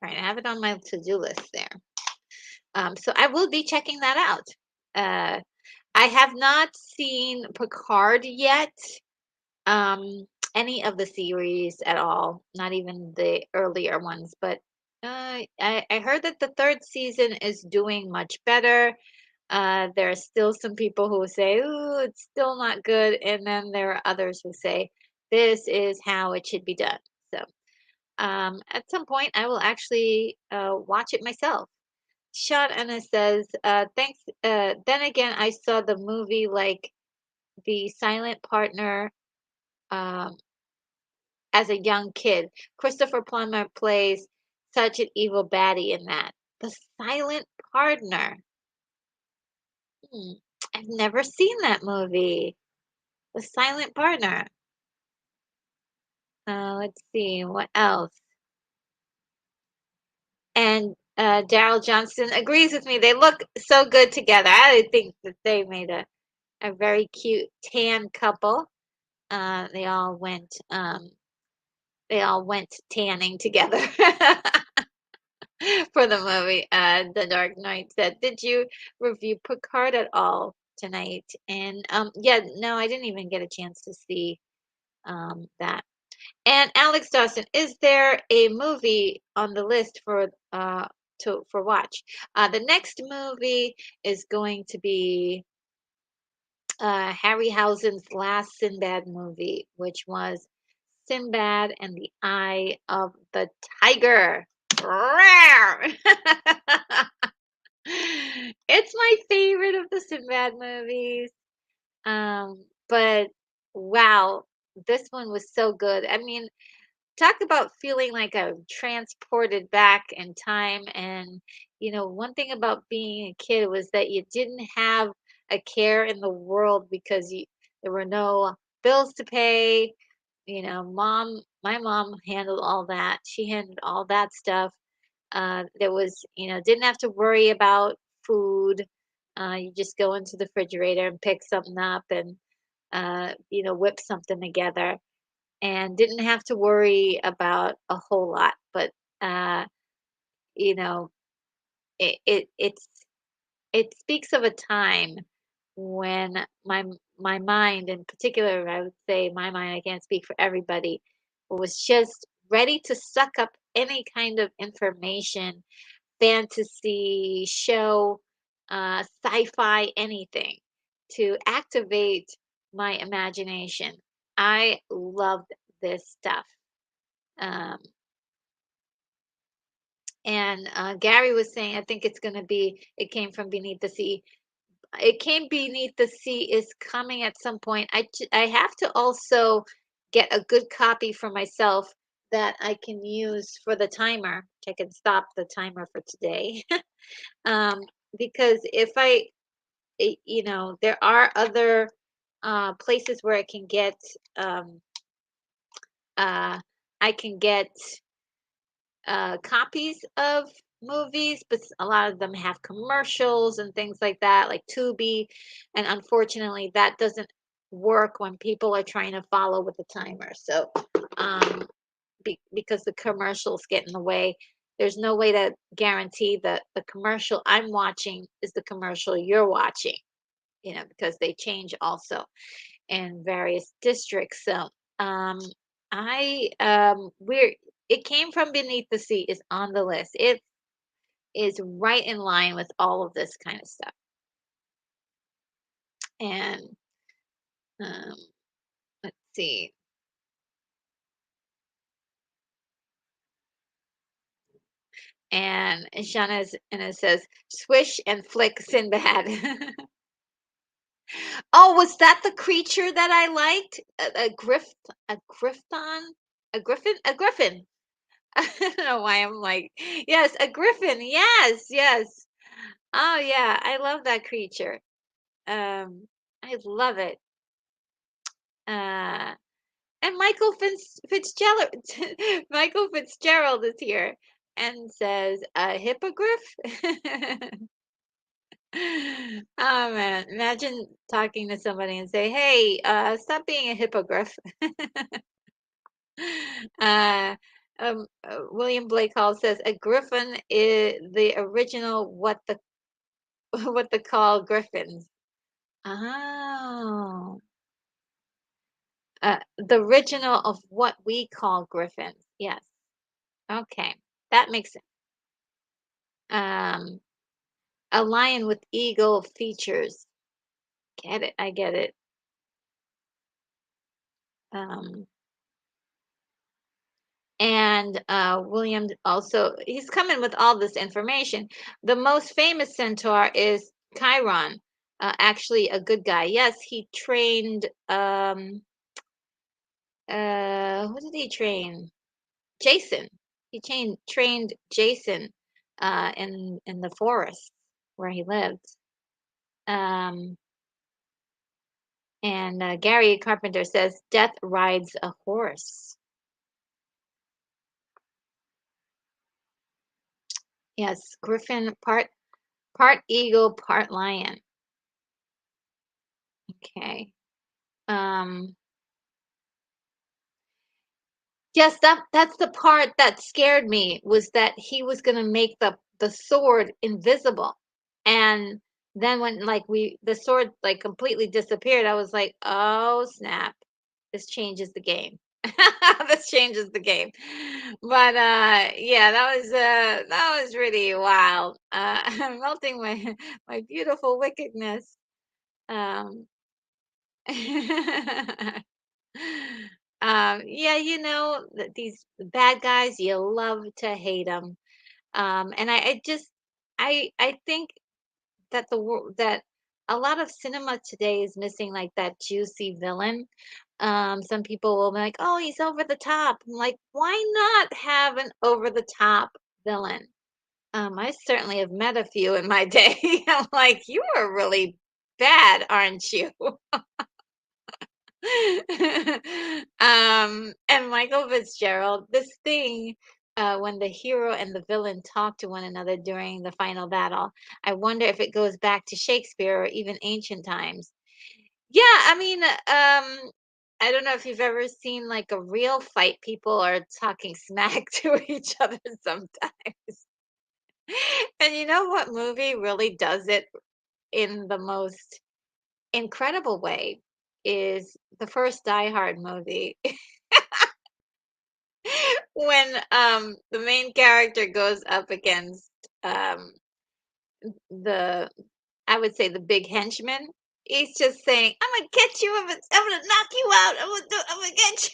Right, I have it on my to-do list there. So I will be checking that out. Uh, I have not seen Picard yet. Um, any of the series at all, not even the earlier ones, but I heard that the third season is doing much better. There are still some people who say, "Ooh, it's still not good," and then there are others who say, "This is how it should be done." So, at some point, I will actually watch it myself. Sean Anna says, "Thanks." Then again, I saw the movie like The Silent Partner. Um, as a young kid. Christopher Plummer plays such an evil baddie in that. The Silent Partner. Hmm, I've never seen that movie. The Silent Partner. Let's see, what else? And Daryl Johnston agrees with me. They look so good together. I think that they made a very cute tan couple. They all went tanning together. For the movie, The Dark Knight said, "Did you review Picard at all tonight?" And yeah, no, I didn't even get a chance to see that. And Alex Dawson, is there a movie on the list for watch? The next movie is going to be Harryhausen's last Sinbad movie, which was Sinbad and the Eye of the Tiger. Rare. It's my favorite of the Sinbad movies. But wow, this one was so good. I mean, talk about feeling like I'm transported back in time. And, one thing about being a kid was that you didn't have a care in the world because there were no bills to pay. My mom handled all that. She handled all that stuff. There was, didn't have to worry about food. You just go into the refrigerator and pick something up and, whip something together and didn't have to worry about a whole lot. But, uh, you know, it, it, it's, it speaks of a time when my mind in particular, I would say my mind, I can't speak for everybody, was just ready to suck up any kind of information, fantasy, show, sci-fi, anything to activate my imagination. I loved this stuff. Um, and Gary was saying, I think it's going to be, it came from beneath the sea. It came beneath the sea is coming at some point. I have to also get a good copy for myself that I can use for the timer. I can stop the timer for today. um, because if there are other places where um, uh, I can get copies of movies, but a lot of them have commercials and things like that, like Tubi. And unfortunately, that doesn't work when people are trying to follow with the timer. So, um, because the commercials get in the way, there's no way to guarantee that the commercial I'm watching is the commercial you're watching, because they change also in various districts. So, um, we're it came from beneath the sea is on the list. It is right in line with all of this kind of stuff. And um, let's see. And it says swish and flick Sinbad. Oh, was that the creature that I liked? A griffon, a griffin. I don't know why I'm like, yes, a griffin. Yes, yes. Oh yeah, I love that creature. I love it. Uh, and Fitzgerald, Michael Fitzgerald is here and says, a hippogriff. Oh man, imagine talking to somebody and say, "Hey, stop being a hippogriff." Uh, William Blake Hall says a griffin is the original what the what the call griffins. Oh, the original of what we call griffins. Yes. Okay, that makes sense. Um, a lion with eagle features. Get it? I get it. Um, and William also he's coming with all this information. The most famous centaur is Chiron. Actually, a good guy. Yes, he trained. Who did he train? Jason. He trained Jason in the forest where he lived. Um, and Gary Carpenter says, "Death rides a horse." Yes, Griffin part eagle, part lion. Okay. Um, yes, that's the part that scared me was that he was gonna make the sword invisible. And then when like the sword like completely disappeared, I was like, "Oh, snap. This changes the game." This changes the game. But yeah, that was really wild. Melting my beautiful wickedness. Um yeah, these bad guys, you love to hate them. And I just, I think that that a lot of cinema today is missing like that juicy villain. Some people will be like, "Oh, he's over the top." I'm like, why not have an over the top villain? I certainly have met a few in my day. I'm like, you are really bad, aren't you? And Michael Fitzgerald, this thing, when the hero and the villain talk to one another during the final battle, I wonder if it goes back to Shakespeare or even ancient times. Yeah, I mean, I don't know if you've ever seen like a real fight. People are talking smack to each other sometimes. And you know what movie really does it in the most incredible way is the first Die Hard movie. When the main character goes up against um the I would say the big henchman, he's just saying, "I'm gonna get you, I'm gonna knock you out, I'm gonna get you."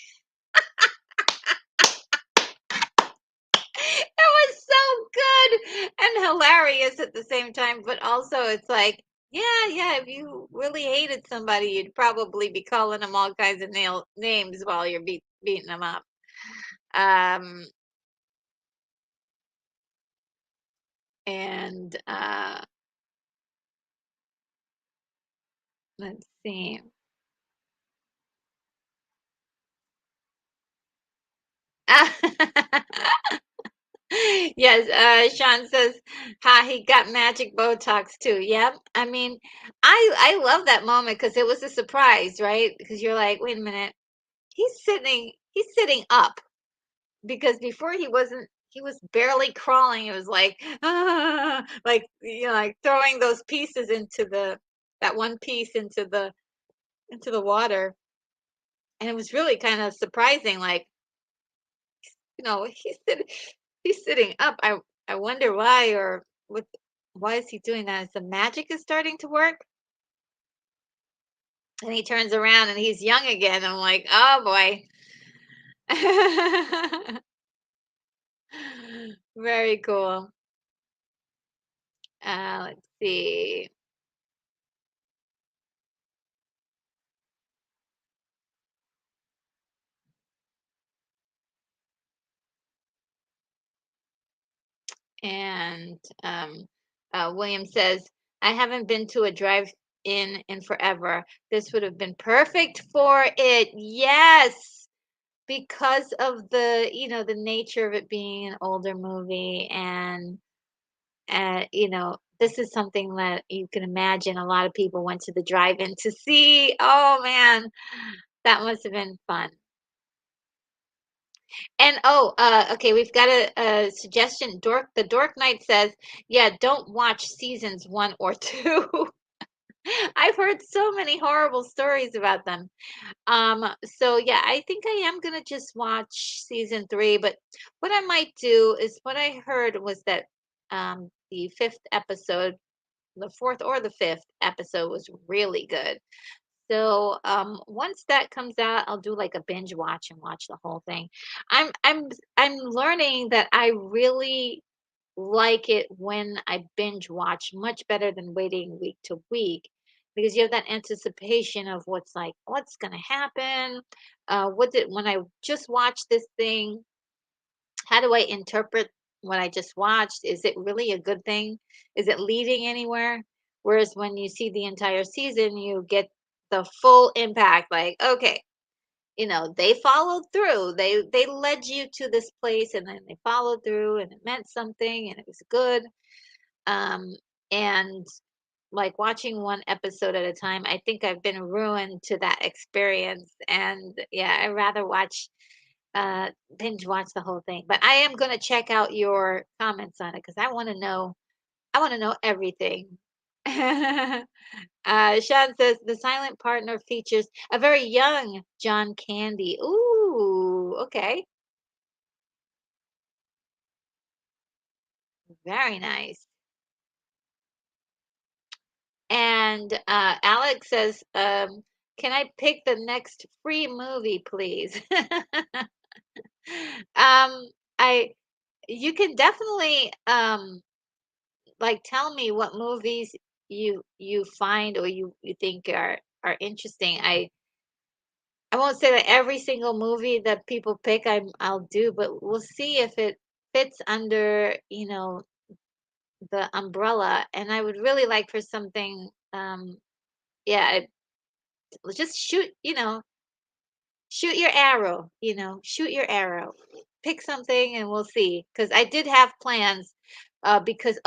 It was so good and hilarious at the same time, but also it's like, yeah, yeah, if you really hated somebody, you'd probably be calling them all kinds of names while you're beating them up. Um, and let's see. Yes, Sean says, "Ha, he got magic Botox too." Yep. I mean, I love that moment because it was a surprise, right? Because you're like, wait a minute, he's sitting up because before he was barely crawling. It was like, like like throwing those pieces into that one piece into the water, and it was really kind of surprising. Like, he's sitting up. I wonder why or what why is he doing that? Is the magic is starting to work? And he turns around and he's young again. I'm like, oh boy. Very cool. Let's see. And William says, I haven't been to a drive-in in forever. This would have been perfect for it. Yes, because of the nature of it being an older movie and this is something that you can imagine a lot of people went to the drive-in to see. Oh man, that must have been fun. And oh, okay, we've got a suggestion. The Dork Knight says, yeah, don't watch seasons one or two. I've heard so many horrible stories about them. So yeah, I think I am gonna just watch season three, but what I might do is what I heard was that the fifth episode, the fourth or the fifth episode was really good. So once that comes out, I'll do like a binge watch and watch the whole thing. I'm learning that I really like it when I binge watch much better than waiting week to week because you have that anticipation of what's going to happen. What did when I just watched this thing, how do I interpret what I just watched? Is it really a good thing? Is it leading anywhere? Whereas when you see the entire season, you get the full impact. Like, okay, they followed through. They led you to this place, and then they followed through, and it meant something, and it was good. Um, and like watching one episode at a time, I think I've been ruined to that experience. And yeah, I'd rather uh binge watch the whole thing. But I am gonna check out your comments on it because I want to know everything. Sean says the silent partner features a very young John Candy. Ooh, okay. Very nice. And Alex says, can I pick the next free movie, please? um, I you can definitely like tell me what movies you find or you think are interesting. I won't say that every single movie that people pick I'll do, but we'll see if it fits under, the umbrella. And I would really like for something, yeah, just shoot your arrow, shoot your arrow. Pick something and we'll see. Because I did have plans, because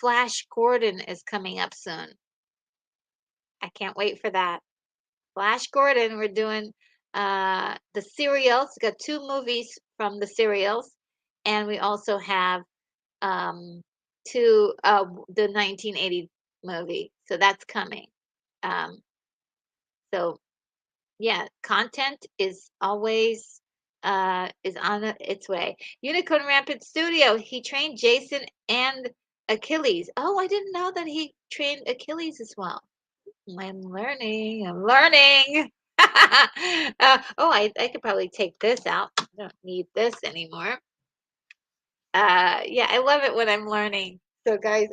Flash Gordon is coming up soon. I can't wait for that. Flash Gordon, we're doing the serials. We got two movies from the serials, and we also have um two the 1980 movie. So that's coming. Um, so yeah, content is always is on its way. Unicorn Rampant Studio, he trained Jason and Achilles. Oh, I didn't know that he trained Achilles as well. I'm learning. I'm learning. I could probably take this out. I don't need this anymore. Yeah, I love it when I'm learning. So, guys,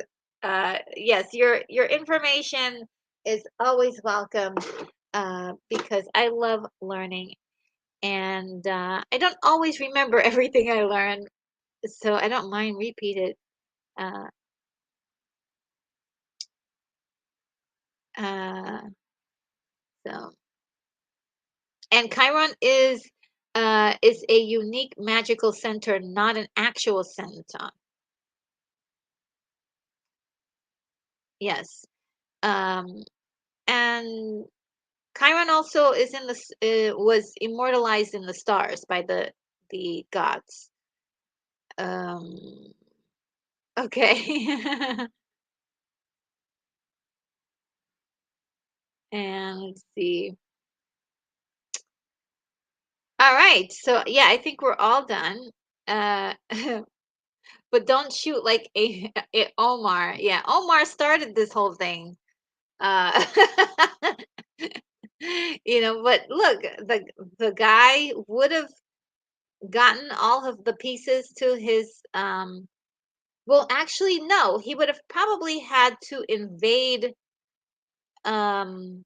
yes, your information is always welcome, because I love learning, and I don't always remember everything I learn, so I don't mind repeated. Uh, uh, so. And Chiron is a unique magical center, not an actual center. Yes. Um, and Chiron also is was immortalized in the stars by the gods. Um, okay. And let's see. All right. So yeah, I think we're all done. Uh, but don't shoot like a Omar. Yeah, Omar started this whole thing. Uh, but look, the guy would have gotten all of the pieces to his well, actually no, he would have probably had to invade um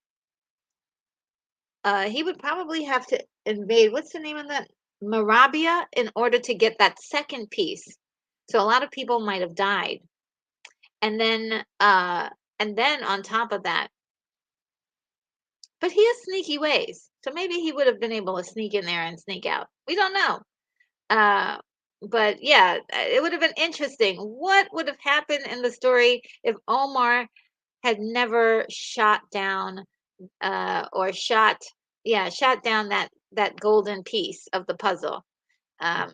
he would probably have to invade, what's the name of that? Marabia, in order to get that second piece. So a lot of people might have died. And then on top of that, but he has sneaky ways. So maybe he would have been able to sneak in there and sneak out. We don't know. Uh, but yeah, it would have been interesting. What would have happened in the story if Omar had never shot down or shot down that golden piece of the puzzle. Um,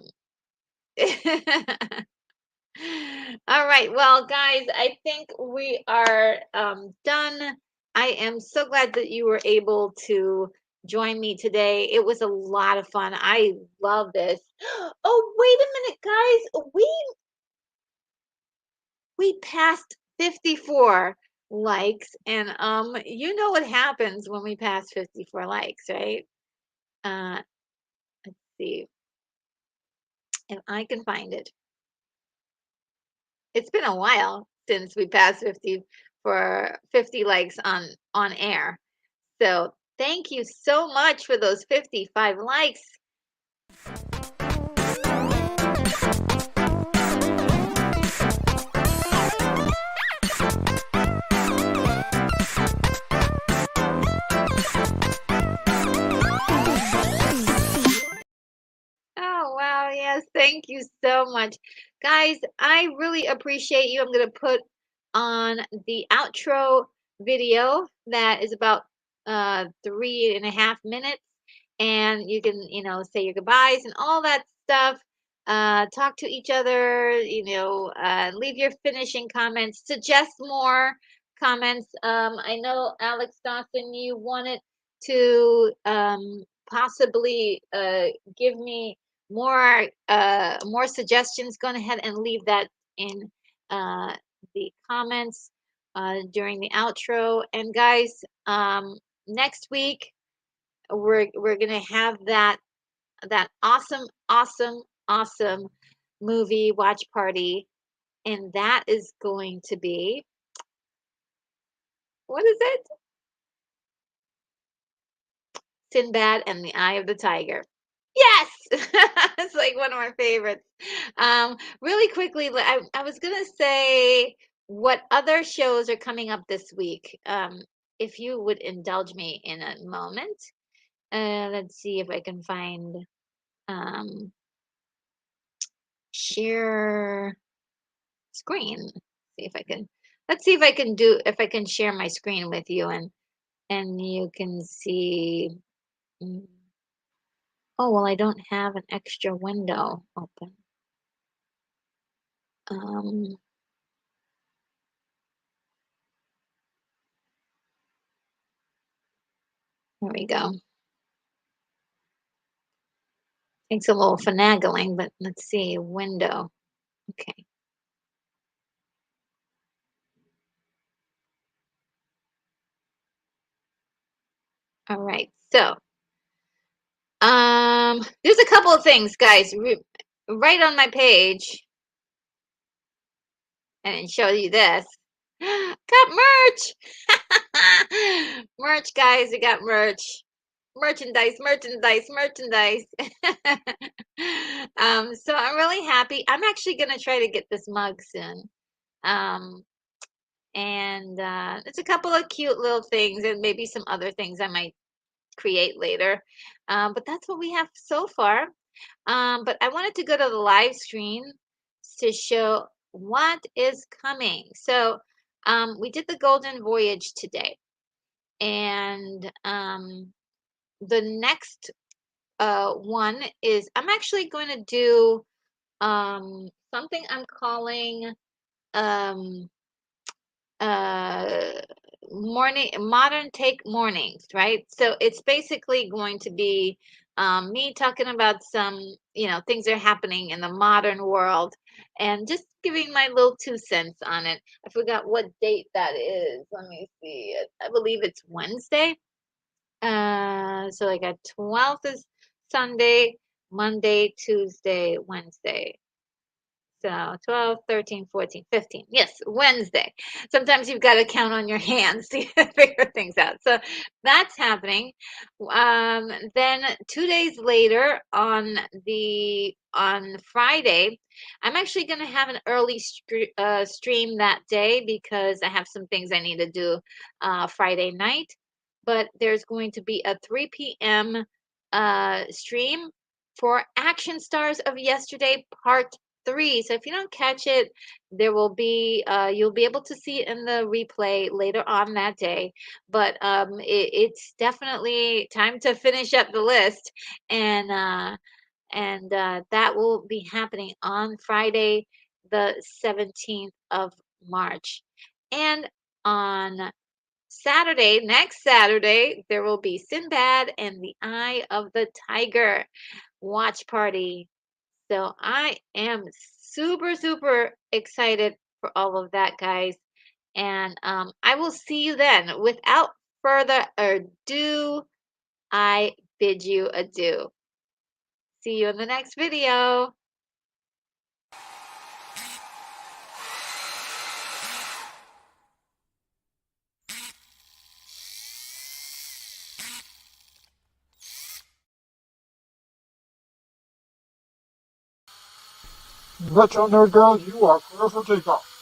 all right, well, guys, I think we are done. I am so glad that you were able to join me today. It was a lot of fun. I love this. Oh, wait a minute, guys. We passed 54 likes, and you know what happens when we pass 54 likes, right? Uh, let's see if I can find it. It's been a while since we passed 50 for 50 likes on air. So, thank you so much for those 55 likes. Oh, wow. Yes. Thank you so much. Guys, I really appreciate you. I'm going to put on the outro video that is about 3.5 minutes. And you can, say your goodbyes and all that stuff. Talk to each other, leave your finishing comments, suggest more comments. I know, Alex Dawson, you wanted to possibly give me more suggestions. Go ahead and leave that in uh, the comments during the outro. And guys, next week we're gonna have that awesome movie watch party, and that is going to be, what is it? Sinbad and the Eye of the Tiger. Yes! It's like one of my favorites. Really quickly, I was gonna say what other shows are coming up this week. If you would indulge me in a moment. Let's see if I can find um, share screen. See if I can. Let's see if I can share my screen with you, and you can see. mm, Oh, well, I don't have an extra window open. Um, there we go. Takes a little finagling, but let's see, window. Okay. All right. So, there's a couple of things, guys. Right on my page, and show you this. Got merch. Merch, guys. We got merch. Merchandise. So I'm really happy. I'm actually gonna try to get this mug soon. Um, and it's a couple of cute little things, and maybe some other things I might create later. But that's what we have so far. But I wanted to go to the live stream to show what is coming. So we did the Golden Voyage today, and the next one is I'm actually going to do something I'm calling um, uh, modern take mornings, right? So it's basically going to be me talking about some, things that are happening in the modern world, and just giving my little 2 cents on it. I forgot what date that is. Let me see. I believe it's Wednesday. So I got 12th is Sunday, Monday, Tuesday, Wednesday. So 12, 13, 14, 15. Yes, Wednesday. Sometimes you've got to count on your hands to figure things out. So that's happening. Then 2 days later on Friday, I'm actually going to have an early stream that day because I have some things I need to do Friday night. But there's going to be a 3 p.m. Stream. for Action Stars of Yesterday Part 3. So if you don't catch it, there will be you'll be able to see it in the replay later on that day. But it's definitely time to finish up the list, and that will be happening on Friday, the 17th of March. And on Saturday, next Saturday, there will be Sinbad and the Eye of the Tiger watch party. So I am super, super excited for all of that, guys. And I will see you then. Without further ado, I bid you adieu. See you in the next video. Retro Nerd Girl, you are clear for takeoff.